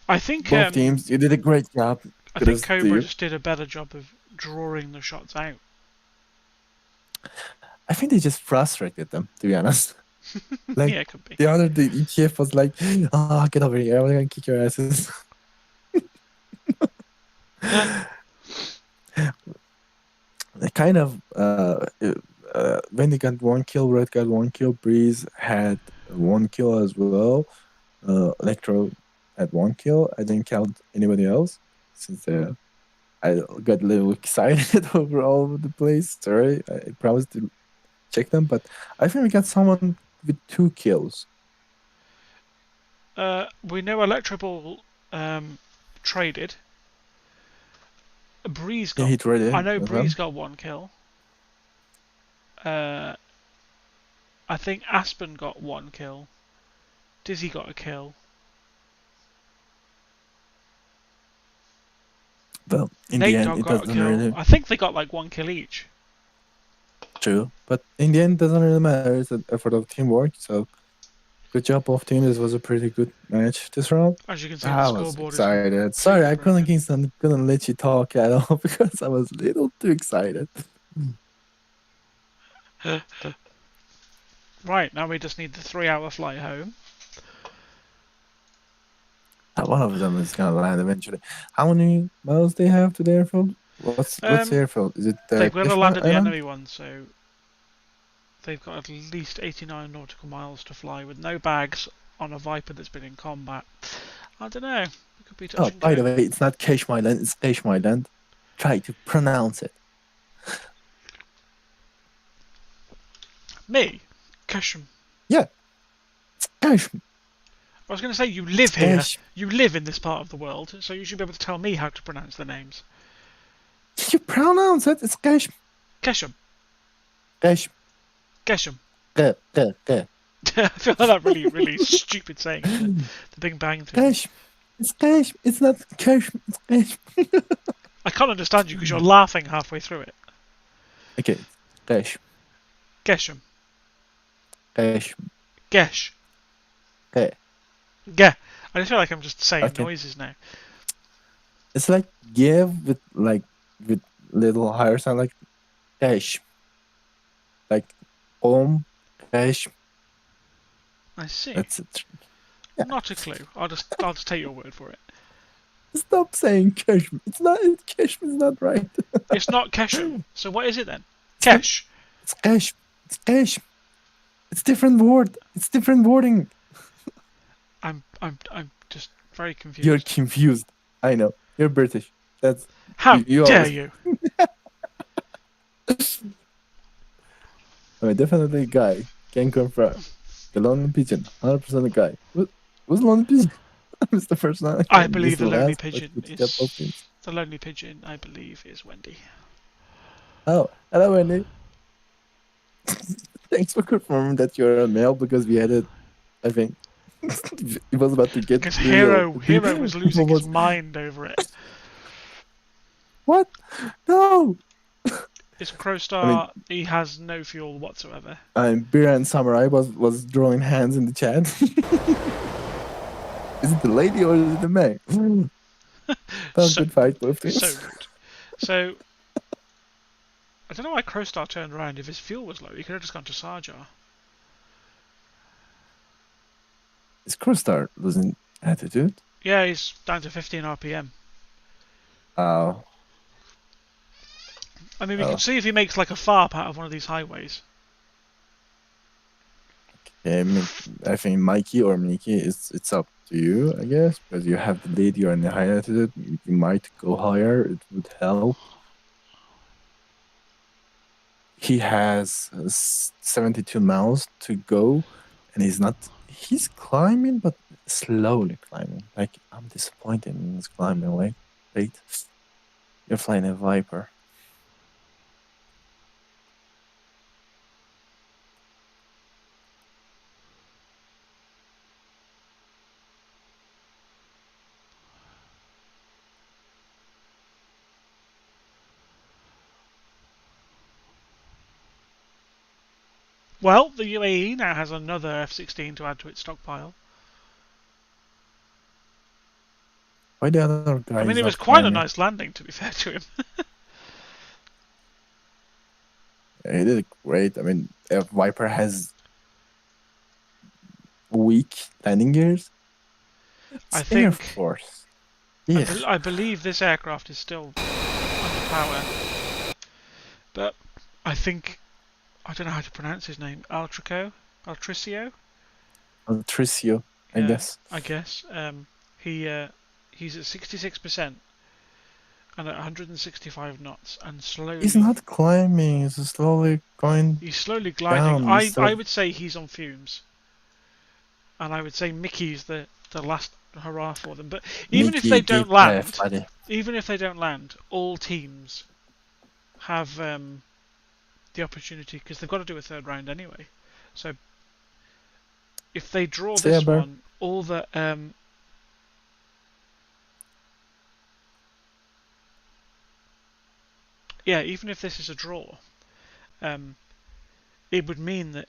I think both teams, you did a great job. I think Kudos to Cobra you. just did a better job of drawing the shots out. I think they just frustrated them, to be honest. Like Yeah, it could be. the ETF was like, "Oh, get over here! I'm gonna kick your asses." They kind of Wendy got 1 kill, Red got 1 kill, Breeze had 1 kill as well. Electro had 1 kill. I didn't count anybody else since I got a little excited over all over the place. Sorry, I promised to check them, but I think we got someone with 2 kills. We know Electroball traded. Breeze Yeah, got. he traded I know as Breeze well. got 1 kill. I think Aspen got 1 kill. Dizzy got a kill. Well, in the Nate end, Dogg it got a doesn't kill. really I think they got like 1 kill each. true, but in the end, it doesn't really matter. It's an effort of teamwork. So good job, both teams. This was a pretty good match this round. As you can see, the I was scoreboard is excited. Sorry, completely I couldn't broken. Kingston couldn't let you talk at all because I was a little too excited. Right, now we just need the 3-hour flight home. One of them is gonna land eventually. How many miles they have to the airfield? What's the Um, airfield? Is it they've got to land Keshma at the Island? enemy one, so they've got at least 89 nautical miles to fly with no bags on a Viper that's been in combat. I don't know. It could be touch Oh, and by go. the way, it's not Keshma Island. It's Keshma Island. Try to pronounce it. Me? Kesham. Yeah, it's Keshma. I was going to say you live here. Kesh. You live in this part of the world, so you should be able to tell me how to pronounce the names. You pronounce it. It's Keshma. Kesham. Keshma. Kesham. Ke. I feel like that really stupid saying in the Big Bang Theory. Keshma. It's Keshma. It's not Keshma. It's Keshma. I can't understand you because you're laughing halfway through it. Okay, Keshma. Kesham. Keshma. Gesh. Ke. Ge. I just feel like I'm just saying Okay. noises now. It's like give with little higher sound like Kesh. Like Kesh. I see. That's it. Yeah. Not a clue. I'll just take your word for it. Stop saying Kesh. It's not Kesh is not right. It's not Kesham. So what is it then? Kesh. It's Kesh. It's Kesh. It's different word. It's different wording. I'm just very confused. You're confused. I know. You're British. That's How you dare always... you? I mean, definitely a guy. Can confirm. The Lonely Pigeon. 100% a guy. What's Lonely Pigeon? It's the first one. I believe the Lonely last, Pigeon but is got both teams. the Lonely Pigeon. I believe is Wendy. Oh, hello, Wendy. Thanks for confirming that you're a male because we had it. I think it was about to get Because real. Hero was losing his was... mind over it. What? No. It's Crowstar. I mean, he has no fuel whatsoever. Beer and Samurai was drawing hands in the chat. Is it the lady or is it the man? That So good fight, both teams. So rude. So I don't know why Crowstar turned around. If his fuel was low, he could have just gone to Sarjar. Is Crowstar losing attitude? Yeah, he's down to 15 RPM. Oh. I mean, we can see if he makes like a FARP out of one of these highways. Yeah, I think Mikey or Mickey, it's up to you, I guess, because you have the lead, you're in the high altitude, you might go higher, it would help. He has 72 miles to go, and he's climbing, but slowly climbing. Like, I'm disappointed in his climbing, like, wait, you're flying a Viper. Well, the UAE now has another F-16 to add to its stockpile. Why the other I guy mean, is it was not quite a climbing? nice landing, to be fair to him. He did great. I mean, if Viper has weak landing gears, I it's Air think, Force. Yeah. I believe this aircraft is still under power, but I think, I don't know how to pronounce his name, Altricio? Altricio, I Yeah, guess. I guess. He's at 66% and at 165 knots, and He's slowly, not climbing. He's slowly going he's slowly gliding. down I instead would say he's on fumes, and I would say Mickey's the last hurrah for them. But even if Mickey they don't deep breath, land, buddy. all teams have the opportunity, because they've got to do a third round anyway. So if they draw this Saber. one, all the yeah, even if this is a draw, um, it would mean that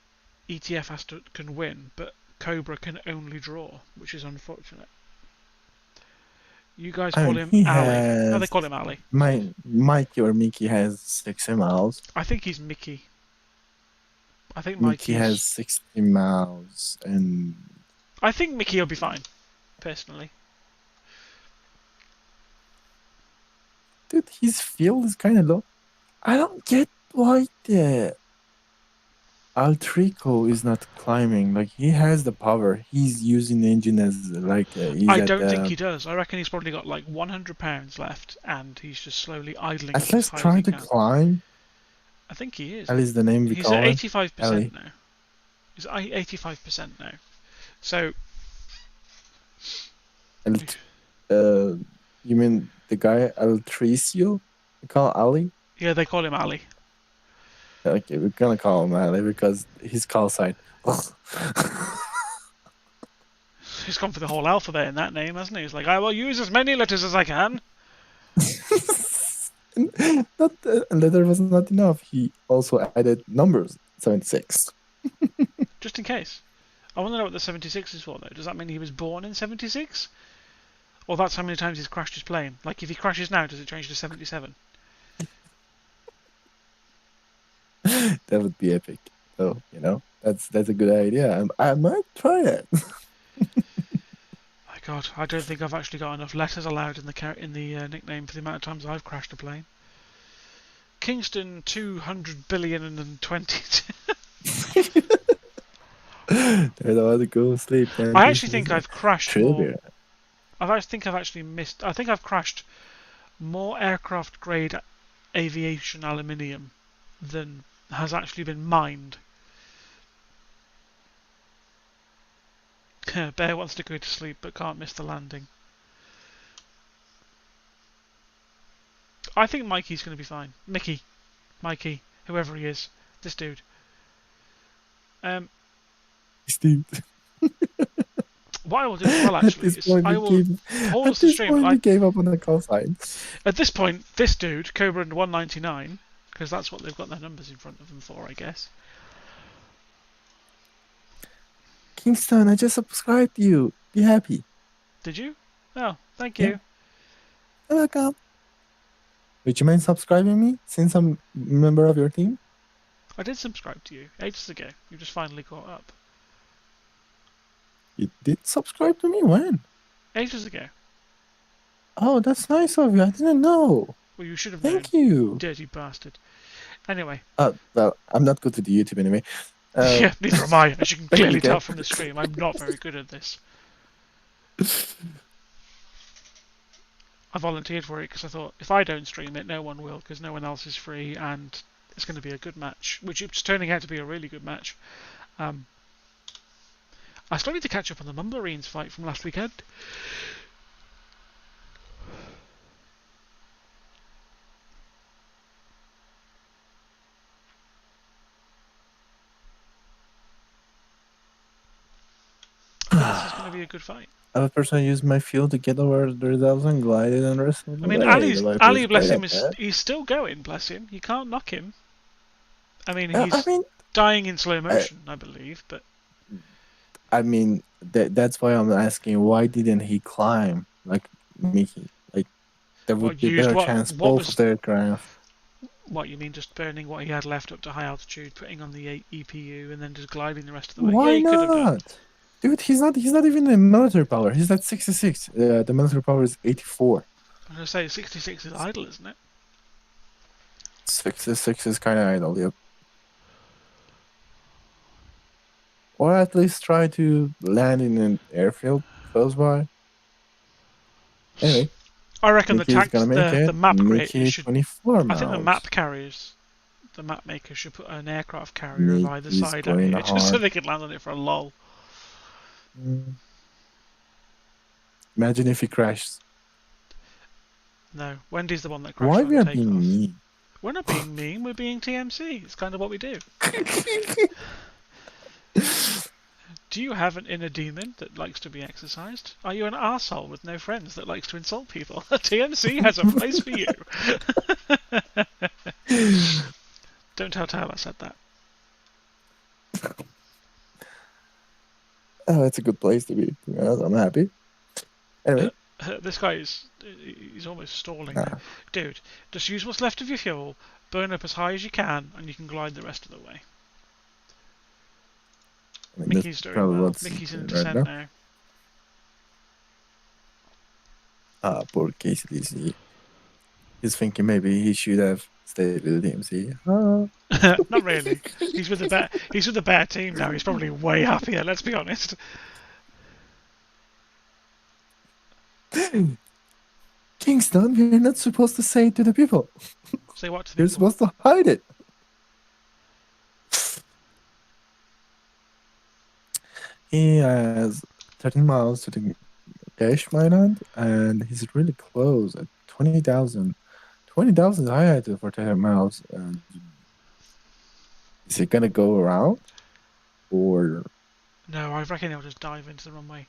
ETF can win, but Cobra can only draw, which is unfortunate. You guys I call mean, him he Ali. No, they has call him Ali. Mikey or Mickey has 60 miles. I think he's Mickey. I think Mickey has Mikey's. 60 miles, and I think Mickey will be fine, personally. dude, his field is kind of low. I don't get why the Altrico is not climbing. Like, he has the power. He's using the engine as like he's I at don't think the he does. I reckon he's probably got like 100 pounds left, and he's just slowly idling at it as least high as trying he to can. climb. I think he is. Ali is the name we He's at call him. 85% Ali. now. He's at 85% now. So, You mean the guy Altricio? We call Ali? yeah, they call him Ali. Okay, we're gonna call him Ali because his call sign. He's gone for the whole alphabet in that name, hasn't he? He's like, I will use as many letters as I can. Not letter was not enough. He also added numbers 76. Just in case. I want to know what the 76 is for, though. Does that mean he was born in 76? Or that's how many times he's crashed his plane? Like, if he crashes now, does it change to 77? That would be epic. So, that's a good idea. I might try it. My God, I don't think I've actually got enough letters allowed in the nickname for the amount of times I've crashed a plane. Kingston 200 billion and 22. There's all to go sleep. I actually think I've crashed more. Trivia. I think I've actually missed. I think I've crashed more aircraft grade aviation aluminium than has actually been mined. Bear wants to go to sleep but can't miss the landing. I think Mikey's going to be fine. Mikey, whoever he is, this dude. Steve. What I will do as well, actually, is I will pause the stream. We gave up on the call sign. At this point, this dude, Cobra and 199, because that's what they've got their numbers in front of them for, I guess. Kingston, I just subscribed to you. Be happy. Did you? Oh, thank you. You're welcome. Would you mind subscribing me since I'm a member of your team? I did subscribe to you ages ago. You just finally caught up. You did subscribe to me? When? Ages ago. Oh, that's nice of you. I didn't know. Well, you should have known. Thank you. Dirty bastard. Anyway. Well, I'm not good with the YouTube anyway. Yeah, neither am I, as you can clearly tell from the stream. I'm not very good at this. I volunteered for it because I thought, if I don't stream it, no one will, because no one else is free, and it's going to be a good match, which it's turning out to be a really good match. I still need to catch up on the Mumbarines fight from last weekend. This is going to be a good fight. Other person used my field to get over the results and glided and wrestled. I mean, Ali, bless him, he's still going, bless him. You can't knock him. I mean, he's dying in slow motion, I believe, but I mean, that's why I'm asking, why didn't he climb like Mickey? Like, there would what be a used better chance what both of was their aircraft. what you mean just burning what he had left up to high altitude, putting on the EPU, and then just gliding the rest of the way? Yeah, Why he could have done. not? Dude, he's not even in military power. He's at 66. The military power is 84. I'm gonna say 66 is idle, isn't it? 66 is kind of idle, yep. Or at least try to land in an airfield close by. Anyway, I reckon Mickey is gonna make the it. map Mickey should. 24 I think the miles. map carriers, the map maker should put an aircraft carrier of either Mickey's side out going here, just so hard. they could land on it for a lol. Imagine if he crashes. No, Wendy's the one that crashed Why on we are takeoff. being mean? We're not being mean, we're being TMC. It's kind of what we do. Do you have an inner demon that likes to be exercised? Are you an arsehole with no friends that likes to insult people? TMC has a place for you. Don't tell Tyler I said that. Oh, it's a good place to be. To be honest, I'm happy. Anyway. This guy he's almost stalling there. Dude, just use what's left of your fuel, burn up as high as you can, and you can glide the rest of the way. I mean, Mickey's doing well. Mickey's in descent now. Poor KCDC. He's thinking maybe he should have stayed with the DMC. Not really. He's with the better team now. He's probably way happier. Let's be honest. Kingston, we're not supposed to say it to the people. Say what to the You're people? supposed to hide it. He has 13 miles to the Cache Island, and he's really close at 20,000. 20,000 is highlighted for 10 miles. Is it gonna go around? Or. No, I reckon he'll just dive into the runway.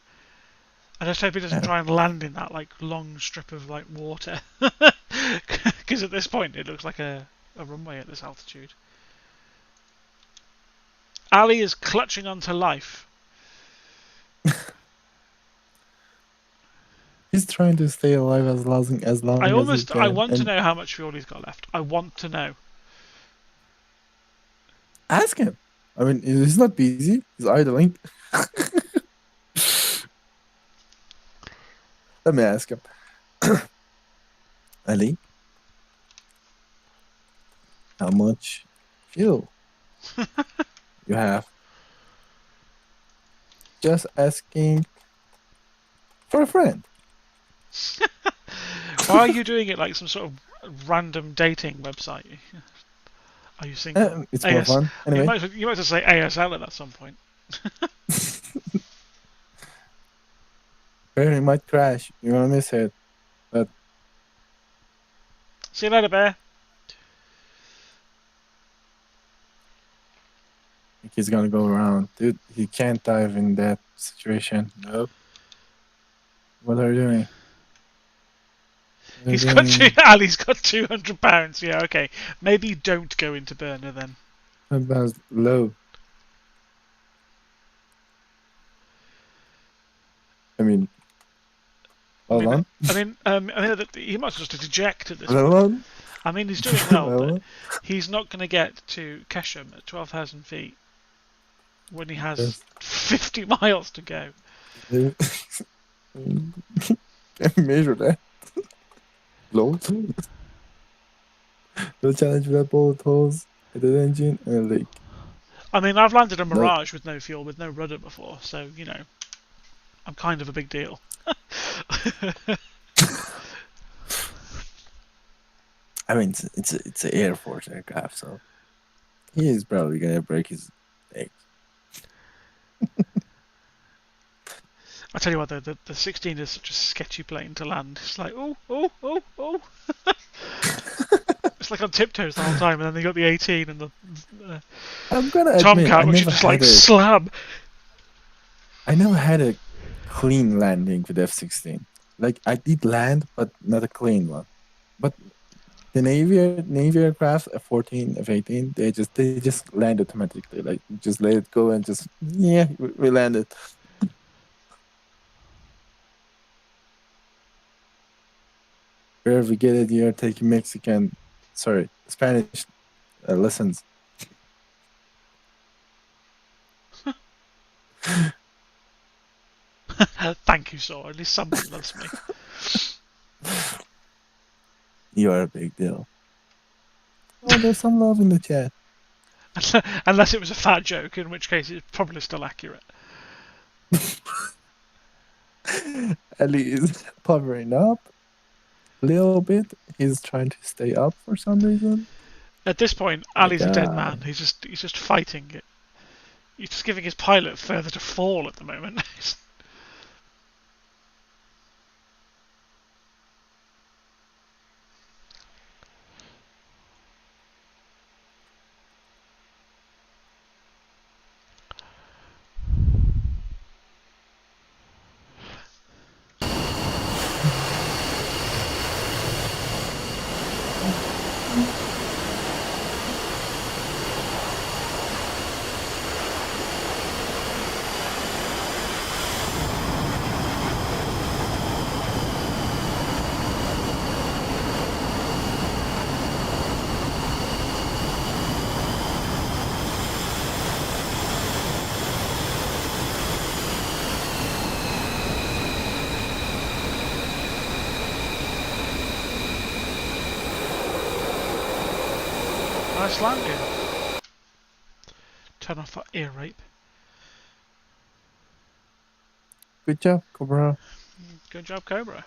I just hope he doesn't try and land in that like long strip of like water, because at this point it looks like a runway at this altitude. Ali is clutching onto life. He's trying to stay alive as long as he can. I want to know how much fuel he's got left. I want to know. Ask him. I mean, he's not busy. He's idling. Let me ask him. Ali, how much fuel you have? Just asking for a friend. Why are you doing it like some sort of random dating website? Are you single? It's more fun. Anyway. You might as well say ASL at some point. Bear, it might crash. You're gonna miss it. But see you later, Bear. he's gonna go around. Dude, he can't dive in that situation. Nope. What are you doing? Ali's got £200. Yeah, okay. Maybe don't go into burner then. That's low. I mean, hold on. I mean, he might just eject at this Hold point. on. I mean, he's doing well, but he's not going to get to Kesham at 12,000 feet when he has 50 miles to go. Can we measure that? Low. No challenge without bullet holes, a dead engine, and a leak. I mean, I've landed a Mirage with no fuel, with no rudder before, so, you know, I'm kind of a big deal. I mean, it's an Air Force aircraft, so he is probably gonna break his leg. I tell you what, the 16 is such a sketchy plane to land. It's like, oh. It's like on tiptoes the whole time, and then they got the 18 and the I'm gonna admit, Tomcat, which is just like slab. I never had a clean landing with F-16. Like, I did land, but not a clean one. But The Navy aircraft F-14, F-18, they just land automatically. Like you just let it go and just we landed. Where we get it, you're taking Spanish lessons. Thank you, Saw. At least someone loves me. You are a big deal. Oh, there's some love in the chat. Unless it was a fat joke, in which case it's probably still accurate. Ali is powering up a little bit. He's trying to stay up for some reason. At this point, My Ali's a dead God. man. He's just fighting it. He's just giving his pilot further to fall at the moment. Nice landing. Turn off that ear rape. Good job, Cobra. Good job, Cobra.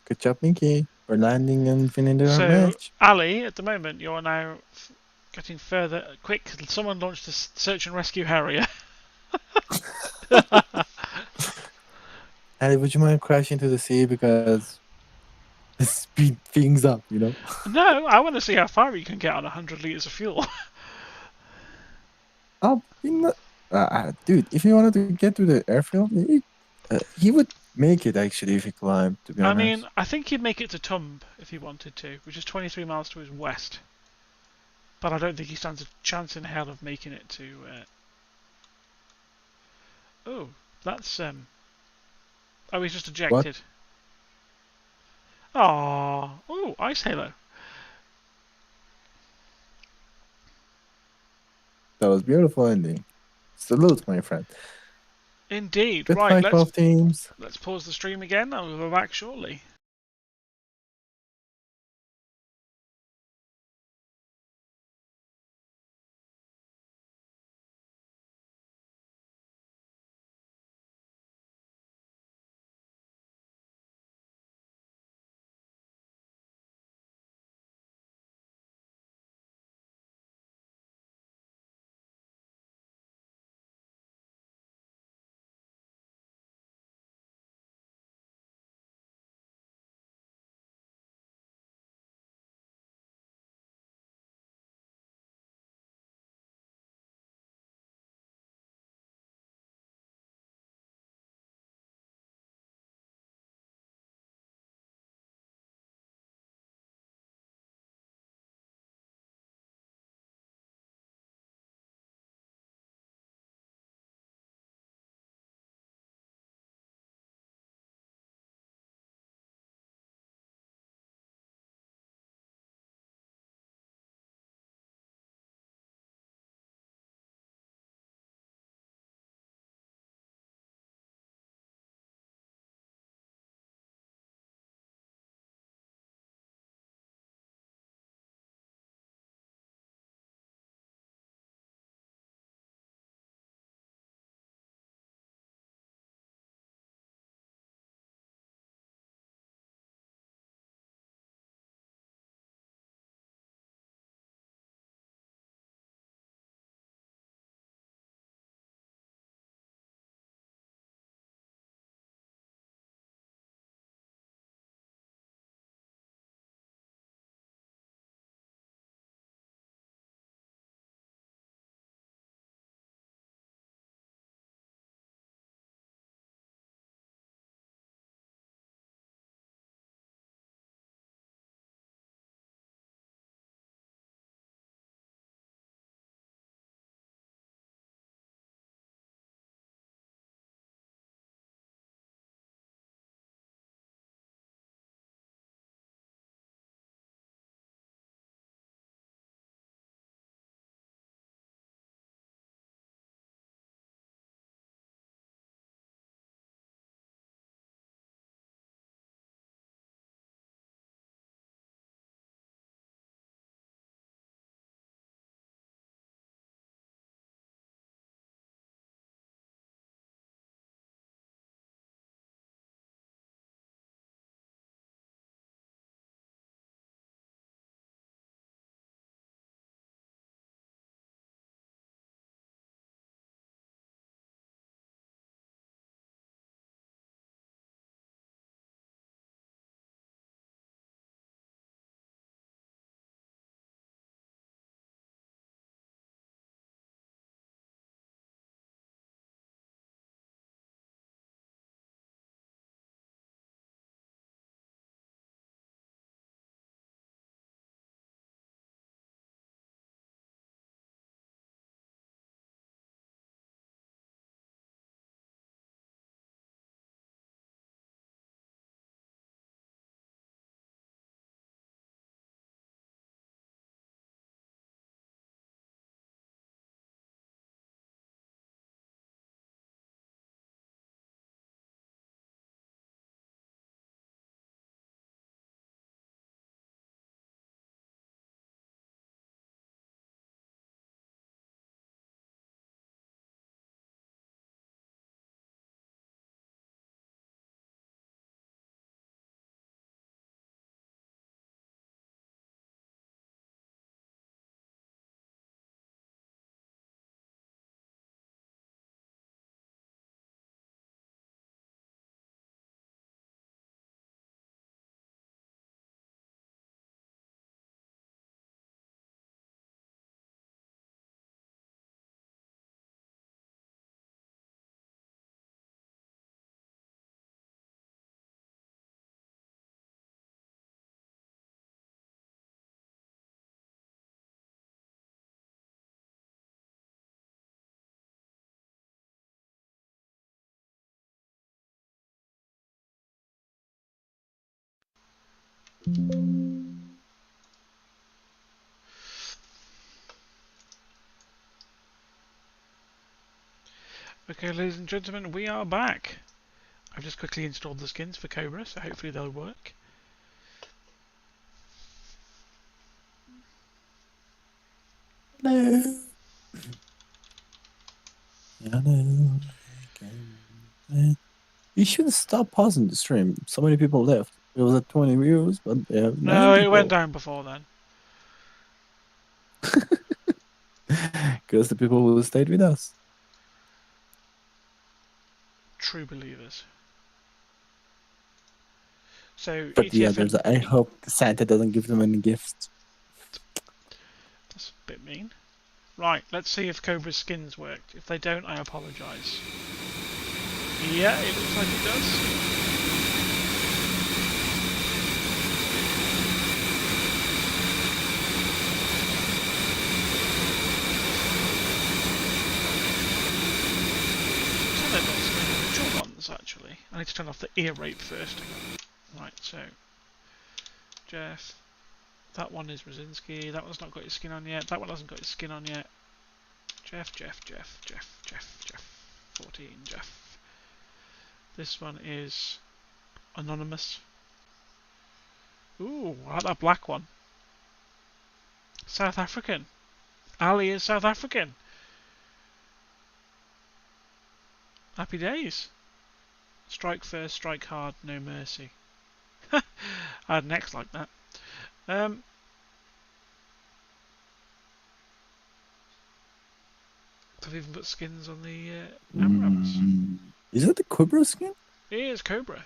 Good job, Mickey, for landing and winning the So, match. Ali, at the moment, you're now getting further. Quick, someone launched a search and rescue Harrier. Ali, would you mind crashing to the sea because speed things up, you know? No, I want to see how far you can get on 100 litres of fuel. Dude, if he wanted to get to the airfield, he would make it actually if he climbed, to be I honest. mean, I think he'd make it to Tumb if he wanted to, which is 23 miles to his west. But I don't think he stands a chance in hell of making it to. Oh, that's Oh, he's just What? ejected. Ah, oh, Ice Halo. That was beautiful ending. Salute, my friend. Indeed. Good Right, fight, both teams. let's pause the stream again, and we'll be back shortly. Okay, ladies and gentlemen, we are back. I've just quickly installed the skins for Cobra, so hopefully they'll work. Hello. Hello. You should stop pausing the stream. So many people left. It was at 20 views, but they have 9 No, it went people. down before then. Because the people who stayed with us. True believers. So But the ETF others, and I hope Santa doesn't give them any gifts. that's a bit mean. Right, let's see if Cobra's skins worked. If they don't, I apologise. Yeah, it looks like it does. So they've got some individual ones actually. I need to turn off the ear rape first. Right, so Jeff. That one is Brzezinski. That one's not got his skin on yet. That one hasn't got his skin on yet. Jeff. 14, Jeff. This one is Anonymous. Ooh, I like that black one. South African. Ali is South African. Happy days. Strike first, strike hard, no mercy. I had an X like that. They've even put skins on the AMRAMs. Is that the Cobra skin? It is Cobra.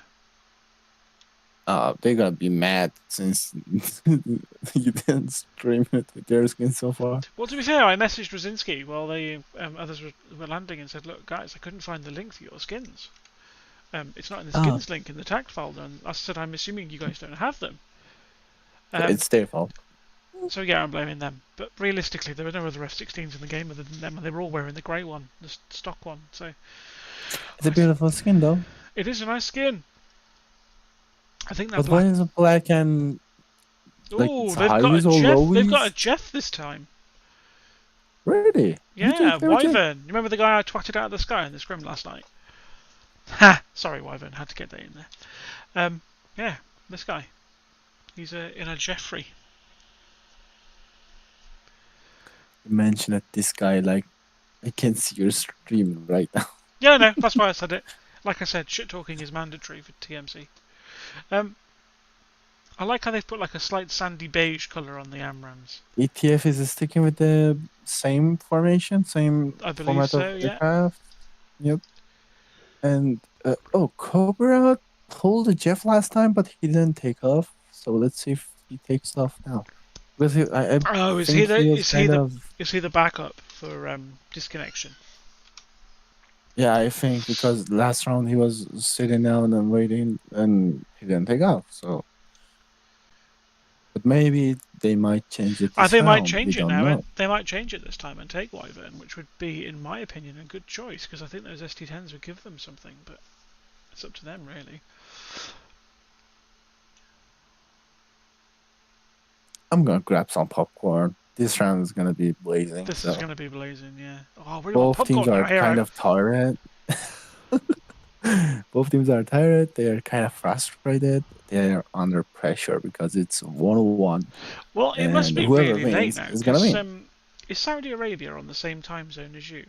They're gonna be mad since you didn't stream it with their skin so far. Well, to be fair, I messaged Brzezinski while the others were landing and said, look, guys, I couldn't find the link for your skins. It's not in the skins link in the tagged folder. And I said, I'm assuming you guys don't have them. It's their fault. So yeah, I'm blaming them. But realistically, there were no other F-16s in the game other than them, and they were all wearing the grey one, the stock one. So It's a beautiful skin, though. it is a nice skin. I think that But why is it black and like ooh, it's they've got a highways or Jeff. lowies? They've got a Jeff this time. Really? Yeah, Wyvern. You remember the guy I twatted out of the sky in the scrim last night? Ha! Sorry, Wyvern. Had to get that in there. Yeah, this guy. He's in a Jeffrey. You mentioned that this guy, like, I can see your stream right now. Yeah, no, that's why I said it. Like I said, shit talking is mandatory for TMC. I like how they've put like a slight sandy beige colour on the AMRAMs. ETF is sticking with the same formation, same I believe format so, of yeah. aircraft. Yep. And Cobra pulled a Jeff last time, but he didn't take off. So let's see if he takes off now. Because Is he the backup for disconnection? Yeah, I think because last round he was sitting down and waiting, and he didn't take off. So, but maybe they might change it. They might round. change We it don't now. know. And they might change it this time and take Wyvern, which would be, in my opinion, a good choice because I think those ST10s would give them something. But it's up to them, really. I'm gonna grab some popcorn. This round is gonna be blazing. This is gonna be blazing, yeah. Oh, really both teams are kind of tired. Both teams are tired. They are kind of frustrated. They are under pressure because it's 1-1. Well, it must be really late now. Is gonna win. Is Saudi Arabia on the same time zone as you,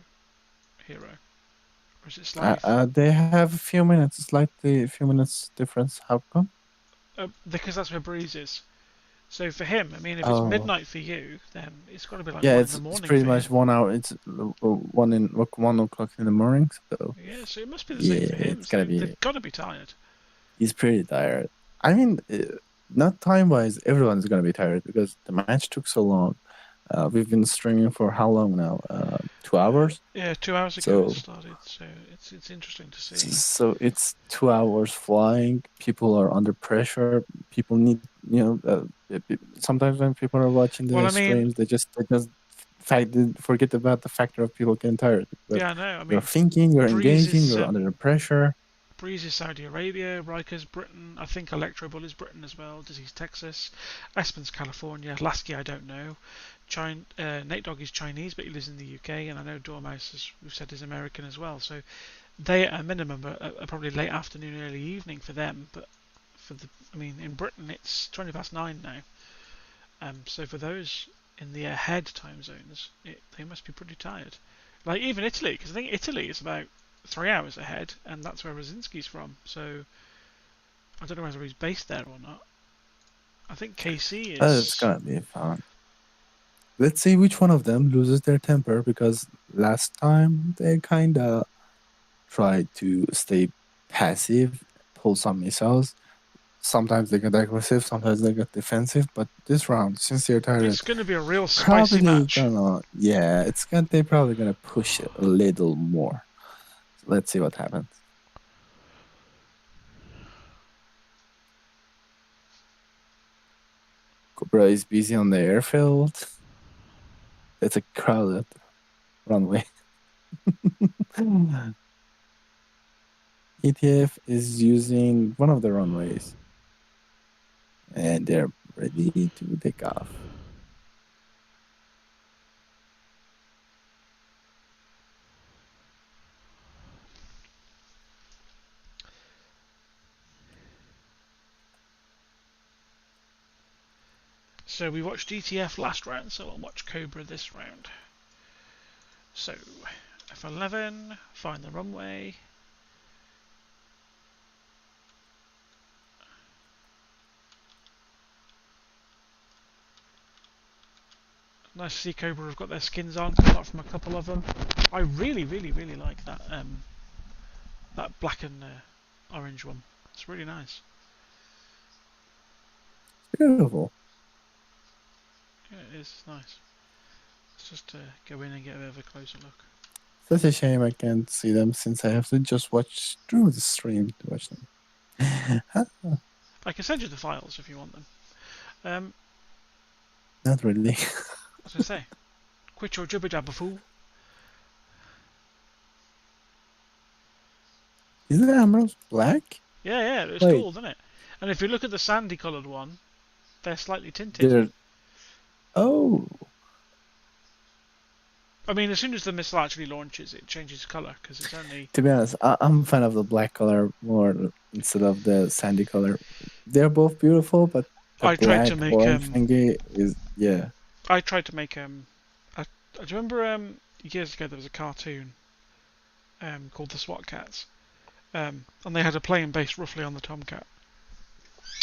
Hero? Or is it slightly? They have a few minutes. Slightly a few minutes difference. How come? Because that's where Breeze is. So for him, I mean, if it's midnight for you, then it's got to be like 1 in the morning. It's pretty much 1 hour. It's 1 o'clock in the morning. So yeah, so it must be the same for him. It's gonna be. They've got to be tired. He's pretty tired. I mean, not time-wise. Everyone's gonna be tired because the match took so long. We've been streaming for how long now? 2 hours. Yeah, 2 hours ago it started. So it's interesting to see. So it's 2 hours flying. People are under pressure. People need, sometimes when people are watching the streams, they just forget about the factor of people getting tired. But yeah, I know. I mean, you're thinking, you're engaging, you're under pressure. Breeze is Saudi Arabia, Riker's Britain, I think Electrobull is Britain as well, Disease Texas, Espen's California, Lasky I don't know, Nate Dogg is Chinese but he lives in the UK, and I know Dormouse, as we've said, is American as well, so they at a minimum are probably late afternoon, early evening for them, but in Britain it's 20 past 9 now, so for those in the ahead time zones, they must be pretty tired. Like even Italy, because I think Italy is about 3 hours ahead, and that's where Rosinski's from. So I don't know whether he's based there or not. I think KC It's is. gonna be fun. Let's see which one of them loses their temper, because last time they kinda tried to stay passive, pull some missiles. Sometimes they get aggressive, sometimes they get defensive. But this round, since they're tired, It's going to be a real spicy probably match. gonna, yeah, they're probably gonna push it a little more. So let's see what happens. Cobra is busy on the airfield. It's a crowded runway. ETF is using one of the runways, and they're ready to take off. So we watched ETF last round, so I'll watch Cobra this round. So F11, find the runway. Nice to see Cobra have got their skins on, apart from a couple of them. I really like that that black and orange one. It's really nice. Beautiful. Yeah, it is nice. Let's just go in and get a bit of a closer look. Such a shame I can't see them, since I have to just watch through the stream to watch them. I can send you the files if you want them. Not really. As I say, quit your jibber jabber, fool. Isn't the emerald black? Yeah, it's Wait. cool, isn't it? And if you look at the sandy coloured one, they're slightly tinted. They're... Oh. I mean, as soon as the missile actually launches, it changes colour, because it's only... To be honest, I'm a fan of the black color more instead of the sandy color. They're both beautiful, but the I tried black to make orange thingy is, yeah. I tried to make do you remember years ago there was a cartoon called the SWAT Cats, and they had a plane based roughly on the Tomcat.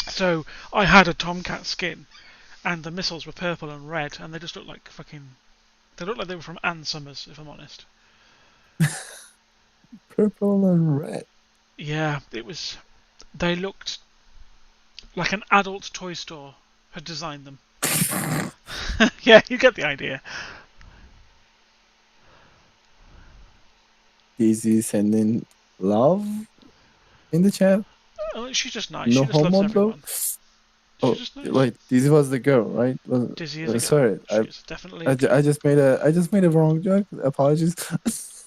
So I had a Tomcat skin, and the missiles were purple and red, and they just looked like fucking. They looked like they were from Ann Summers, if I'm honest. Purple and red. Yeah, it was. They looked like an adult toy store had designed them. Yeah, you get the idea. Daisy sending love in the chat. Oh, she's just nice. No she just loves homo though. everyone. Oh, She's just nice. wait, Dizzy was the girl, right? Dizzy is a girl. Sorry, She is definitely a girl. I just made a wrong joke. Apologies. If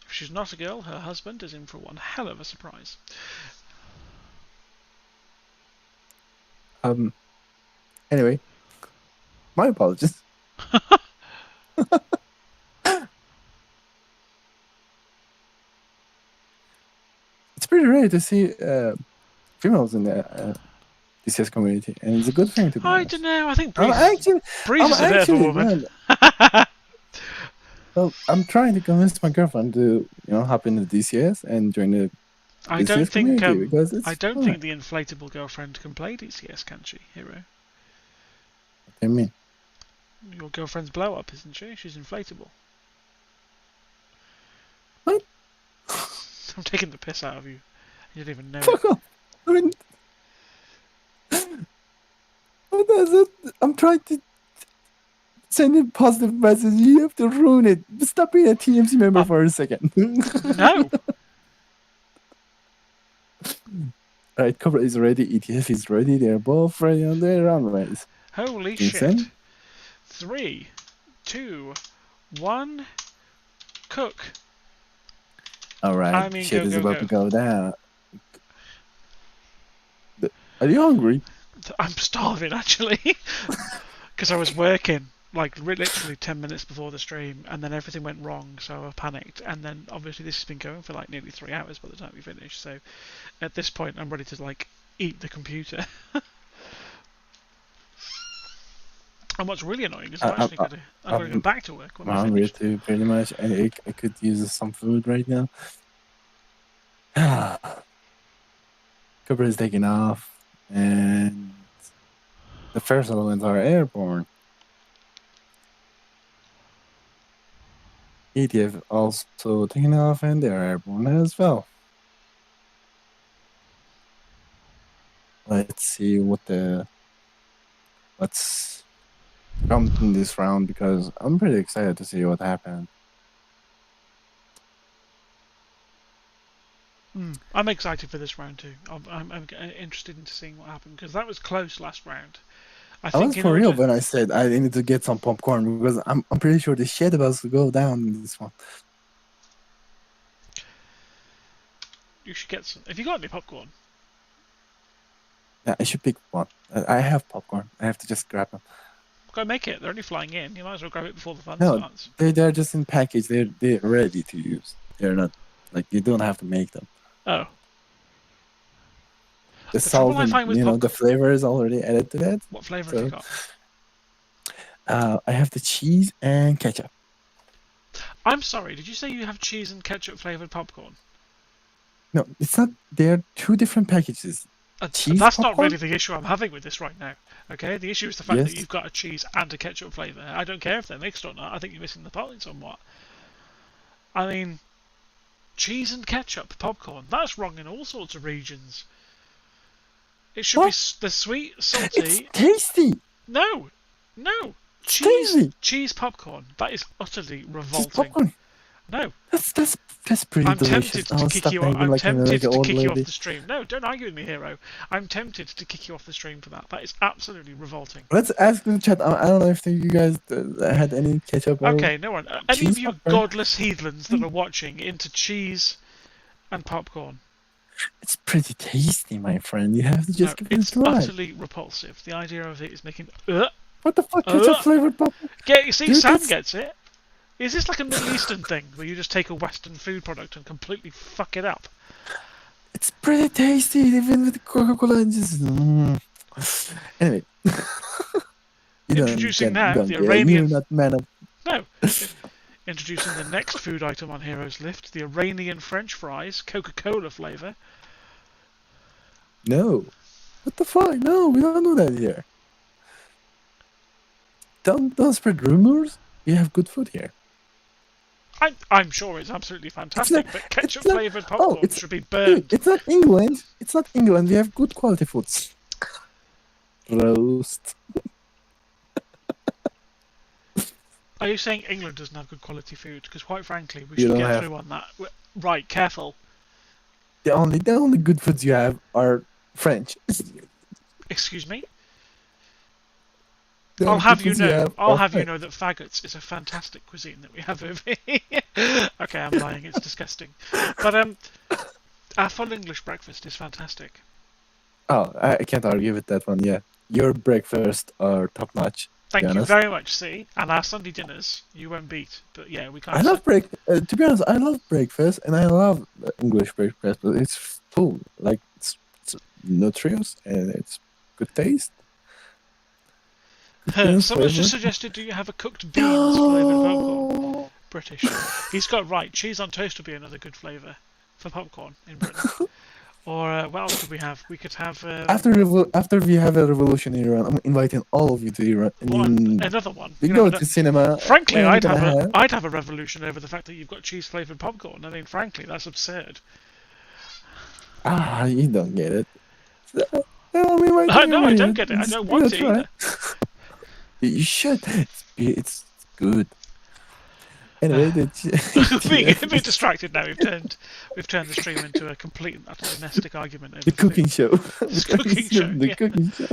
she's not a girl, her husband is in for one hell of a surprise. Anyway, my apologies. It's pretty rare to see females in the DCS community, and it's a good thing to be honest. I don't know. I think Breeze is a bit of a woman. Well, I'm trying to convince my girlfriend to, hop into DCS and join the I DCS don't think community because it's I don't fun. think the inflatable girlfriend can play DCS, can she, Hero? What do you mean? Your girlfriend's blow up, isn't she? She's inflatable. What? I'm taking the piss out of you. You don't even know. Fuck off. I mean, what is it? I'm trying to send a positive message. You have to ruin it. Stop being a TMC member for a second. No. Alright, Cobra is ready. ETF is ready. They're both ready on their runways. Holy Vincent? shit. 3, 2, 1, cook. All right, I mean, shit go, is go, about to go. go down. Are you hungry? I'm starving, actually. Because I was working, like, literally 10 minutes before the stream, and then everything went wrong, so I panicked. And then, obviously, this has been going for, like, nearly 3 hours by the time we finish. So, at this point, I'm ready to, like, eat the computer. And what's really annoying is I'm I, actually I, going to go I'm, back to work when I'm we hungry finish. too, pretty much. I could use some food right now. Cobra is taking off, and the first elements are airborne. ETF also taking off, and they're airborne as well. Let's see what's come in this round, because I'm pretty excited to see what happens. I'm excited for this round too. I'm interested in seeing what happened because that was close last round. I I was think in for real order, when I said I need to get some popcorn, because I'm pretty sure the shit about to go down in this one. you should get some. Have you got any popcorn? Yeah, I should pick one. I have popcorn. I have to just grab them. Go make it. They're only flying in. You might as well grab it before the fun No, starts. they're just in package. They're ready to use. They're not like you don't have to make them. Oh, The the trouble salt I and find with the popcorn. flavor is already added to that. What flavour have you So got? I have the cheese and ketchup. I'm sorry. Did you say you have cheese and ketchup flavoured popcorn? No, it's not. They're two different packages. Cheese That's not popcorn? really the issue I'm having with this right now. Okay, the issue is the fact that Yes. you've got a cheese and a ketchup flavour. I don't care if they're mixed or not. I think you're missing the point somewhat. I mean, cheese and ketchup popcorn. That's wrong in all sorts of regions. It should be the sweet, It's salty. tasty. No, It's tasty. cheese popcorn. That is utterly Cheese revolting. popcorn. No, That's pretty I'm delicious. tempted Oh, to kick stop you. I'm acting like tempted an to old kick you off lady. the stream. No, don't argue with me, hero. I'm tempted to kick you off the stream for that. That is absolutely revolting. Let's ask the chat. I don't know if you guys had any ketchup. Or Okay, no one. Any cheese of you popcorn? godless heathens that are watching into cheese and popcorn? It's pretty tasty, my friend. You have to just give it It's a try. utterly repulsive. The idea of it is making. What the fuck? Ketchup flavored popcorn? You see, Dude, Sam that's- gets it. Is this like a Middle Eastern thing where you just take a Western food product and completely fuck it up? It's pretty tasty, even with Coca-Cola and just. Anyway. Introducing now the You're Iranian. not man of. No. Introducing the next food item on Heroes Lift, the Iranian French fries, Coca-Cola flavour. No. What the fuck? No, we don't do that here. Don't spread rumors. We have good food here. I'm sure it's absolutely fantastic, but ketchup not- flavoured popcorn should be Dude, burned. it's not England. It's not England. We have good quality foods. Roast. Are you saying England doesn't have good quality food? Because quite frankly, we You should don't get have- through on that. Right, careful. The only good foods you have are French. Excuse me? The I'll only have good you foods know. have I'll are have you French. know that faggots is a fantastic cuisine that we have over here. Okay, I'm lying. It's disgusting. But our full English breakfast is fantastic. Oh, I can't argue with that one. Yeah, your breakfast are top notch. Thank you honest. very much. See, and our Sunday dinners you won't beat. But yeah, we can't. I love to be honest, I love breakfast and I love English breakfast, but it's full. Like it's nutritious and it's good taste. Good Someone's just flavor. suggested, do you have a cooked beans flavoured popcorn? British. He's got right. Cheese on toast would be another good flavour for popcorn in Britain. Or what else could we have? We could have After we have a revolution in Iran, I'm inviting all of you to Iran. another one. We You go know, to cinema. frankly, and I'd we're gonna I'd have a revolution over the fact that you've got cheese flavoured popcorn. I mean, frankly, that's absurd. You don't get it. I'm inviting No, I you. don't get it. I don't want to Try. either. You should. It's good. Anyway, being distracted now. We've turned the stream into a complete and utter domestic argument over the food. cooking show. It's cooking show, The yeah. cooking show.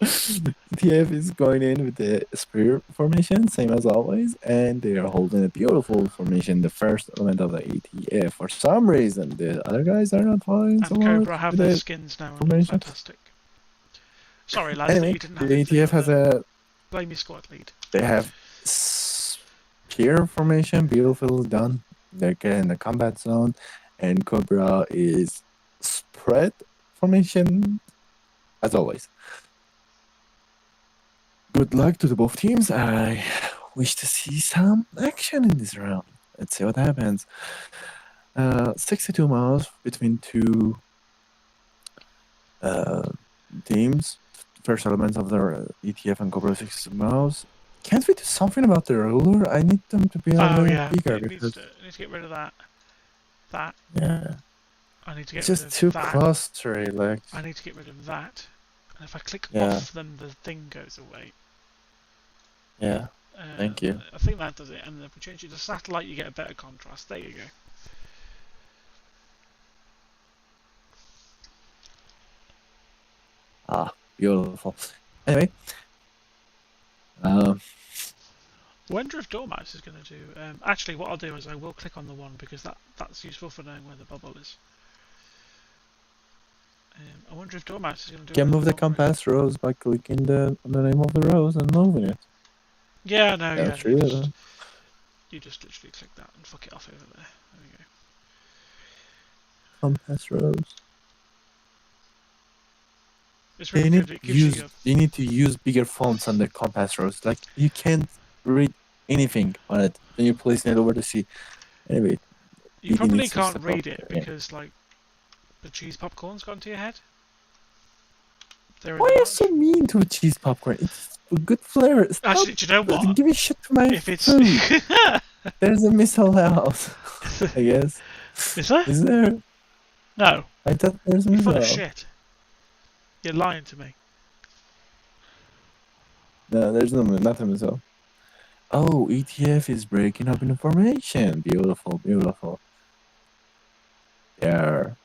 ETF is going in with the spear formation, same as always, and they are holding a beautiful formation, the first element of the ETF. For some reason, the other guys are not following so And much Cobra have with their the skins now and look formation. fantastic. Sorry, lads, that Anyway, you didn't have the it. ETF has a Blame your squad lead. they have spear formation, beautiful done. They're getting the combat zone, and Cobra is spread formation as always. Good luck to the both teams. I wish to see some action in this round. Let's see what happens. 62 miles between two teams. First elements of the ETF and Cobra 62 miles. Can't we do something about the ruler? I need them to be a Oh little yeah, bigger it needs because to, I need to get rid of that. That. yeah, I need to it's get rid just of too that. clustery. Like I need to get rid of that. And if I click yeah, off them, the thing goes away. yeah. Thank you. I think that does it. And if we change it to satellite, you get a better contrast. There you go. Ah, beautiful. Anyway, Wonder if Dormouse is going to do. Actually, what I'll do is I will click on the one because that's useful for knowing where the bubble is. I wonder if Dormouse is going to do. can move the bubble is. compass rose by clicking on the name of the rose and moving it. Yeah, no, yeah. That's true. You just literally click that and fuck it off over there. There we go. Compass rose. It's really good. It gives You need to use bigger fonts on the compass rose. Like you can't read anything on it when you're placing it over the sea. Anyway, You it probably needs to can't step up read it there, yeah. because like the cheese popcorn's gone to your head. Why are you so mean to cheese popcorn? It's a good flavor. Stop. Actually, do you know what? Give me shit to my If it's food. There's a missile house, I guess. Is there? Is there? No. I thought there's a You're missile. full of shit. You're lying to me. No, there's nothing missile. Oh, ETF is breaking up in formation. Beautiful, beautiful. There.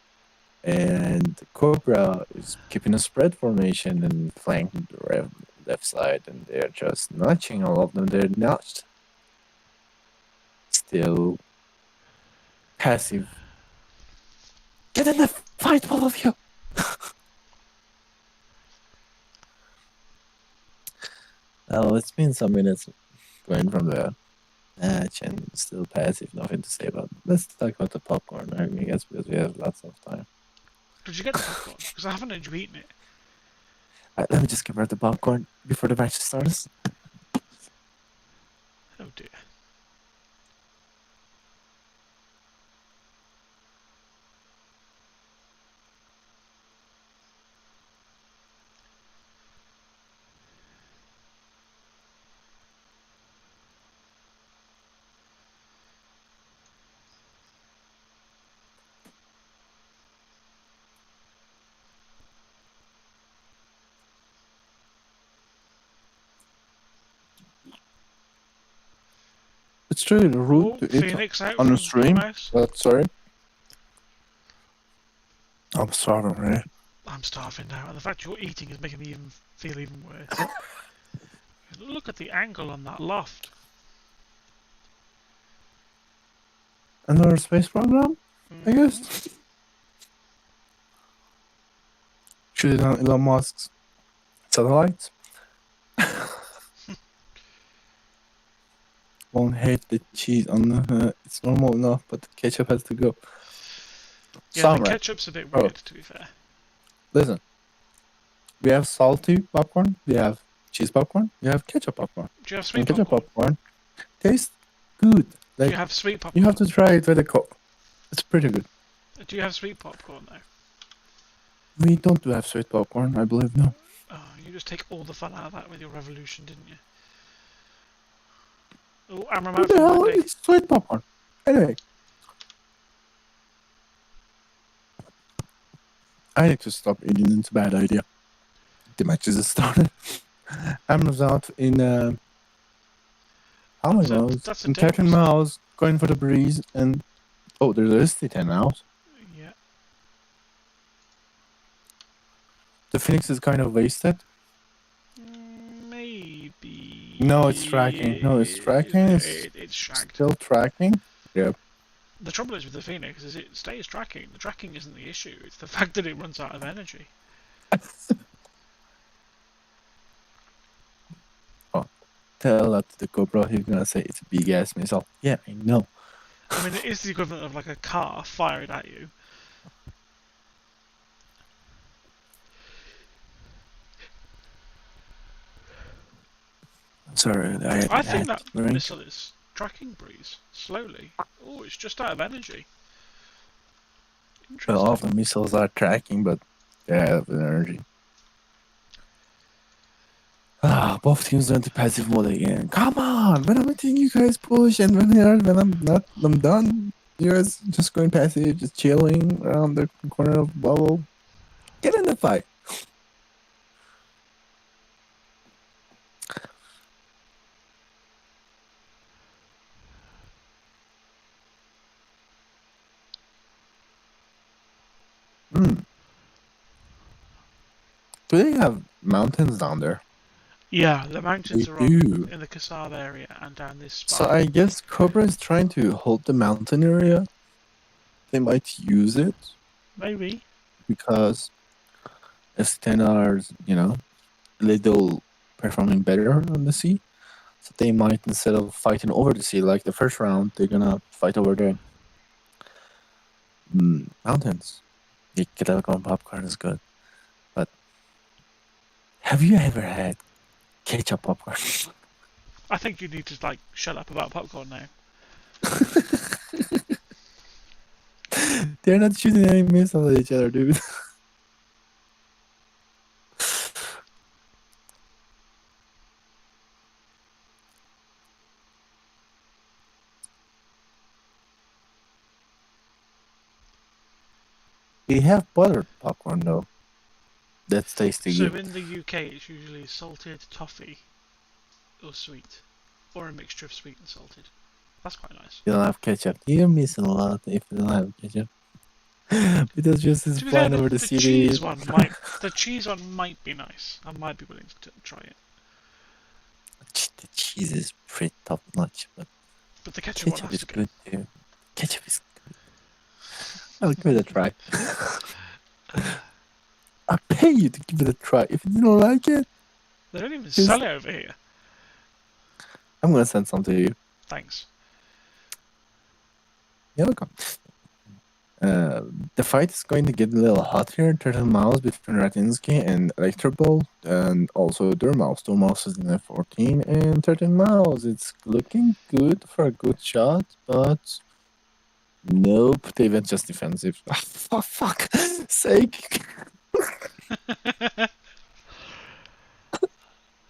And Cobra is keeping a spread formation and flanking the left side, and they're just notching all of them. They're not still passive. Get in the fight, both of you! Well, it's been some minutes going from the match and still passive, nothing to say about it. Let's talk about the popcorn, I guess, because we have lots of time. Did you get the popcorn? Because I haven't actually eaten it. Let me just give her the popcorn before the match starts. Oh dear. It's really rude to eat Phoenix out on from the stream, Dormouse. but sorry. I'm starving, right? I'm starving now, and the fact you're eating is making me feel even worse. Look at the angle on that loft. Another space program, I guess. Shoot it on Elon Musk's satellites. Won't hate the cheese on the. It's normal enough, but the ketchup has to go. Yeah, Samurai. the ketchup's a bit weird, to be fair. Listen, we have salty popcorn, we have cheese popcorn, we have ketchup popcorn. Do you have sweet ketchup popcorn? tastes good. Do Like, you have sweet popcorn? you have to try it with a Coke. It's pretty good. Do you have sweet popcorn though? We don't have sweet popcorn, I believe, no. Oh, you just take all the fun out of that with your revolution, didn't you? Oh, I'm What out the for hell Monday. is sweet popcorn? Anyway. I need to stop eating, it's a bad idea. The match is started. Amno's out in how many miles? That's a In 13 dangerous- miles, going for the breeze, and oh, there's a ST10 now. Yeah. The Phoenix is kind of wasted. No, it's tracking. No, it's tracking. It's shagged. Still tracking. Yep. The trouble is with the Phoenix is it stays tracking. The tracking isn't the issue. It's the fact that it runs out of energy. Oh, tell that to the Cobra. He's gonna say it's a big ass missile. Yeah, I know. I mean, it is the equivalent of like a car fired at you. Sorry, I think that missile is tracking Breeze slowly. Oh, it's just out of energy. Well, Interesting. all the missiles are tracking, but they're out of energy. Both teams went to passive mode again. Come on! When I'm letting you guys push, and when I'm not, I'm done. You guys just going passive, just chilling around the corner of the bubble. Get in the fight. Do they have mountains down there? Yeah, the mountains They are do. in the Kasab area and down this spot. So I guess Cobra is trying to hold the mountain area. They might use it Maybe. because S10 are, a little performing better on the sea. So they might, instead of fighting over the sea like the first round, they're gonna fight over the mountains. The Kitagon popcorn is good. But have you ever had ketchup popcorn? I think you need to like shut up about popcorn now. They're not shooting any missiles at each other, dude. We have buttered popcorn though. That's tasty So good. in the UK, it's usually salted toffee or sweet, or a mixture of sweet and salted. That's quite nice. You don't have ketchup. You're missing a lot if you don't have ketchup. Because just is To be fair, flying over the the city. cheese one might be nice. I might be willing to try it. The cheese is pretty top notch, but But the ketchup one ketchup has is to go. good too. Ketchup is good. I'll give it a try. I'll pay you to give it a try. If you don't like it, They don't even sell it over here. I'm gonna send some to you. Thanks. You're welcome. The fight is going to get a little hot here. 13 miles between Ratinsky and Electrobolt, and also Durmouse. Durmouse is in F14 and 13 miles. It's looking good for a good shot, but nope, they went just defensive. For fuck's sake.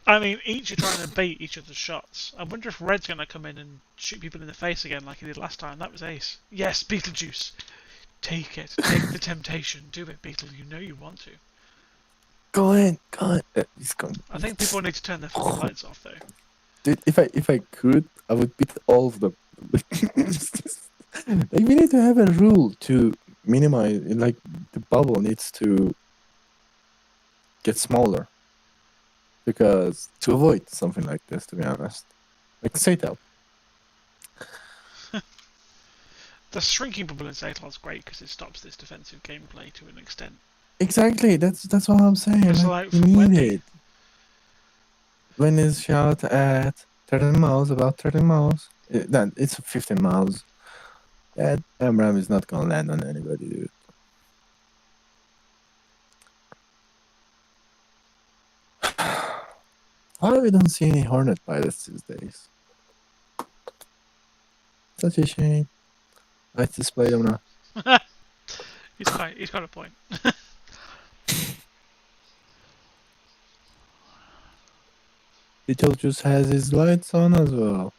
I mean, each are trying to bait each other's shots. I wonder if Red's going to come in and shoot people in the face again like he did last time. That was ace. Yes, Beetlejuice. Take it. Take the temptation. Do it, Beetle. You know you want to. Go in. He's going. I think people need to turn their fucking lights off, though. Dude, if I could, I would beat all of them. Like, we need to have a rule to minimize. Like, the bubble needs to get smaller, because to avoid something like this, to be honest, like Satel. The shrinking bubble in Satel is great because it stops this defensive gameplay to an extent. Exactly, that's what I'm saying. It's Like, like we from need Wendy. it. When is shot at 13 miles, about 13 miles. It's 15 miles. That MRAM is not gonna land on anybody, dude. Why we don't see any Hornet pilots these days? Such a shame. Let's display them now. He's got a point. Beetlejuice has his lights on as well.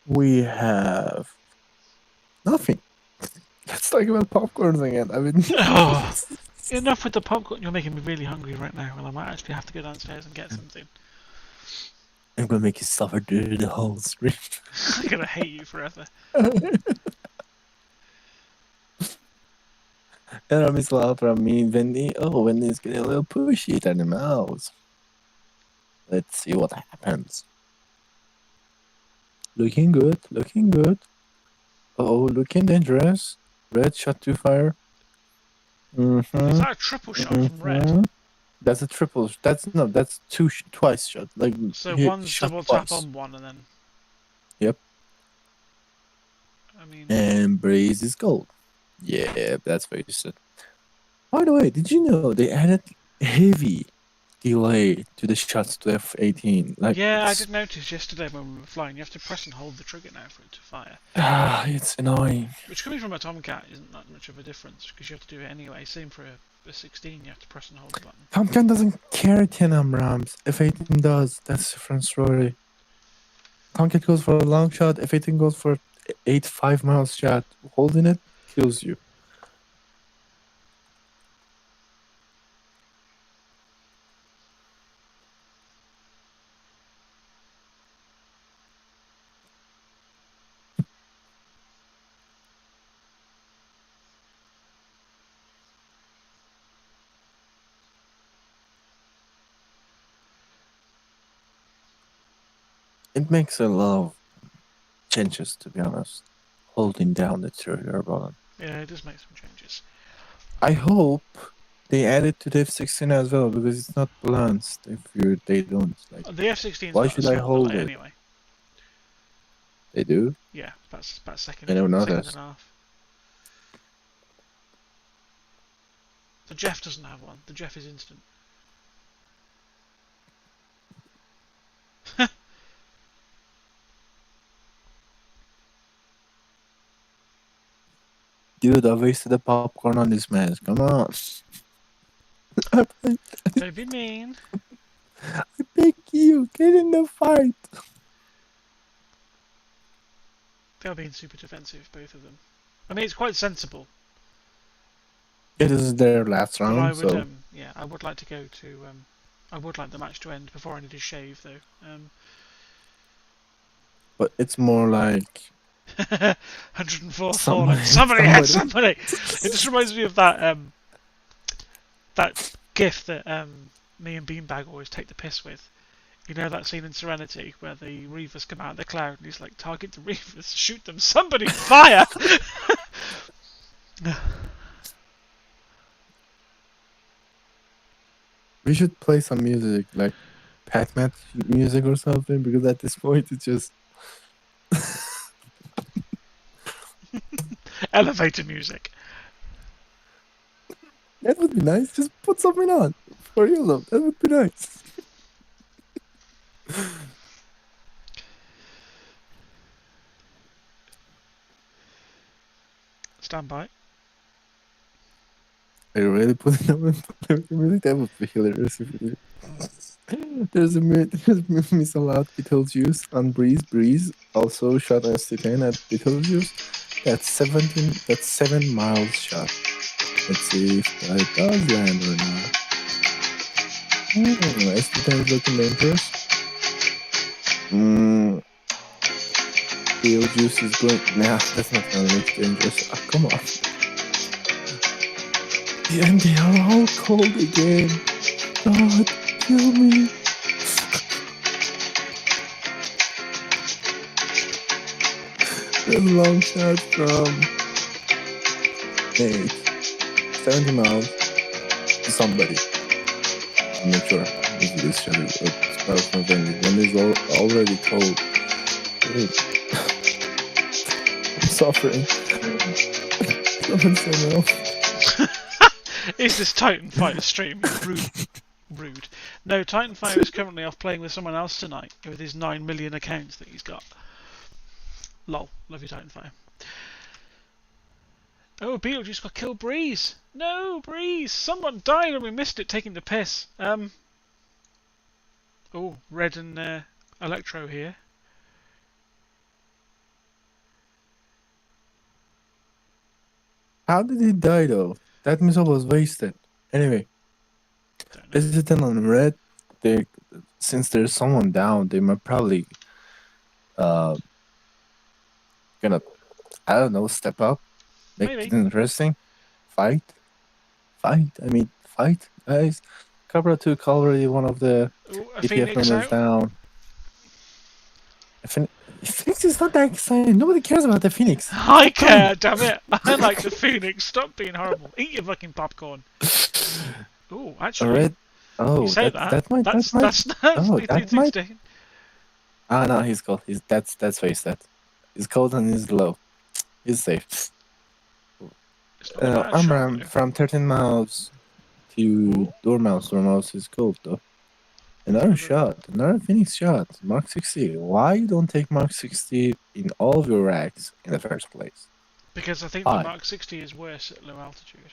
We have nothing. Let's talk about popcorns again. I mean, Oh, enough with the popcorn. You're making me really hungry right now, and I might actually have to go downstairs and get something. I'm gonna make you suffer through the whole stream. I'm gonna hate you forever. Era mi slava pra mim, Wendy's getting a little pushy at the mouse. Let's see what happens. Looking good, looking good. Oh, looking dangerous. Red shot to fire. Is that a triple shot from red? That's a triple. That's twice shot. Like So he one's shot double twice. tap on one and then. Yep. I mean. And Breeze is gold. Yeah, that's wasted. By the way, did you know they added heavy delay to the shots to F-18? Like, Yeah, I did notice yesterday when we were flying. You have to press and hold the trigger now for it to fire. It's annoying. Which coming from a Tomcat isn't that much of a difference because you have to do it anyway. Same for a 16, you have to press and hold the button. Tomcat doesn't carry 10 AMRAMs. F-18 does. That's a different story. Tomcat goes for a long shot. F-18 goes for 8 5 miles shot. Holding it kills you. It makes a lot of changes, to be honest. Holding down the trigger button. Yeah, it does make some changes. I hope they add it to the F-16 as well, because it's not balanced if they don't. Like, The F-16's why got should a I small hold delay it? anyway. They do? Yeah, about a second, I never second noticed. and a half. The Jeff doesn't have one. The Jeff is instant. Dude, I wasted the popcorn on this match. Come on. Don't be mean. I beg you, get in the fight. They are being super defensive, both of them. I mean, it's quite sensible. Yeah, this is their last But round, I would, so... yeah, I would like to go to, I would like the match to end before I need to shave, though. But it's more like... 104 falling. Somebody had somebody! It just reminds me of that, that gif that, me and Beanbag always take the piss with. You know that scene in Serenity where the Reavers come out of the cloud and he's like, target the Reavers, shoot them, somebody fire! We should play some music, like Pac-Man music or something, because at this point it's just... Elevator music. That would be nice. Just put something on. For real though, that would be nice. Stand by. Are you really putting up with music? That would be hilarious if you did. There's a missile out Beetlejuice on Breeze. Breeze also shot a ST10 at Beetlejuice. That's 7 miles shot. Let's see if that does land or not. ST10 is looking dangerous. Beetlejuice is going... Nah, that's not gonna look dangerous. Oh, come on. And they are all cold again. God, kill me. There's a long shot from 70 miles to somebody. I'm not sure. This shot is from Wendy. Wendy's already cold. I'm suffering. Someone say no. Is this Titan Fighter stream? Rude. No, Titan Fighter is currently off playing with someone else tonight with his 9 million accounts that he's got. Lol. Love you, Titan Fire. Oh, Beetlejuice got killed. Breeze. No, Breeze. Someone died and we missed it taking the piss. Oh, Red and Electro here. How did he die though? That missile was wasted. Anyway, this is 10 on red. since there's someone down, they might probably uh gonna, I don't know, step up, make Maybe. it interesting, fight, fight, guys. Cobra took already one of the Ooh, a ETF Phoenix members out. down. Phoenix is not that exciting. Nobody cares about the Phoenix. I Stop crying. care, damn it. I like the Phoenix. Stop being horrible. Eat your fucking popcorn. Ooh, A actually, red. you Oh, say that. that might That's oh, that might. 16. Ah, no, he's cold. That's wasted. He's cold and he's low. He's safe. It's not a bad shot, Amram though. from 13 miles to Ooh. Dormouse. Dormouse is cold though. Another shot, another Phoenix shot. Mark 60. Why you don't take Mark 60 in all of your racks in the first place? Because I think the Why? Mark 60 is worse at low altitude.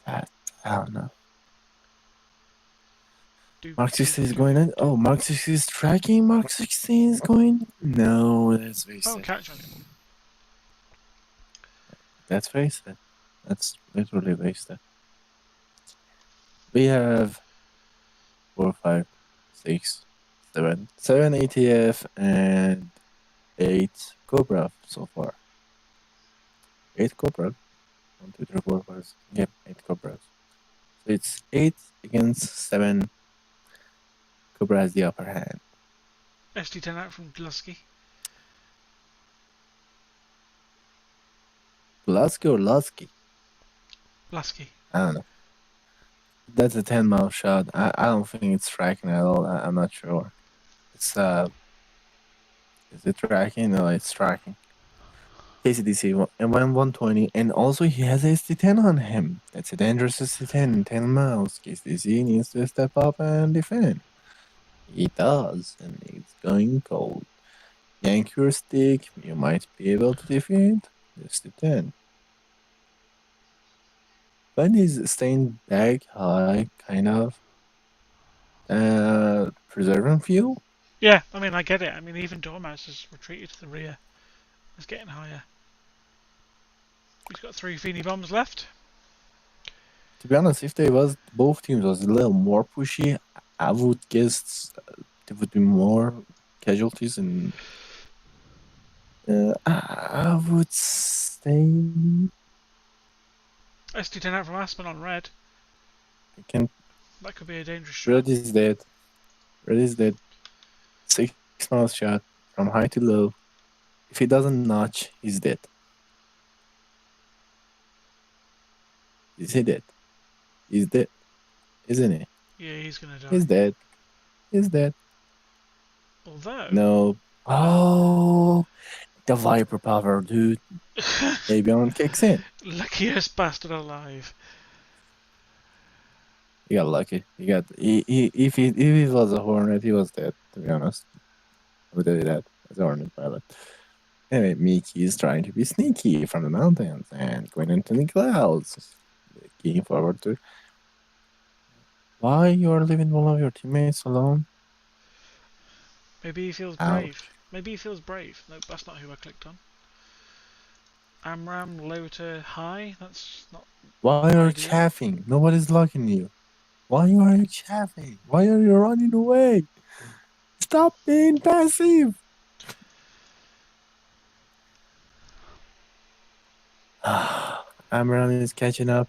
I don't know. Do, Mark do, 60 is do, going in. do. Oh, Mark 60 is tracking. Mark 16 is going. No, that's Won't wasted. catch on him. That's wasted. That's literally wasted. We have 4, 5, 6, 7, 7 ETF and 8 Cobra so far. 8 Cobra. 1, 2, 3, 4, 5, 6. Yeah, 8 Cobras. So it's 8 against 7. Cobra has the upper hand. SD10 out from Glusky. Lasky or Lusky? Lusky. I don't know. That's a 10 mile shot. I don't think it's tracking at all. I'm not sure. It's is it tracking? No, it's tracking. KCDC and 120, and also he has a ST10 on him. That's a dangerous ST10, 10 miles. KCDC needs to step up and defend. He does, and it's going cold. Yank your stick, you might be able to defeat the ST10. But he's staying back high, kind of. Preserving fuel? Yeah, I mean, I get it. I mean, even Dormouse has retreated to the rear. It's getting higher. He's got 3 Feeny bombs left. To be honest, if they was both teams was a little more pushy, I would guess there would be more casualties, and I would say SD10 out from Aspen on red. I can. That could be a dangerous shot. Red is dead. Red is dead. 6 miles shot from high to low. If he doesn't notch, he's dead. Is he dead? He's dead, isn't he? Yeah, he's gonna die. He's dead. He's dead. Although... No. Oh, the Viper power, dude. Avion kicks in. Luckiest bastard alive. He got lucky. If he was a Hornet, he was dead, to be honest. I would tell you that as a Hornet pilot. Anyway, Mickey is trying to be sneaky from the mountains and going into the clouds. Looking forward to. Why you are leaving one of your teammates alone? Maybe he feels Ouch. brave. Maybe he feels brave. Nope, that's not who I clicked on. Amram, low to high? That's not... Why are you ideal. chaffing? Nobody's locking you. Why are you chaffing? Why are you running away? Stop being passive. Amram is catching up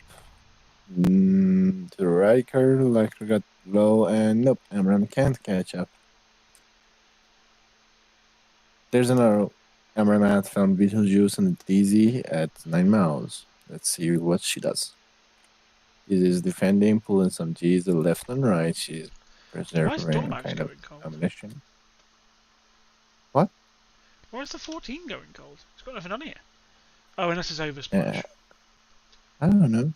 to the right curve, like we got low, and nope, Amram can't catch up. There's another Amram at found Beetlejuice and Daisy at 9 miles. Let's see what she does. This is defending, pulling some G's to the left and right. She's Why is preserving Dormouse kind of going cold? ammunition. What? Why is the 14 going cold? It's got nothing on here. Oh, unless it's over splash. I don't know.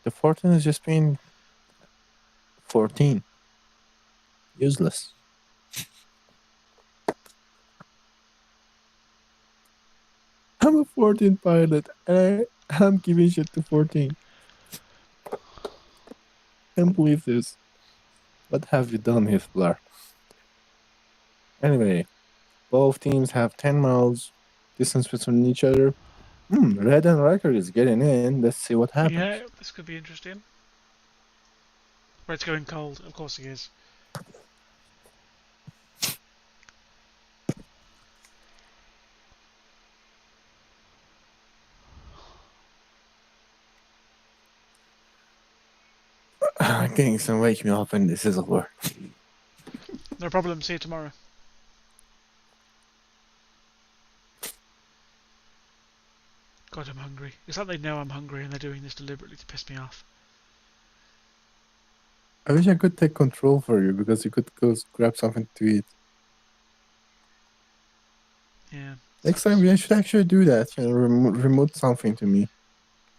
The 14 is just being 14. Useless. I'm a 14 pilot and I'm giving shit to 14. Can't believe this. What have you done, Hitler? Anyway, both teams have 10 miles distance between each other. Red and Riker is getting in. Let's see what happens. Yeah, this could be interesting. But it's going cold. Of course he is. Kingston, wake me up when this is over. No problem. See you tomorrow. God, I'm hungry. It's like they know I'm hungry and they're doing this deliberately to piss me off. I wish I could take control for you because you could go grab something to eat. Yeah. Next time, I should actually do that. You know, remote something to me.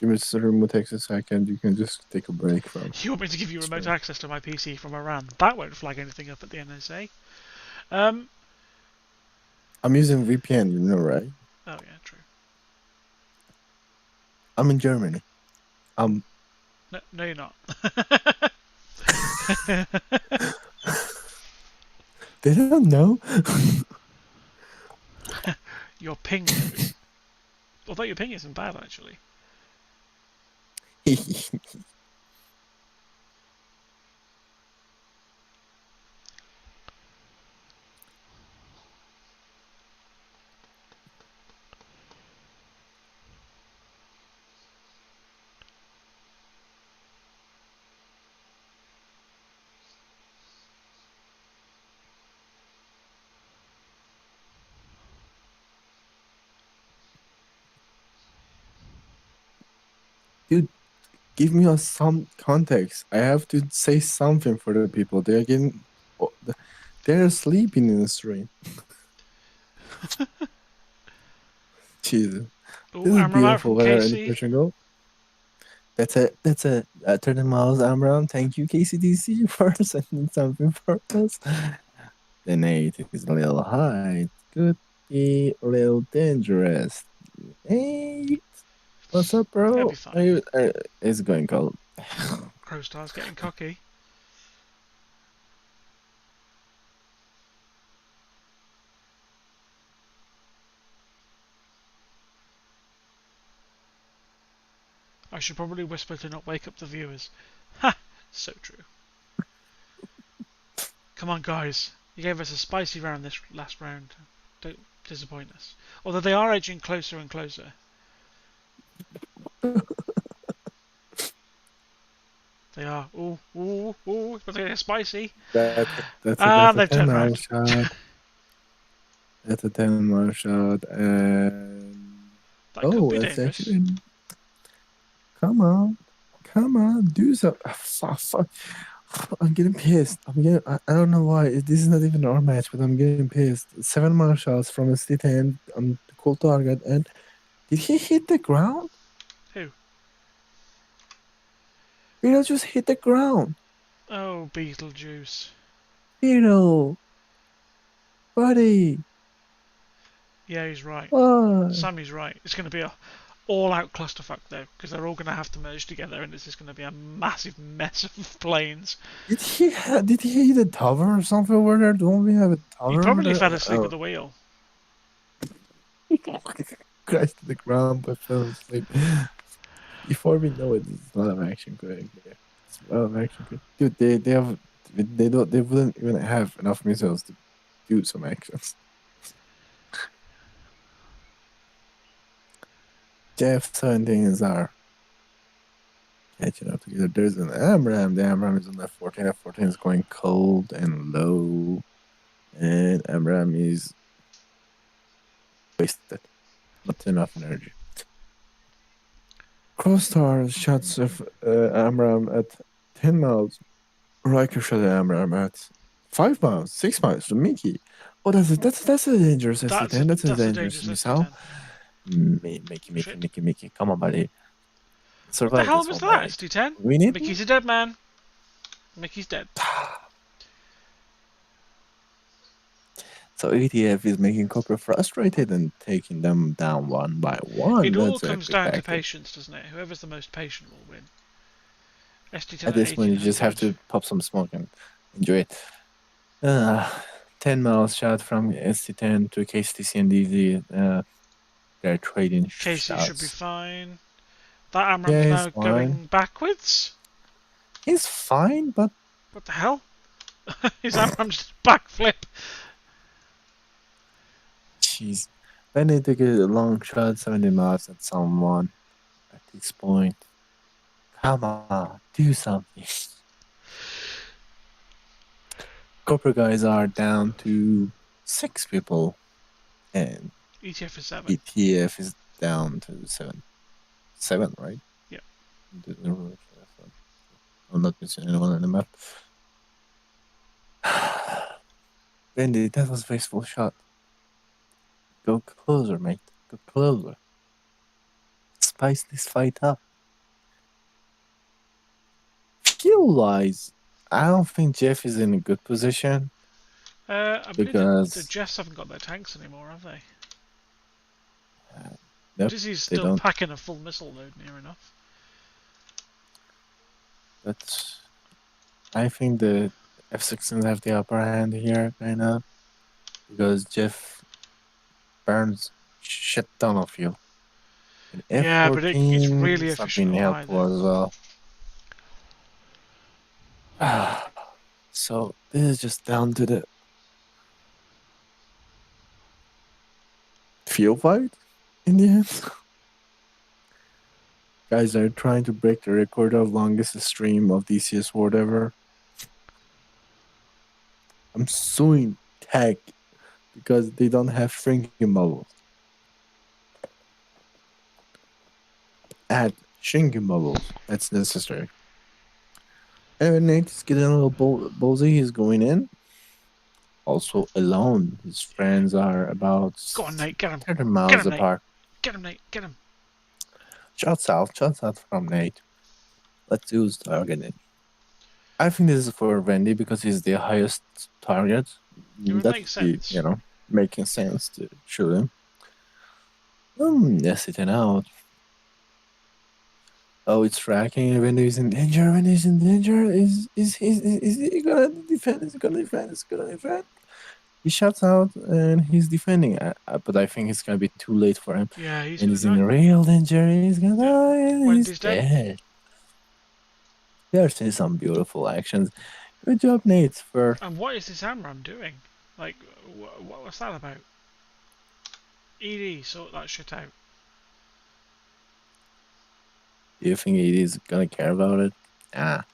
Give me a remote access so you can just take a break from. You want me to give you remote access to my PC from Iran? That won't flag anything up at the NSA. I'm using VPN, you know, right? Oh yeah, true. I'm in Germany. No, you're not. They don't know. Your ping. Although your ping isn't bad actually. Dude, give me some context. I have to say something for the people. They're sleeping in the stream. Jesus. Ooh, This is Amram out beautiful from weather in KC. Portugal. That's a 30 miles, Amram. Thank you, KCDC, for sending something for us. The Nate is a little high. Could be a little dangerous. Nate, what's up, That'll bro? be fine. It's going cold. Crowstar's getting cocky. I should probably whisper to not wake up the viewers. Ha! So true. Come on, guys. You gave us a spicy round this last round. Don't disappoint us. Although they are edging closer and closer. They are. Ooh, ooh, ooh. It's about to get spicy. That's a They've 10 turned mile round. shot. That's a 10 mile shot. And That could be that's dangerous. actually. Come on, do so. Fuck. I'm getting pissed. I don't know why. This is not even our match, but I'm getting pissed. 7 mile shots from a ST10 on the cool target, and did he hit the ground? Who? Beetle just hit the ground. Oh, Beetlejuice. Beetle, buddy. Yeah, he's right. What? Sammy's right. It's going to be a all-out clusterfuck though, because they're all going to have to merge together, and it's just going to be a massive mess of planes. Did he hit a tower or something over there? Don't we have a tower? He probably over fell there? asleep at the wheel. Crashed to the ground but fell asleep. Before we know it, it's a lot of action going there. It's a lot of action going. Dude, they wouldn't even have enough missiles to do some actions. F-17s are catching up together. There's an Amram. The Amram is on F-14. F-14 is going cold and low. And Amram is wasted. Not enough energy. Crowstar shots of Amram at 10 miles. Riker shot at Amram at 5 miles, 6 miles to Mickey. Oh, that's a dangerous ST10. That's a dangerous missile. Mickey. Come on, buddy. What the hell was that, ST10? We need Mickey's a dead man. Mickey's dead. So ETF is making Cobra frustrated and taking them down one by one. It all comes down to patience, doesn't it? Whoever's the most patient will win. ST10 at this point, you just have to pop some smoke and enjoy it. 10 miles shot from ST10 to KSTC and DZ. they're trading Casey should be shots. fine. That Amram's Yeah, he's now fine. going backwards. He's fine, but What the hell? His Amram's just backflip. jeez. When they take a long shot, 70 miles at someone at this point. Come on, do something. Cobra guys are down to 6 people, and ETF is 7. ETF is down to 7. 7, right? Yeah. I'm not missing anyone on the map. Bendy, that was a wasteful shot. Go closer, mate. Go closer. Spice this fight up. Fuel-wise, I don't think Jeff is in a good position. I believe the Jeffs haven't got their tanks anymore, have they? Nope, Dizzy's they still don't. packing a full missile load near enough. But I think the F-16s have the upper hand here, kind of, because Jeff burns shit ton of fuel. And Yeah, but it's F-14 really is not efficient being on helpful either. as well. So this is just down to the fuel fight in the end. Guys are trying to break the record of longest stream of DCS World ever. I'm suing tech because they don't have shrinking bubbles. Add shrinking bubbles. That's necessary. Anyway, Nate is getting a little ballsy. He's going in. Also alone. His friends are about Go on, Nate, get him. 30 Get miles him, Nate. apart. Get him, Nate, get him. Shots out from Nate. Let's use targeting. I think this is for Wendy because he's the highest target. It would That make would be, sense. making sense to shoot him. Yes, sitting out. Oh, it's tracking. Wendy's in danger. Wendy's in danger. Is he gonna defend? Is he gonna defend? Is he gonna defend? He shuts out and he's defending. But I think it's gonna be too late for him. Yeah, he's And gonna he's in die. real danger. He's gonna die. And Wendy's he's dead. dead. There's some beautiful actions. Good job, Nate. For And what is this Amram doing? Like, what's that about? ED, sort that shit out. do you think he's gonna care about it? Ah.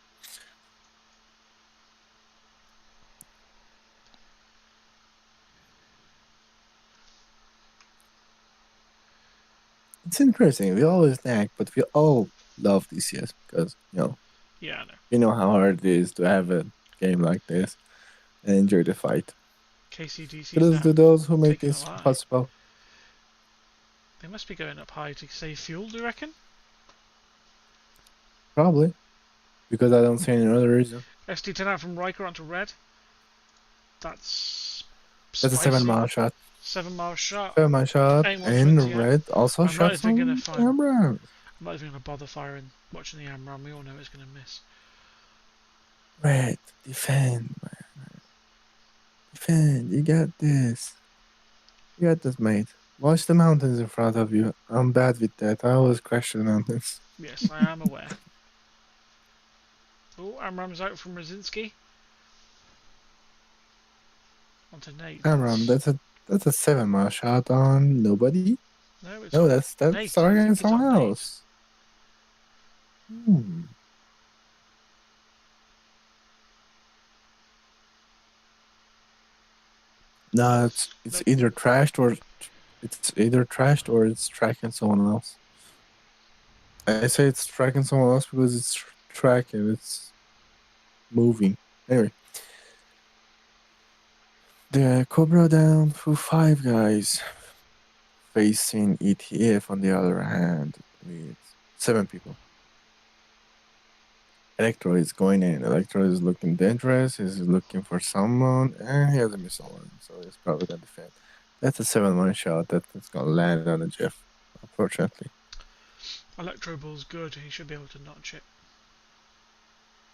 It's interesting. We always nag, but we all love DCS because Yeah, I know. you know how hard it is to have a game like this and enjoy the fight. KCDC's Kudos to now those who make taking this a lie. possible. They must be going up high to save fuel, do you reckon? Probably. Because I don't see any other reason. SD10 out from Riker onto red. That's That's a spicy. 7-mile shot. 7-mile shot. 7-mile shot. Aim And 120 out. red also I'm not shots even on gonna find. camera. I'm not even gonna bother firing, watching the Amram. We all know it's gonna miss. Red, defend, man. Defend. You got this. You got this, mate. Watch the mountains in front of you. I'm bad with that. I always crash the mountains. Yes, I am aware. Oh, Amram's out from Rosinski. Onto Nate. Amram, that's a 7-mile shot on nobody. No, it's No, on that's Nate. I targeting think it's on someone Nate. else. Hmm. No, it's Nope. either trashed or it's tracking someone else. I say it's tracking someone else because it's tracking. It's moving. Anyway, the Cobra down to 5 guys, facing ETF on the other hand with 7 people. Electro is going in. Electro is looking dangerous. He's looking for someone, and he has a missile on him, so he's probably gonna defend. That's a 7-1 shot that's gonna land on the Jeff, unfortunately. Electro Ball's good. He should be able to notch it.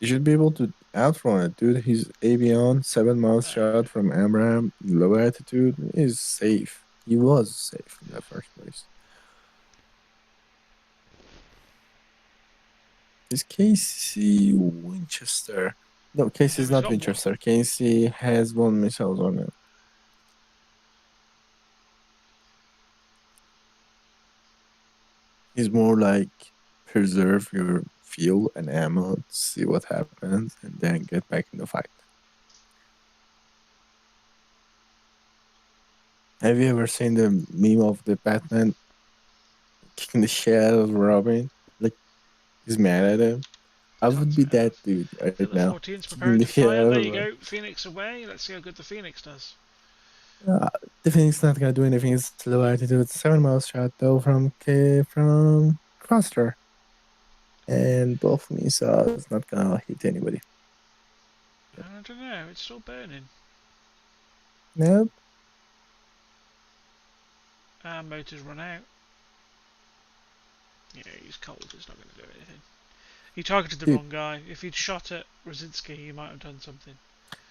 You should be able to outrun it, dude. He's Avion, 7-mile shot from Amram, low altitude. He's safe. He was safe in the first place. Is Casey Winchester? No, Casey No, is he's not got one. Winchester. Casey has one missile on it. He's more like preserve your fuel and ammo, see what happens, and then get back in the fight. Have you ever seen the meme of the Batman kicking the shit out of Robin? Like he's mad at him. I would Can't be say I that have. dude right The now, 14's kicking preparing the to shit fire. out There of you him. go. Phoenix away. Let's see how good the Phoenix does. The thing's not gonna do anything. It's low altitude, 7 miles shot though from Cluster, and both missiles not gonna hit anybody. I don't know. It's still burning. Nope. Motors run out. Yeah, he's cold. He's not going to do anything. He targeted the Dude, wrong guy. If he'd shot at Rosinski, he might have done something.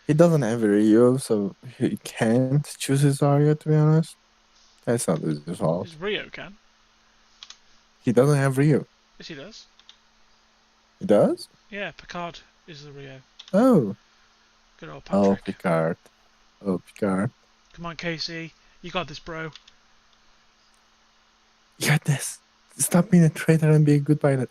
he doesn't have a Rio, so he can't choose his target. To be honest, that's not his fault. His Rio can. He doesn't have Rio. Yes, he does. He does? Yeah, Picard is the Rio. Oh. Good old Oh, Patrick. Picard. Oh, Picard. Come on, Casey. You got this, bro. You got this. Stop being a traitor and be a good pilot.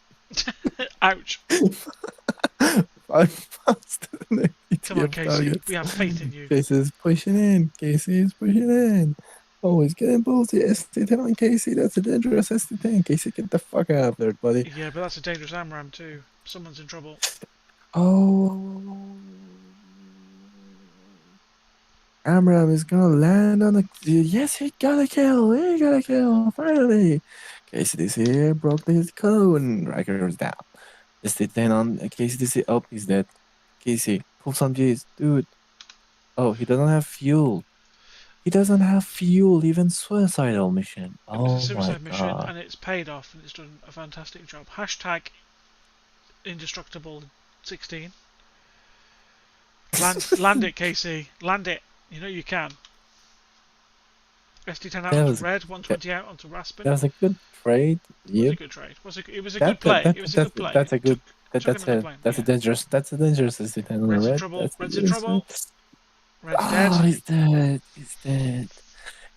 Ouch. I'm faster than the Come on, ETF Casey. targets. We have faith in you. Casey's pushing in. Casey's pushing in. Oh, he's getting ballsy. ST10 on Casey. That's a dangerous ST10. Casey, get the fuck out of there, buddy. Yeah, but that's a dangerous AMRAM too. Someone's in trouble. Oh. Amram is gonna land on the. Yes, he got a kill. He got a kill. Finally. KCDC broke his cone. Riker is down. ST10 on KCDC. Oh, he's dead. Casey, pull some G's. Dude. Oh, he doesn't have fuel. He doesn't have fuel, even suicidal mission. It was a Oh my suicide mission, god. and it's paid off, and it's done a fantastic job. Hashtag indestructible 16. Land it, Casey. Land it. You know you can. ST10 out That onto was red, that, 120 out onto Raspin. that was a good trade. It was a Yep. good trade. It was a good play. It was a good play. That's a good Took another plane. that's a Yeah. dangerous ST10 on the Red's in red. trouble. That's a Red's in dangerous trouble. Red's dead. Oh, he's dead. He's dead.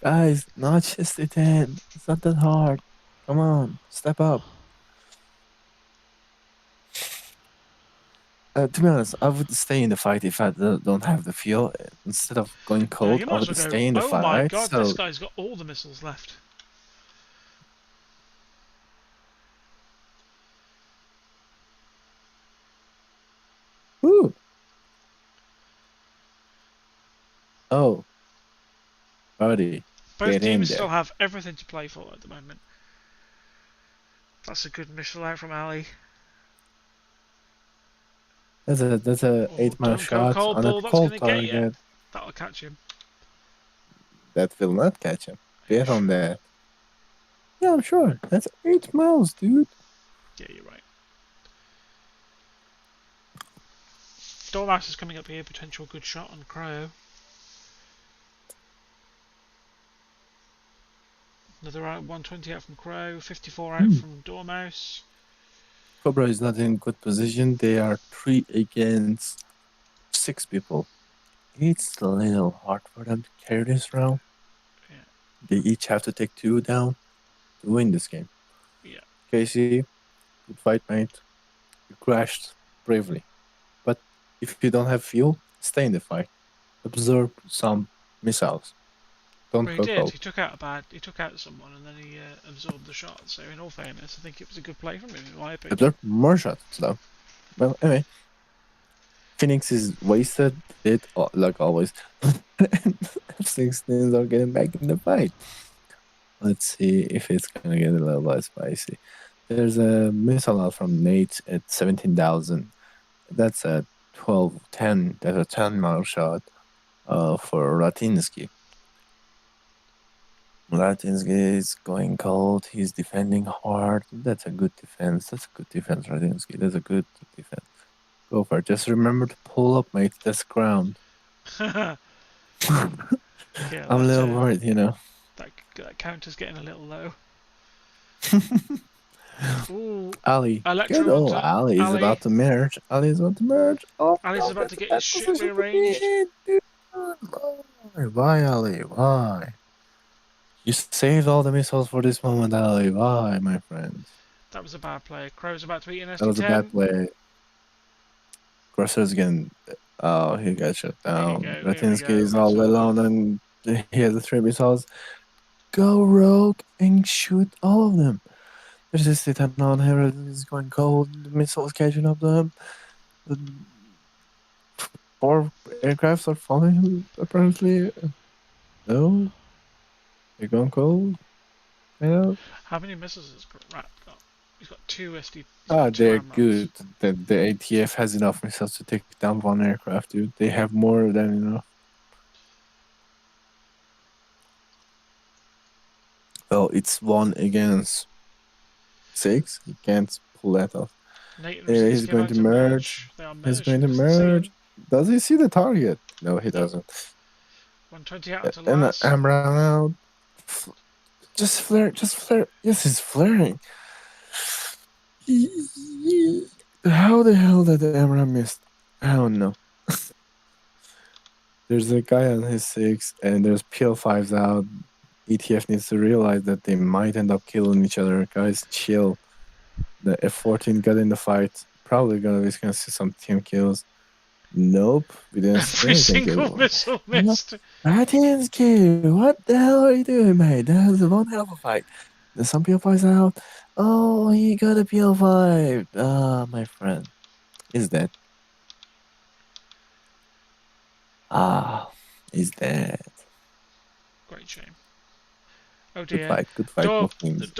Guys, notch ST10. It's not that hard. Come on, step up. To be honest, I would stay in the fight if I don't have the fuel. Instead of going Yeah, cold, you I might as would well go. stay in the Oh my fight. god, this So, guy's got all the missiles left. ooh. Oh, buddy, Both get in teams there. still have everything to play for at the moment. That's a good missile out from Ali. That's a Oh, 8 mile don't go shot cold, on a bull. That's cold gonna get you. target. That'll catch him. That will not catch him. Are you Bet on sure? that. Yeah, I'm sure. That's 8 miles, dude. Yeah, you're right. Dormouse is coming up here. Potential good shot on Cryo. Another out 120 out from Crow, 54 out from Dormouse. Cobra is not in good position. They are 3 against 6 people. It's a little hard for them to carry this round. Yeah. They each have to take 2 down to win this game. Yeah. Casey, good fight, mate. You crashed bravely. But if you don't have fuel, stay in the fight. Absorb some missiles. Don't Well, he go did. cold. He took out someone, and then he absorbed the shot. So, in all fairness, I think it was a good play from him, in my opinion. Absorb more shots, though. Well, anyway. Phoenix is wasted, dead, like always. F-16s are getting back in the fight. Let's see if it's gonna get a little less spicy. There's a missile out from Nate at 17,000. That's a 12-10. That's a 10-mile shot for Ratinsky. Ratinsky is going cold. He's defending hard. That's a good defense. Ratinsky. That's a good defense. Go for it. Just remember to pull up, mate. That's ground. Yeah, I'm a little worried, you know. That counter's getting a little low. Ooh, Ali, good Electro old onto Ali is Ali. about to merge. Ali is about to merge. Oh Ali's no, about to that's a get his bad shit position to be rearranged. in, dude. Why, Ali? Why? You saved all the missiles for this moment, Ali. Why, my friend? That was a bad play. Crow's about to eat an That was a bad SD10. play. Aggressors again. Oh, he got shut Here you down. go. Here we Ratinsky go. is It's all all alone over. and he has the three missiles. Go rogue and shoot all of them. There's this Titan on here. It's going cold. The missiles catching up to him. The four aircrafts are following him, apparently. No, they're going cold. Yeah. How many missiles has Rat got? He's got two SD. He's Ah, got two they're AMRAAMs. good. The ATF has enough missiles to take down one aircraft, dude. They have more than enough. Well, it's 1 against 6. He can't pull that off. Nate and Anyway, he's Rosicki going about to to merge. merge. They are He's merged. going You to can see merge. him. Does he see the target? No, he Nope. doesn't. 120 out to And last. I'm out. Just flare. Just flare. Yes, he's flaring. How the hell did the Amra miss? I don't know. There's a guy on his 6, and there's PL5s out. ETF needs to realize that they might end up killing each other. Guys, chill. The F-14 got in the fight. Probably gonna see some team kills. Nope, we didn't see Every anything. single missile Hello? missed. Ratinsky, what the hell are you doing, mate? That was one hell of a fight. There's some PL5s out. Oh, he got a PL5. Ah, my friend. Is that? Ah, is that? Great shame. Oh dear. Good fight, Door. both teams.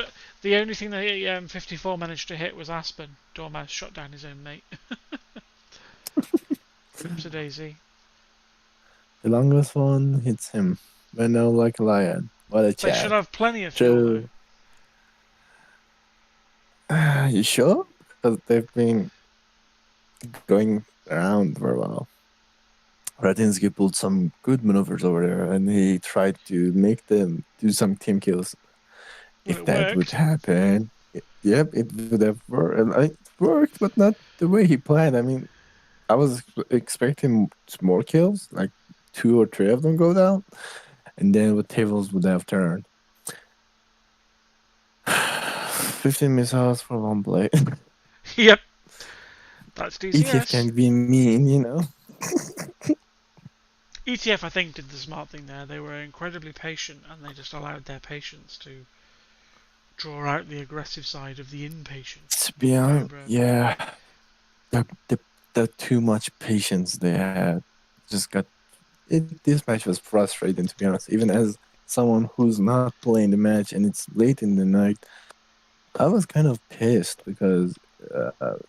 The only thing that 54 managed to hit was Aspen. Dormouse shot down his own mate. Whoopsie daisy. The longest one hits him. But no, like a lion. What a They should chat. have plenty of fuel though. True. You sure? Because they've been going around for a while. Ratinsky pulled some good maneuvers over there, and he tried to make them do some team kills. Well, If it that would worked. happen, yep, it would have worked. And it worked, but not the way he planned. I mean, I was expecting more kills, like 2 or 3 of them go down, and then the tables would have turned. 15 missiles for one blade. Yep. That's ETF DCS. can be mean, you know. ETF, I think, did the smart thing there. They were incredibly patient and they just allowed their patience to draw out the aggressive side of the impatience To be from honest, Cobra. yeah, the, the the too much patience they had just got it. This match was frustrating, to be honest. Even as someone who's not playing the match and it's late in the night, I was kind of pissed because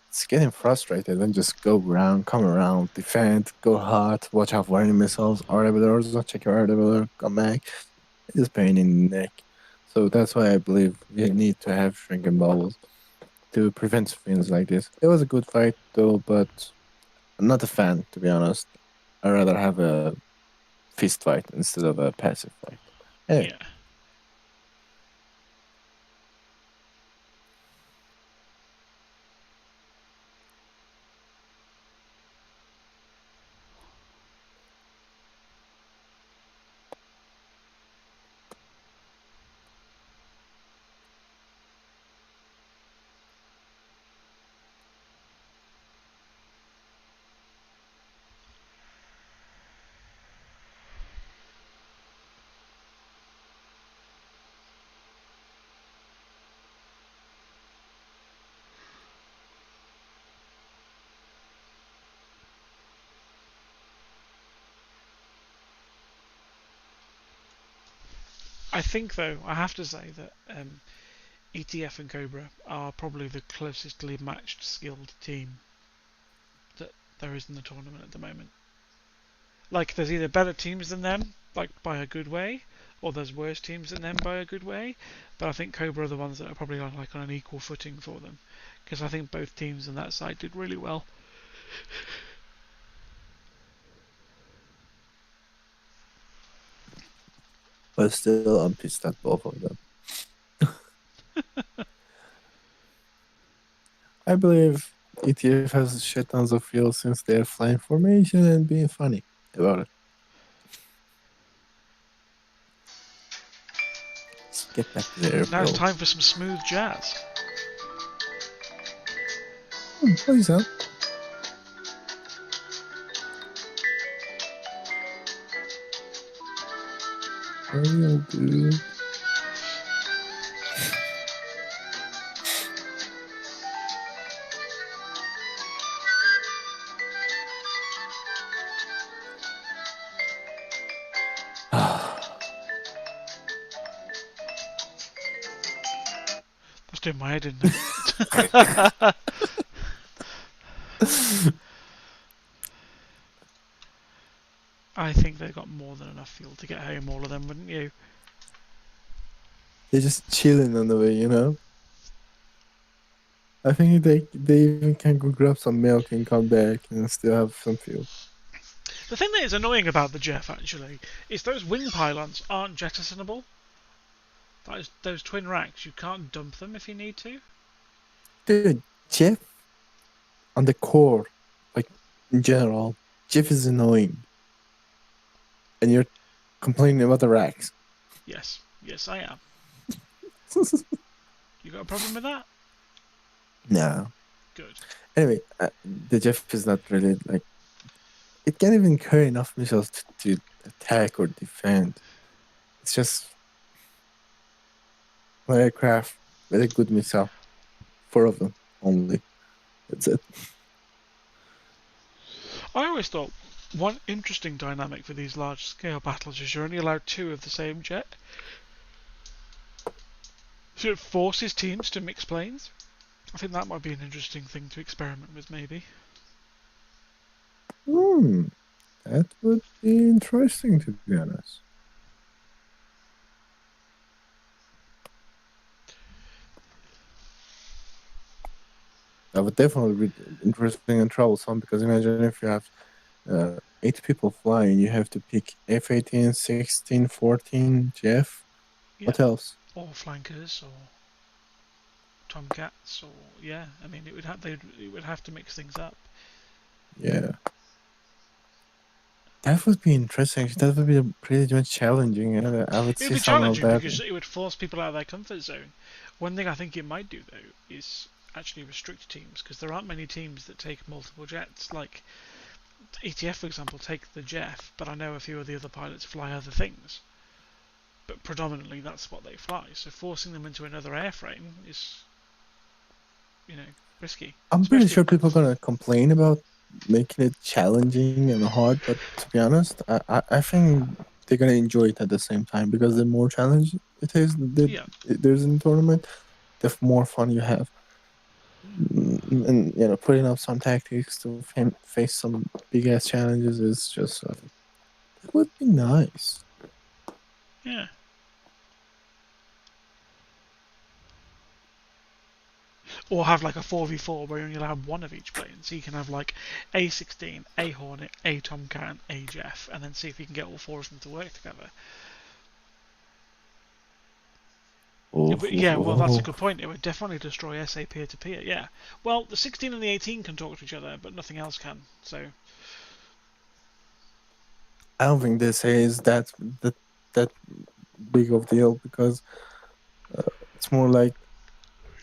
it's getting frustrated and just go around, come around, defend, go hard, watch out for any missiles, RWRs, check your RWR, come back. It's just pain in the neck. So that's why I believe we need to have shrinking bubbles to prevent things like this. It was a good fight though, but I'm not a fan, to be honest. I'd rather have a fist fight instead of a passive fight. Anyway, Yeah. I think, though, I have to say that ETF and Cobra are probably the closestly matched skilled team that there is in the tournament at the moment. Like, there's either better teams than them, like by a good way, or there's worse teams than them by a good way. But I think Cobra are the ones that are probably on an equal footing for them, because I think both teams on that side did really well. but still, I'm pissed at both of them. I believe ETF has shit tons of feels since they're flying formation and being funny about it. Let's get back to the Now it's airfield. time for some smooth jazz. Please help. Real good. That's doing my head in now. I think they've got more than enough fuel to get home, all of them, wouldn't you? They're just chilling on the way, you know? I think they even can go grab some milk and come back and still have some fuel. The thing that is annoying about the Jeff, actually, is those wing pylons aren't jettisonable. Those twin racks, you can't dump them if you need to. Dude, Jeff on the core, like in general, Jeff is annoying. And you're complaining about the racks. Yes, yes, I am. You got a problem with that? No. Good. Anyway, the Jeff is not really like. It can't even carry enough missiles to attack or defend. It's just one aircraft with a good missile. 4 of them only. That's it. I always thought one interesting dynamic for these large-scale battles is you're only allowed 2 of the same jet. So it forces teams to mix planes. I think that might be an interesting thing to experiment with, maybe. That would be interesting, to be honest. That would definitely be interesting and troublesome, because imagine if you have 8 people flying, you have to pick F-18, 16, 14, Jeff. Yeah. What else? Or flankers, or Tomcats, or yeah. I mean, it would have to mix things up. Yeah. That would be interesting. That would be pretty much challenging. I would It would see be some of challenging that. because it would force people out of their comfort zone. One thing I think it might do, though, is actually restrict teams, because there aren't many teams that take multiple jets. Like ETF, for example, take the Jeff, but I know a few of the other pilots fly other things. But predominantly that's what they fly, so forcing them into another airframe is, risky. I'm pretty Especially sure people are going to complain about making it challenging and hard, but to be honest, I think they're going to enjoy it at the same time, because the more challenge it is, yeah. there's in the tournament, the more fun you have. And putting up some tactics to face some big ass challenges is just it would be nice. Yeah. Or have like a 4v4 where you only have one of each plane, so you can have like A16, A Hornet, A Tomcat, and A Jeff, and then see if you can get all 4 of them to work together. Yeah, well, that's a good point. It would definitely destroy SA peer-to-peer, yeah. Well, the 16 and the 18 can talk to each other, but nothing else can, so... I don't think this is that big of deal, because it's more like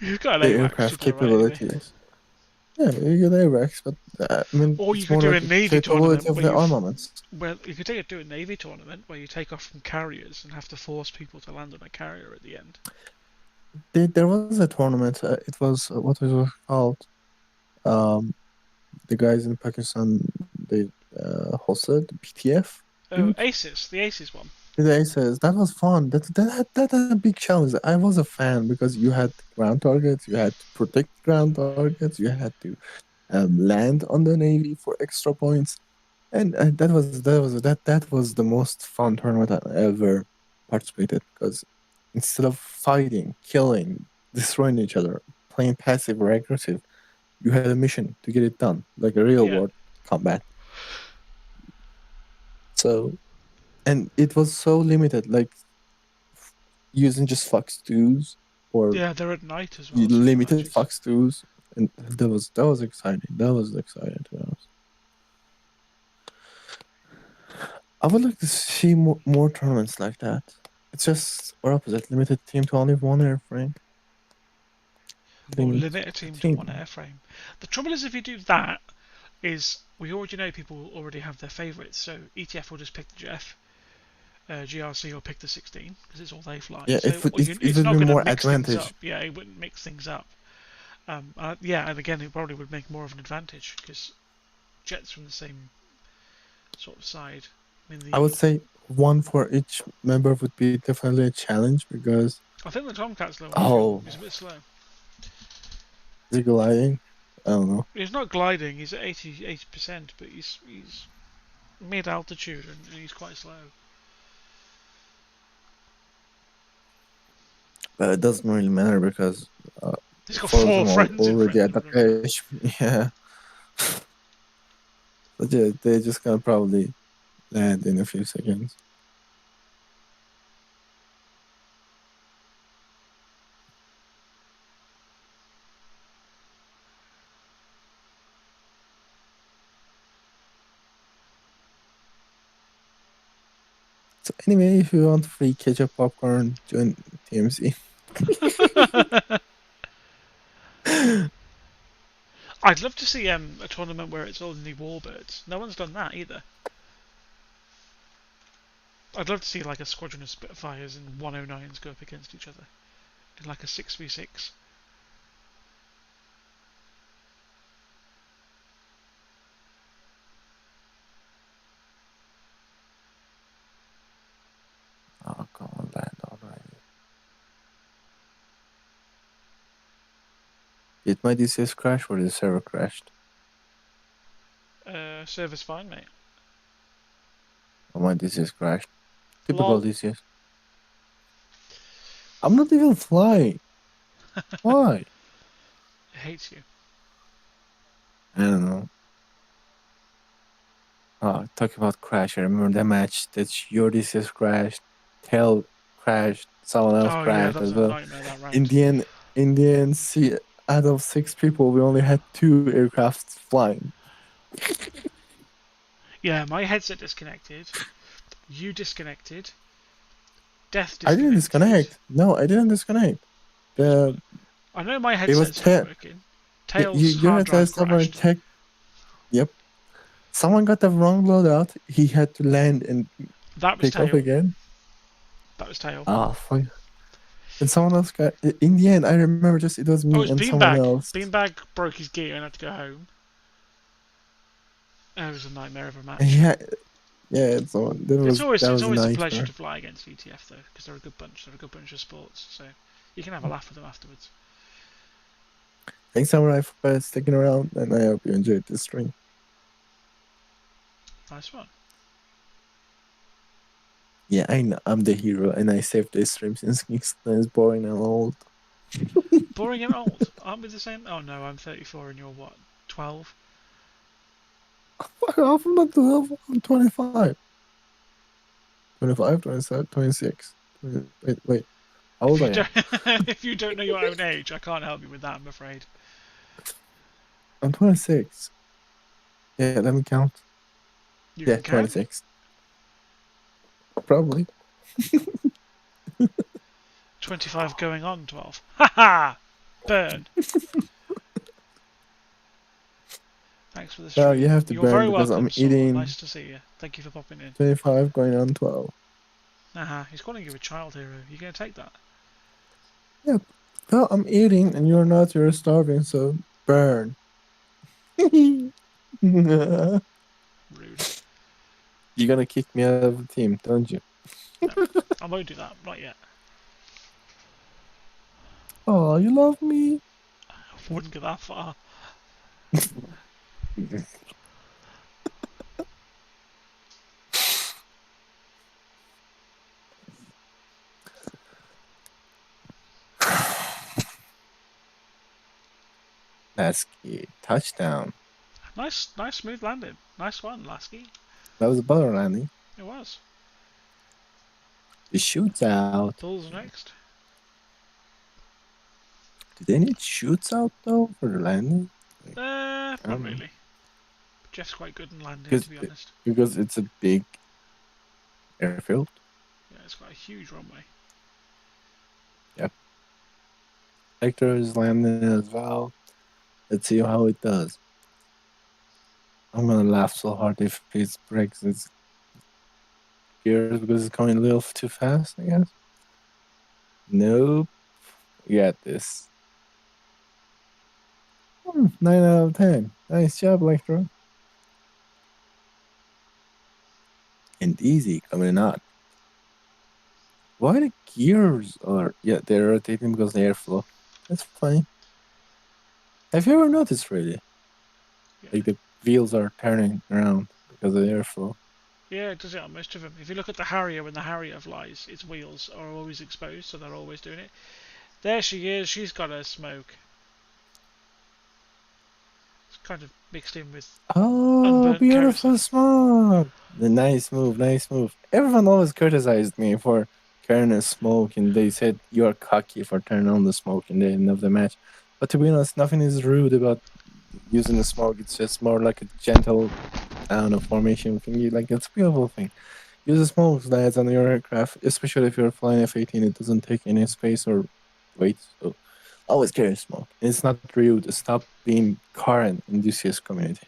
You've got the an AWACS to aircraft go right anyway. capabilities. Yeah, you get AWACS, but I mean, Or you it's could more do like a the Navy capability tournament of where the you... armaments. Well, you could do a Navy tournament where you take off from carriers and have to force people to land on a carrier at the end. There was a tournament. It was what was it called? The guys in Pakistan, they hosted PTF. Oh, Dude, ACES, the ACES one. the aces. That was fun. That had a big challenge. I was a fan, because you had ground targets, you had to protect ground targets, you had to land on the navy for extra points, and that was the most fun tournament I ever participated, because instead of fighting, killing, destroying each other, playing passive or aggressive, you had a mission to get it done, like a real Yeah. world combat. So, and it was so limited, like using just Fox 2s or Yeah, they're at night as well, so you can limited imagine. Fox 2s. and that was exciting. That was exciting to be honest. I would like to see more tournaments like that. It's just or opposite, limited team to only one airframe. Or Limit limit a the team to one team. airframe. The trouble is, if you do that, is we already know people already have their favourites. So ETF will just pick the Jeff. GRC will pick the 16 because it's all they fly. Yeah, So it it's would not be going to more mix things up. advantage. Yeah, it wouldn't mix things up. Yeah, and again, it probably would make more of an advantage because jets from the same sort of side. I mean, I would say one for each member would be definitely a challenge because I think the Tomcat's low on fuel. oh, He's a bit slow. the gliding. I don't know. He's not gliding. He's at 80%, but he's mid altitude and he's quite slow. But it doesn't really matter because He's got four of four them are friends in already front at of the him. pitch. Yeah. But yeah, they're just gonna probably land in a few seconds. So anyway, if you want free ketchup popcorn, join TMC. I'd love to see a tournament where it's only warbirds. No one's done that either. I'd love to see like a squadron of Spitfires and 109s go up against each other in like a 6v6. Oh, come on, land already. Did my DCS crash or the server crashed? Server's fine, mate. Oh, my DCS crashed. Typical Lol. DCS. I'm not even flying. Why? It hates you. I don't know. Oh, talk about crash. I remember that match that your DCS crashed, Tail crashed, someone else Oh yeah, crashed that was as a well. nightmare that round. Indian, see, out of 6 people, we only had 2 aircrafts flying. Yeah, my headset disconnected. You disconnected. Death I didn't disconnected. disconnect. No, I didn't disconnect. The I know my it was headset stopped te- working. y- Tails your hard headset drive stubborn crashed. tech. Yep. Someone got the wrong loadout. He had to land and That was pick up tail. again. That was tail. Ah, fuck. And someone else got. In the end, I remember just it was Oh, me it's and someone Beanbag. else. Beanbag broke his gear and had to go home. It was a nightmare of a And match. yeah, yeah. So that It's was a always a pleasure nightmare. to fly against ETF though, because they're a good bunch. They're a good bunch of sports, so you can have a laugh with them afterwards. Thanks, Samurai, for sticking around, and I hope you enjoyed this stream. Nice one. Yeah, I know I'm the hero, and I saved this stream since Kingston is boring and old. Boring and old. Aren't we the same? Oh no, I'm 34 and you're what? 12? Fuck off, I'm not 12, I'm 25. 25, 27, 26. Wait. How If old you I am? don't, if you don't know your own age, I can't help you with that. I'm afraid. I'm 26. Yeah, let me count. You Yeah, can count. 26. Probably. 25 going on 12. Haha! Burn. Thanks for the No, you stream. have to You're very burn because welcome, I'm Saw. eating Nice to see you. Thank you for popping in. 25 going on 12. Haha, he's calling you a child hero. You gonna take that? Yeah. Well, I'm eating and you're not, you're starving, so burn. You're Rude. gonna kick me out of the team, don't you? No, I won't do that. Not yet. Oh, you love me? I wouldn't go that far. Lasky, touchdown. Nice smooth landing. Nice one, Lasky. That was a butter landing. It was. The shoots out. Bulls next. Do they need shoots out though for the landing? Like, I Not don't know. really. Jeff's quite good in landing, Because to be honest. because it's a big airfield. Yeah, it's got a huge runway. Yep. Hector is landing as well. Let's see how it does. I'm gonna laugh so hard if it breaks its gears because it's going a little too fast, I guess. Nope. We got this. 9 out of 10. Nice job, Electro. And easy coming out. Why the gears are... Yeah, they're rotating because of the airflow. That's funny. Have you ever noticed, really? Yeah. Like the wheels are turning around because of the airflow. Yeah, it does it on most of them. If you look at the Harrier, when the Harrier flies, its wheels are always exposed, so they're always doing it. There she is. She's got her smoke. It's kind of mixed in with Oh, unburnt beautiful kerosene. smoke. The nice move, nice move. Everyone always criticized me for carrying a smoke, and they said you're cocky for turning on the smoke in the end of the match. But to be honest, nothing is rude about using the smoke. It's just more like a gentle, I don't know, formation thingy. Like, it's a beautiful thing. Use the smoke lads on your aircraft, especially if you're flying F-18. It doesn't take any space or weight, so always carry smoke. It's not rude. Stop being current in this CS community.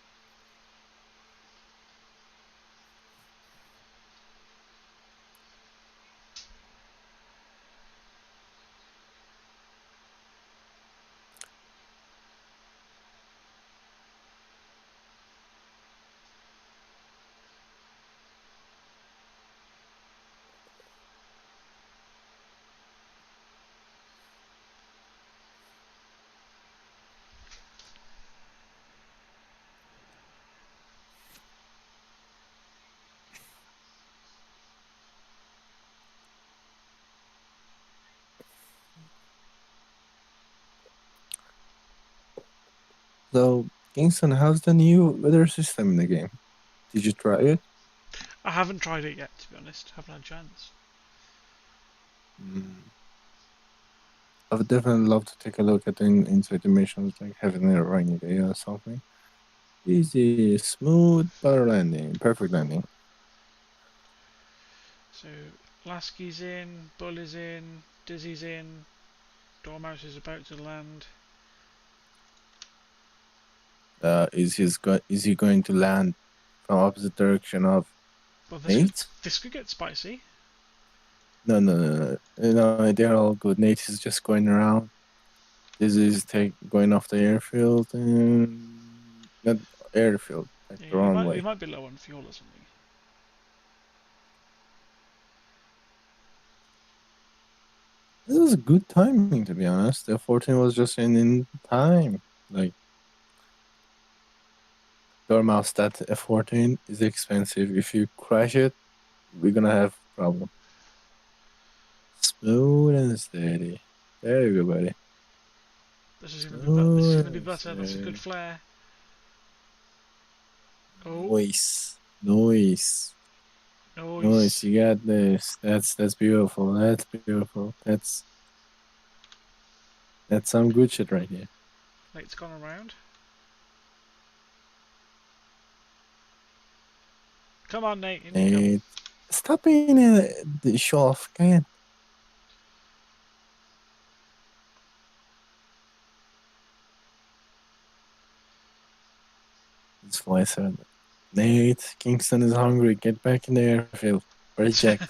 So, Kingston, how's the new weather system in the game? Did you try it? I haven't tried it yet, to be honest. Haven't had a chance. Mm. I would definitely love to take a look at inside the missions, like having a rainy day or something. Easy, smooth, butter landing, perfect landing. So, Lasky's in, Bull is in, Dizzy's in, Dormouse is about to land. Is he going to land from opposite direction of Well, Nate? this could get spicy. No, they're all good. Nate is just going around. This is going off the airfield and not airfield, like Yeah, the we runway. might be low on fuel or something. This was good timing, to be honest. The 14 was just in time. Like, Dormouse, that F14 is expensive. If you crash it, we're gonna have problem. Smooth and steady. There you go, buddy. This is Smooth gonna be and better. That's a good steady. flare. Oh, Noise. Noise. Noise. nice. You got this. That's beautiful. That's beautiful. That's some good shit right here. Nate's gone around. Come on, Nate, in you come. Nate, stop being the show off, can. It's why I said, Nate, Kingston is hungry. Get back in the airfield. Reject.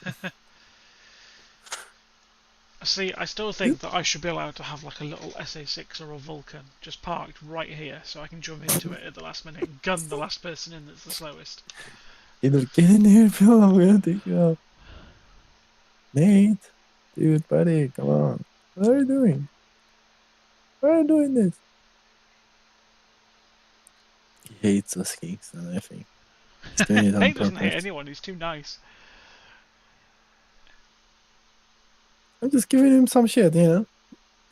See, I still think that I should be allowed to have like a little SA6 or a Vulcan just parked right here so I can jump into it at the last minute and gun the last person in that's the slowest. Either get in the airfield, I'm gonna take you out. Nate, dude, buddy, come on. What are you doing? Why are you doing this? He hates us, Kingston, I think. He's doing it on Nate doesn't hate purpose. anyone, he's too nice. I'm just giving him some shit, you know?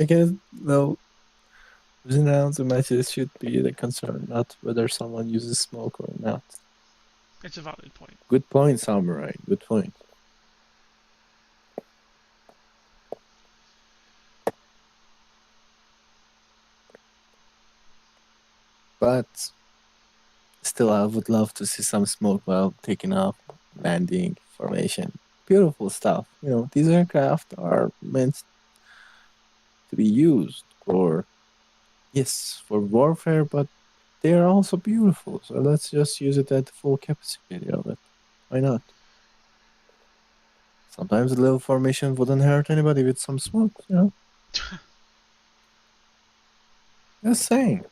I guess, well, losing rounds and matches should be the concern, not whether someone uses smoke or not. It's a valid point. Good point, Samurai. Good point. but still, I would love to see some smoke while taking off, landing, formation. Beautiful stuff. These aircraft are meant to be used for, yes, for warfare, but they are also beautiful. So let's just use it at the full capacity of it. Why not? Sometimes a little formation wouldn't hurt anybody with some smoke. Just saying.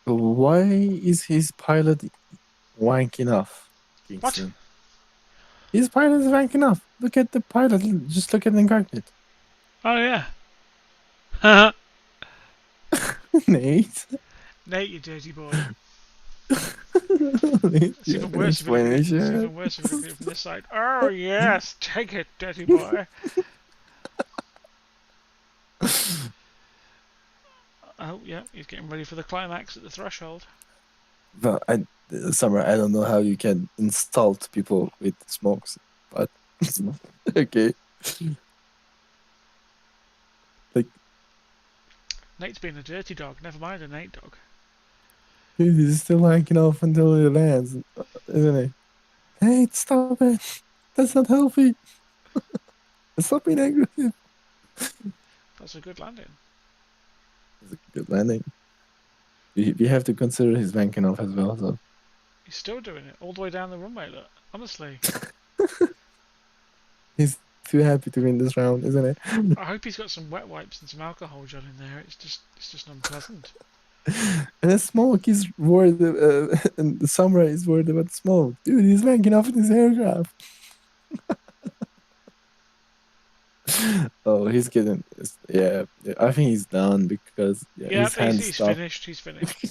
Why is his pilot wanking off, What? Kingston? His pilot is wanking off. Look at the pilot. Just look at the cockpit. Oh yeah. Haha. Nate. Nate, you dirty boy. Nate, It's you even have an worse if you look at it. It's explanation? even worse if you look at it from this side. Oh yes, take it, dirty boy. Oh yeah, he's getting ready for the climax at the threshold. Well, Summer, I don't know how you can insult people with smokes, but okay. Like, Nate's being a dirty dog. Never mind a Nate dog. he's still wanking off until he lands, isn't he? Hey, stop it! That's not healthy. Stop being aggressive. That's a good landing. It's a good landing. We have to consider his wanking off as well. So He's still doing it all the way down the runway. Look, honestly, he's too happy to win this round, isn't it? I hope he's got some wet wipes and some alcohol gel in there. It's just unpleasant. And the smoke is worried, and the samurai is worried about smoke. Dude, he's wanking off in his aircraft. Oh, he's getting. Yeah, I think he's done because Yeah, his hands he's stopped. finished. He's finished.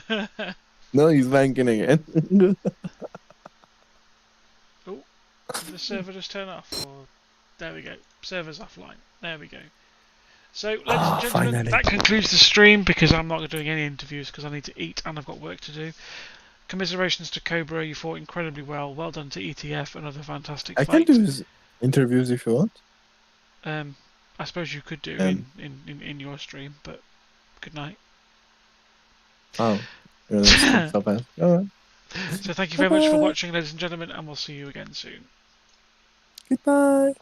Yeah. No, he's wanking again. Oh, did the server just turn off? Or there we go. Server's offline. There we go. So, ladies and gentlemen, Finally. that concludes the stream because I'm not doing any interviews because I need to eat and I've got work to do. Commiserations to Cobra, you fought incredibly well. Well done to ETF, another fantastic I fight. can do his interviews if you want. I suppose you could do in your stream, but good night. Oh, stop it. All right. So thank you very much for watching, ladies and gentlemen, and we'll see you again soon. Goodbye.